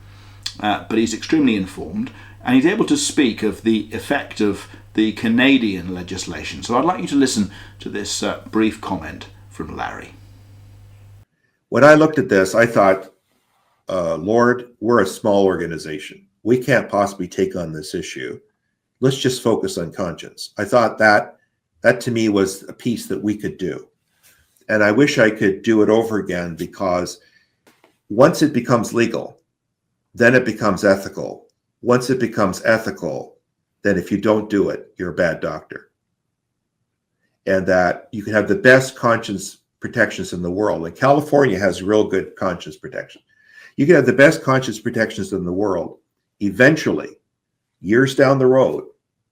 A: but he's extremely informed, and he's able to speak of the effect of the Canadian legislation. So I'd like you to listen to this brief comment from Larry.
Q: When I looked at this, I thought, Lord, we're a small organization. We can't possibly take on this issue. Let's just focus on conscience. I thought that to me was a piece that we could do. And I wish I could do it over again, because once it becomes legal, then it becomes ethical. Once it becomes ethical, then if you don't do it, you're a bad doctor. And that you can have the best conscience protections in the world. And California has real good conscience protection. You can have the best conscience protections in the world. Eventually, years down the road,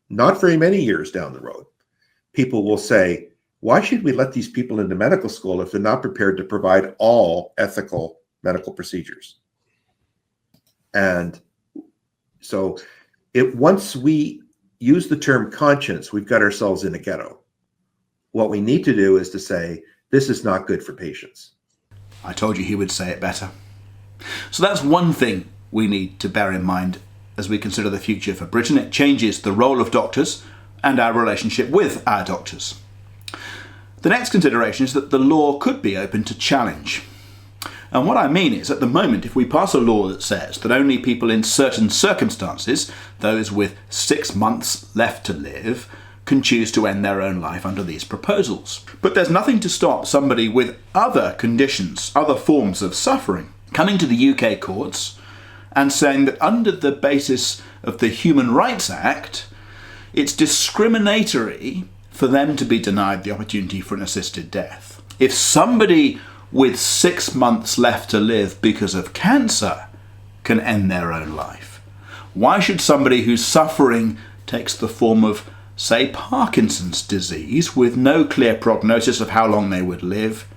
Q: not very many years down the road, people will say, why should we let these people into medical school if they're not prepared to provide all ethical medical procedures? And so once we use the term conscience, we've got ourselves in a ghetto. What we need to do is to say, this is not good for patients.
A: I told you he would say it better. So that's one thing we need to bear in mind as we consider the future for Britain. It changes the role of doctors and our relationship with our doctors. The next consideration is that the law could be open to challenge. And what I mean is, at the moment, if we pass a law that says that only people in certain circumstances, those with 6 months left to live, can choose to end their own life under these proposals. But there's nothing to stop somebody with other conditions, other forms of suffering, coming to the UK courts and saying that under the basis of the Human Rights Act, it's discriminatory for them to be denied the opportunity for an assisted death. If somebody with 6 months left to live because of cancer can end their own life, why should somebody whose suffering takes the form of, say, Parkinson's disease, with no clear prognosis of how long they would live,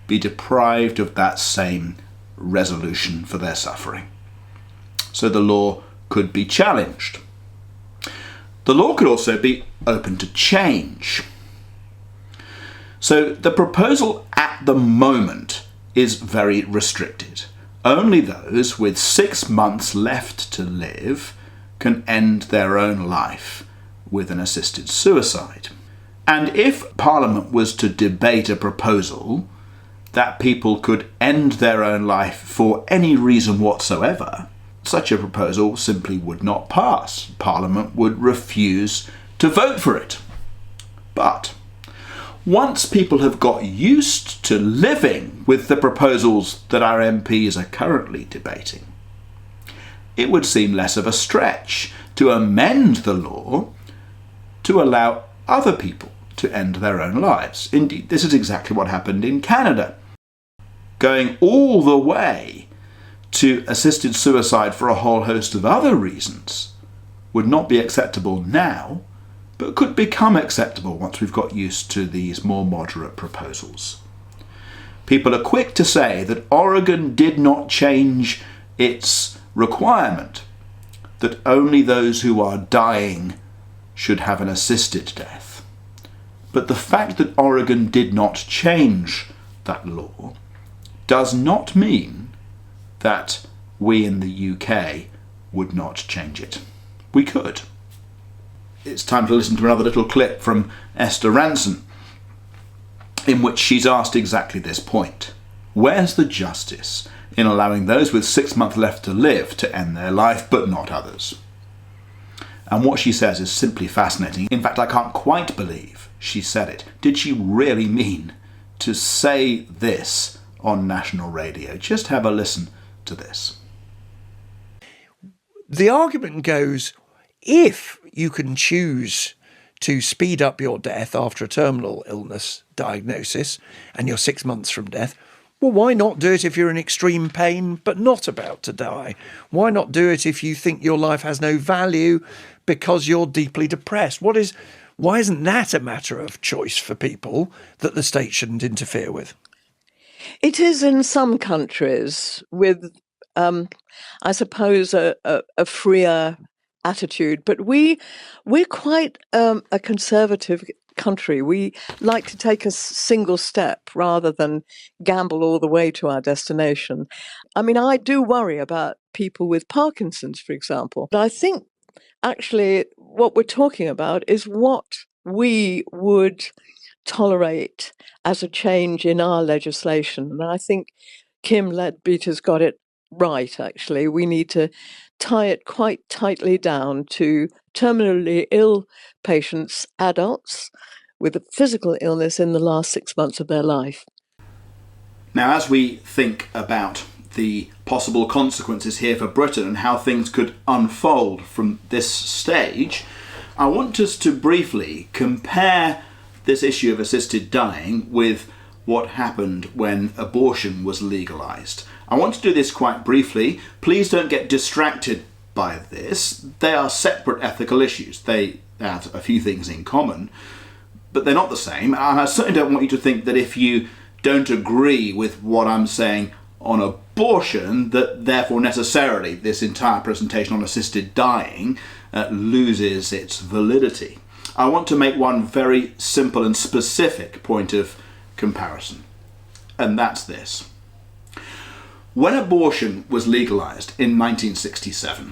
A: be deprived of that same resolution for their suffering? So the law could be challenged. The law could also be open to change. So the proposal at the moment is very restricted. Only those with 6 months left to live can end their own life with an assisted suicide. And if Parliament was to debate a proposal that people could end their own life for any reason whatsoever, such a proposal simply would not pass. Parliament would refuse to vote for it. But once people have got used to living with the proposals that our MPs are currently debating, it would seem less of a stretch to amend the law to allow other people to end their own lives. Indeed, this is exactly what happened in Canada. Going all the way to assisted suicide for a whole host of other reasons would not be acceptable now, but could become acceptable once we've got used to these more moderate proposals. People are quick to say that Origen did not change its requirement that only those who are dying should have an assisted death. But the fact that Origen did not change that law does not mean that we in the UK would not change it. We could. It's time to listen to another little clip from Esther Rantzen, in which she's asked exactly this point. Where's the justice in allowing those with 6 months left to live to end their life, but not others? And what she says is simply fascinating. In fact, I can't quite believe she said it. Did she really mean to say this on national radio? Just have a listen to this.
B: The argument goes, if you can choose to speed up your death after a terminal illness diagnosis and you're 6 months from death, well, why not do it if you're in extreme pain but not about to die? Why not do it if you think your life has no value because you're deeply depressed? Why isn't that a matter of choice for people that the state shouldn't interfere with?
C: It is in some countries with, I suppose, a freer attitude, but we're quite a conservative country. We like to take a single step rather than gamble all the way to our destination. I mean, I do worry about people with Parkinson's, for example. But I think actually what we're talking about is what we would tolerate as a change in our legislation. And I think Kim Leadbeater's got it right, actually. We need to tie it quite tightly down to terminally ill patients, adults with a physical illness in the last 6 months of their life.
A: Now, as we think about the possible consequences here for Britain and how things could unfold from this stage, I want us to briefly compare this issue of assisted dying with what happened when abortion was legalised. I want to do this quite briefly. Please don't get distracted by this. They are separate ethical issues. They have a few things in common, but they're not the same. And I certainly don't want you to think that if you don't agree with what I'm saying on abortion, that therefore necessarily this entire presentation on assisted dying loses its validity. I want to make one very simple and specific point of comparison, and that's this. When abortion was legalised in 1967,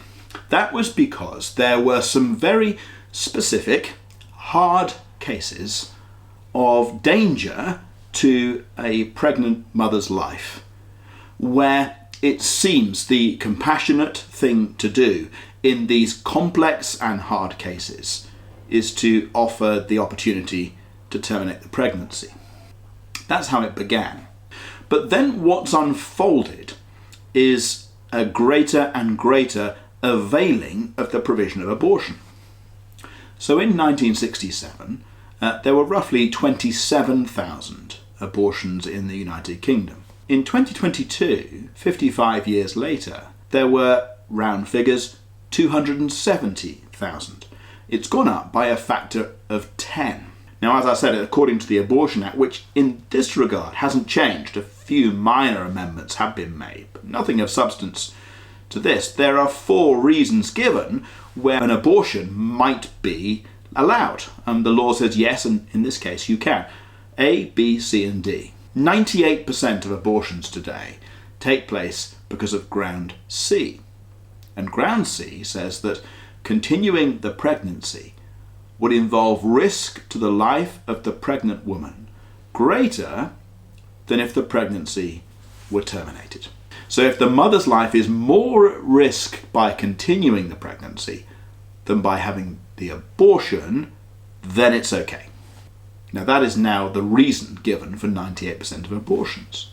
A: that was because there were some very specific, hard cases of danger to a pregnant mother's life, where it seems the compassionate thing to do in these complex and hard cases is to offer the opportunity to terminate the pregnancy. That's how it began. But then what's unfolded is a greater and greater availing of the provision of abortion. So in 1967, there were roughly 27,000 abortions in the United Kingdom. In 2022, 55 years later, there were, round figures, 270,000. It's gone up by a factor of 10. Now, as I said, according to the Abortion Act, which in this regard hasn't changed, a few minor amendments have been made, but nothing of substance to this, there are 4 reasons given where an abortion might be allowed. The law says yes, and in this case you can. A, B, C and D. 98% of abortions today take place because of ground C. And ground C says that continuing the pregnancy would involve risk to the life of the pregnant woman greater than if the pregnancy were terminated. So if the mother's life is more at risk by continuing the pregnancy than by having the abortion, then it's okay. Now that is now the reason given for 98% of abortions.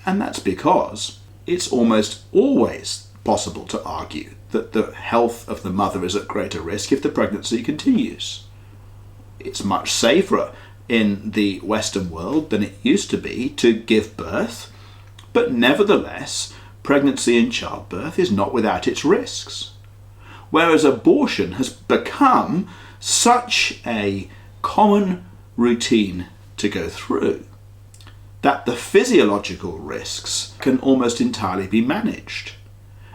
A: And that's because it's almost always possible to argue that the health of the mother is at greater risk if the pregnancy continues. It's much safer in the Western world than it used to be to give birth, but nevertheless, pregnancy and childbirth is not without its risks. Whereas abortion has become such a common routine to go through that the physiological risks can almost entirely be managed.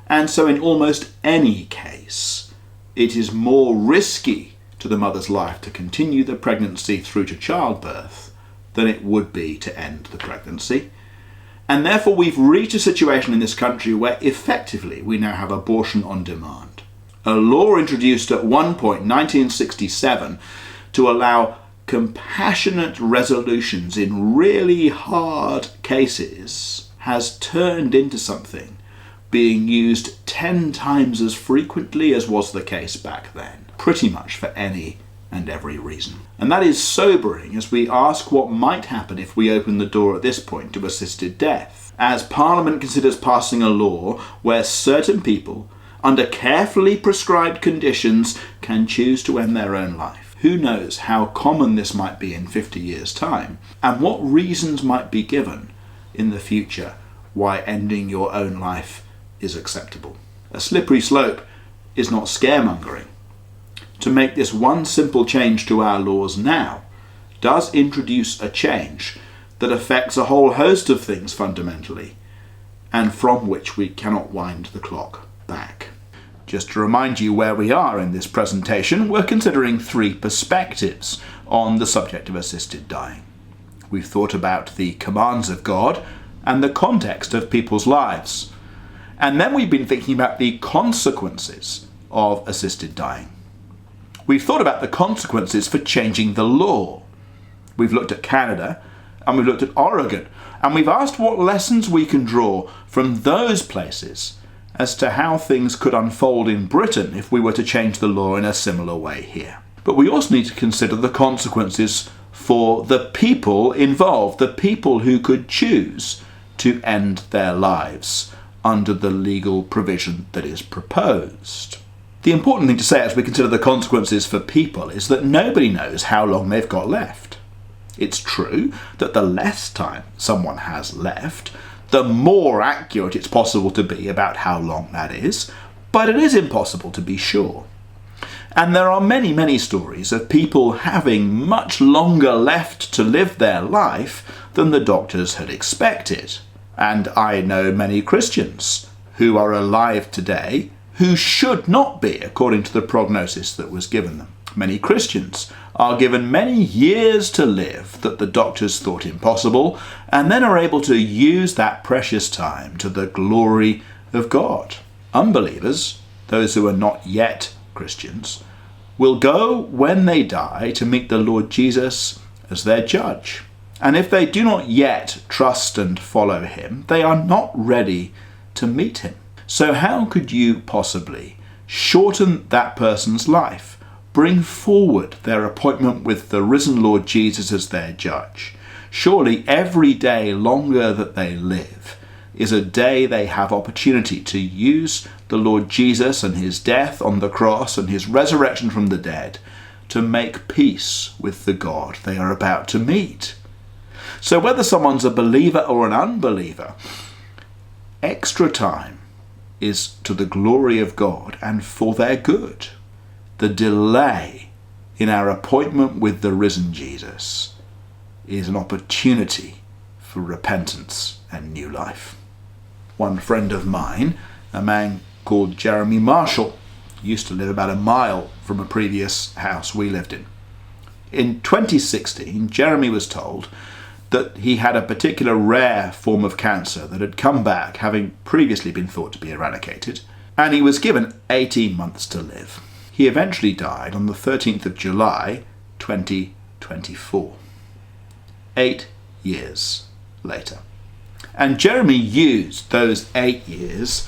A: And so in almost any case, it is more risky to the mother's life to continue the pregnancy through to childbirth than it would be to end the pregnancy. And therefore we've reached a situation in this country where effectively we now have abortion on demand. A law introduced at one point, 1967, to allow compassionate resolutions in really hard cases has turned into something being used 10 times as frequently as was the case back then, pretty much for any and every reason. And that is sobering as we ask what might happen if we open the door at this point to assisted death, as Parliament considers passing a law where certain people, under carefully prescribed conditions, can choose to end their own life. Who knows how common this might be in 50 years' time, and what reasons might be given in the future why ending your own life is acceptable. A slippery slope is not scaremongering. To make this one simple change to our laws now does introduce a change that affects a whole host of things fundamentally, and from which we cannot wind the clock back. Just to remind you where we are in this presentation, we're considering 3 perspectives on the subject of assisted dying. We've thought about the commands of God and the context of people's lives. And then we've been thinking about the consequences of assisted dying. We've thought about the consequences for changing the law. We've looked at Canada and we've looked at Origen, and we've asked what lessons we can draw from those places as to how things could unfold in Britain if we were to change the law in a similar way here. But we also need to consider the consequences for the people involved, the people who could choose to end their lives under the legal provision that is proposed. The important thing to say as we consider the consequences for people is that nobody knows how long they've got left. It's true that the less time someone has left, the more accurate it's possible to be about how long that is, but it is impossible to be sure. And there are many, many stories of people having much longer left to live their life than the doctors had expected. And I know many Christians who are alive today who should not be, according to the prognosis that was given them. Many Christians are given many years to live that the doctors thought impossible, and then are able to use that precious time to the glory of God. Unbelievers, those who are not yet Christians, will go when they die to meet the Lord Jesus as their judge. And if they do not yet trust and follow him, they are not ready to meet him. So how could you possibly shorten that person's life bring forward their appointment with the risen Lord Jesus as their judge. Surely every day longer that they live is a day they have opportunity to use the Lord Jesus and his death on the cross and his resurrection from the dead to make peace with the God they are about to meet. So whether someone's a believer or an unbeliever, extra time is to the glory of God and for their good. The delay in our appointment with the risen Jesus is an opportunity for repentance and new life. One friend of mine, a man called Jeremy Marshall, used to live about a mile from a previous house we lived in. In 2016, Jeremy was told that he had a particular rare form of cancer that had come back, having previously been thought to be eradicated, and he was given 18 months to live. He eventually died on the 13th of July, 2024. 8 years later. And Jeremy used those 8 years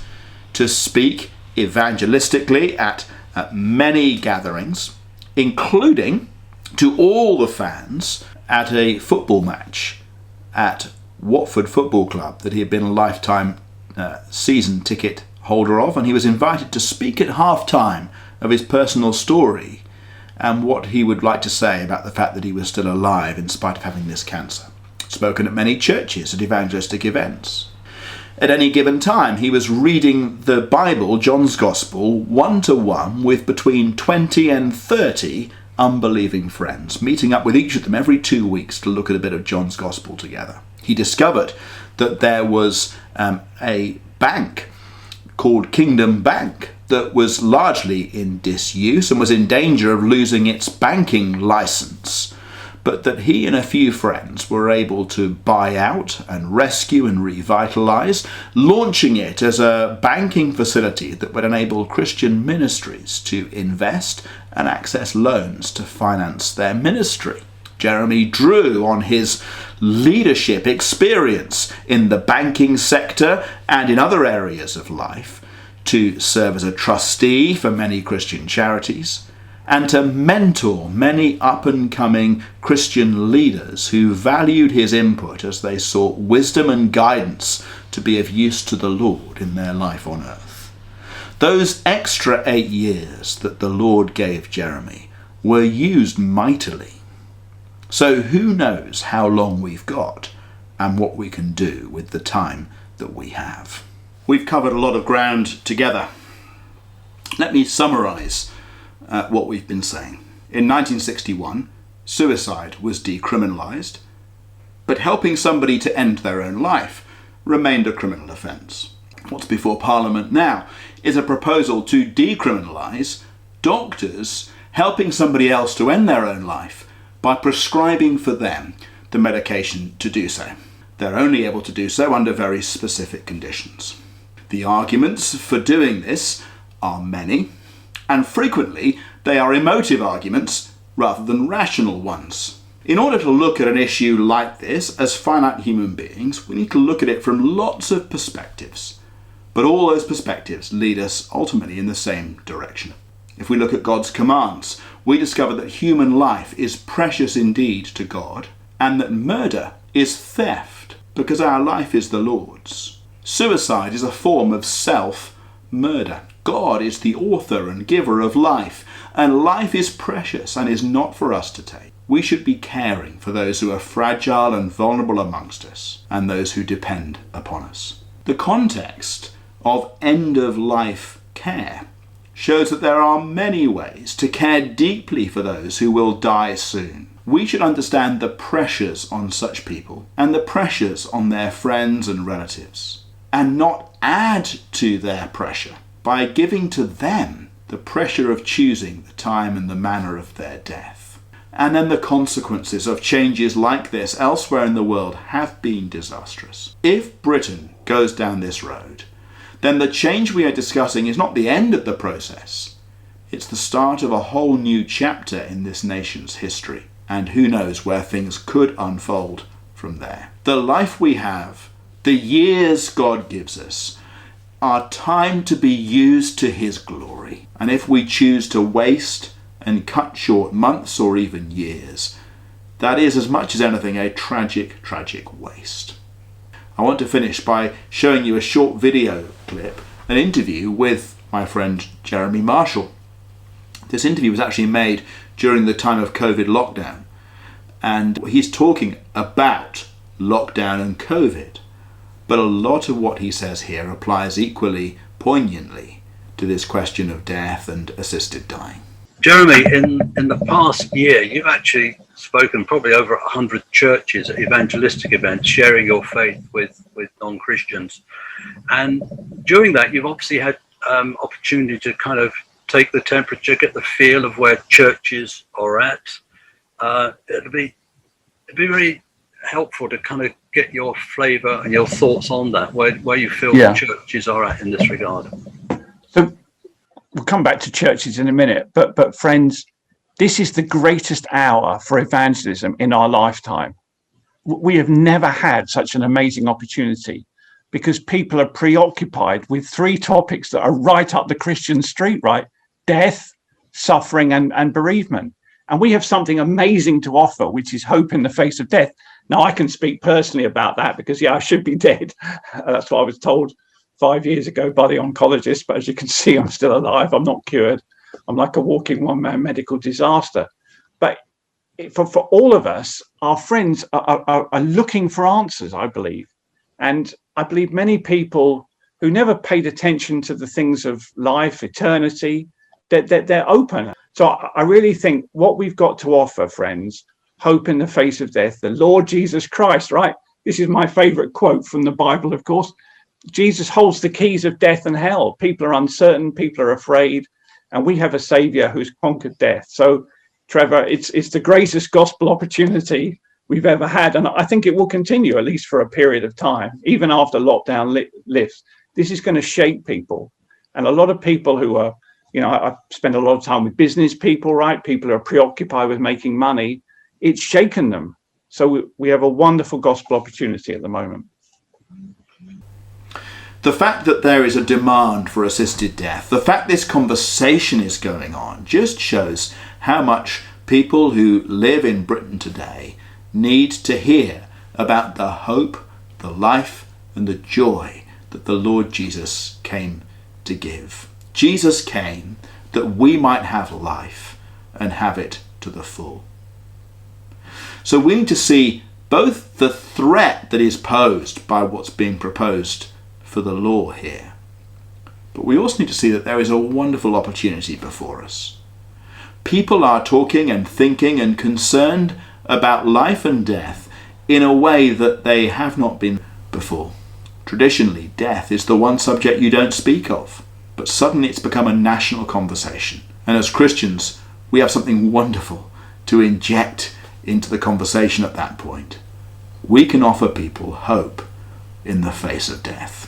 A: to speak evangelistically at many gatherings, including to all the fans at a football match at Watford Football Club that he had been a lifetime season ticket holder of, and he was invited to speak at half-time of his personal story and what he would like to say about the fact that he was still alive in spite of having this cancer. Spoken at many churches at evangelistic events. At any given time, he was reading the Bible, John's Gospel, 1-to-1 with between 20 and 30 unbelieving friends, meeting up with each of them every 2 weeks to look at a bit of John's Gospel together. He discovered that there was a bank called Kingdom Bank that was largely in disuse and was in danger of losing its banking license, but that he and a few friends were able to buy out and rescue and revitalise, launching it as a banking facility that would enable Christian ministries to invest and access loans to finance their ministry. Jeremy drew on his leadership experience in the banking sector and in other areas of life to serve as a trustee for many Christian charities, and to mentor many up-and-coming Christian leaders who valued his input as they sought wisdom and guidance to be of use to the Lord in their life on earth. Those extra 8 years that the Lord gave Jeremy were used mightily. So who knows how long we've got and what we can do with the time that we have. We've covered a lot of ground together. Let me summarise what we've been saying. In 1961, suicide was decriminalised, but helping somebody to end their own life remained a criminal offence. What's before Parliament now is a proposal to decriminalise doctors helping somebody else to end their own life by prescribing for them the medication to do so. They're only able to do so under very specific conditions. The arguments for doing this are many, and frequently they are emotive arguments rather than rational ones. In order to look at an issue like this as finite human beings, we need to look at it from lots of perspectives. But all those perspectives lead us ultimately in the same direction. If we look at God's commands, we discover that human life is precious indeed to God, and that murder is theft because our life is the Lord's. Suicide is a form of self-murder. God is the author and giver of life, and life is precious and is not for us to take. We should be caring for those who are fragile and vulnerable amongst us, and those who depend upon us. The context of end-of-life care shows that there are many ways to care deeply for those who will die soon. We should understand the pressures on such people and the pressures on their friends and relatives, and not add to their pressure by giving to them the pressure of choosing the time and the manner of their death. And then the consequences of changes like this elsewhere in the world have been disastrous. If Britain goes down this road, then the change we are discussing is not the end of the process. It's the start of a whole new chapter in this nation's history, and who knows where things could unfold from there. The life we have, the years God gives us, are time to be used to his glory. And if we choose to waste and cut short months or even years. That is, as much as anything, a tragic, tragic waste. I want to finish by showing you a short video clip, an interview with my friend Jeremy Marshall. This interview was actually made during the time of COVID lockdown, and he's talking about lockdown and COVID, but a lot of what he says here applies equally poignantly to this question of death and assisted dying.
R: Jeremy, in the past year, you've actually spoken probably over 100 churches at evangelistic events, sharing your faith with non-Christians. And during that, you've obviously had opportunity to kind of take the temperature, get the feel of where churches are at. It'd be very helpful to kind of get your flavour and your thoughts on that, where you feel the churches are at in this regard.
S: So we'll come back to churches in a minute, but friends, this is the greatest hour for evangelism in our lifetime. We have never had such an amazing opportunity because people are preoccupied with three topics that are right up the Christian street, right? Death, suffering, and bereavement. And we have something amazing to offer, which is hope in the face of death. Now, I can speak personally about that because, I should be dead. That's what I was told 5 years ago by the oncologist. But as you can see, I'm still alive. I'm not cured. I'm like a walking one-man medical disaster. But for all of us, our friends are looking for answers, I believe. And I believe many people who never paid attention to the things of life, eternity, they're open. So I really think what we've got to offer, friends, hope in the face of death, the Lord Jesus Christ, right? This is my favorite quote from the Bible, of course. Jesus holds the keys of death and hell. People are uncertain, people are afraid, and we have a Savior who's conquered death. So, Trevor, it's the greatest gospel opportunity we've ever had, and I think it will continue, at least for a period of time, even after lockdown lifts. This is going to shape people, and a lot of people who are, I spend a lot of time with business people, right? People who are preoccupied with making money. It's shaken them. So we have a wonderful gospel opportunity at the moment.
A: The fact that there is a demand for assisted death, the fact this conversation is going on, just shows how much people who live in Britain today need to hear about the hope, the life, and the joy that the Lord Jesus came to give. Jesus came that we might have life and have it to the full. So we need to see both the threat that is posed by what's being proposed for the law here, but we also need to see that there is a wonderful opportunity before us. People are talking and thinking and concerned about life and death in a way that they have not been before. Traditionally, death is the one subject you don't speak of, but suddenly it's become a national conversation. And as Christians, we have something wonderful to inject into the conversation at that point. We can offer people hope in the face of death.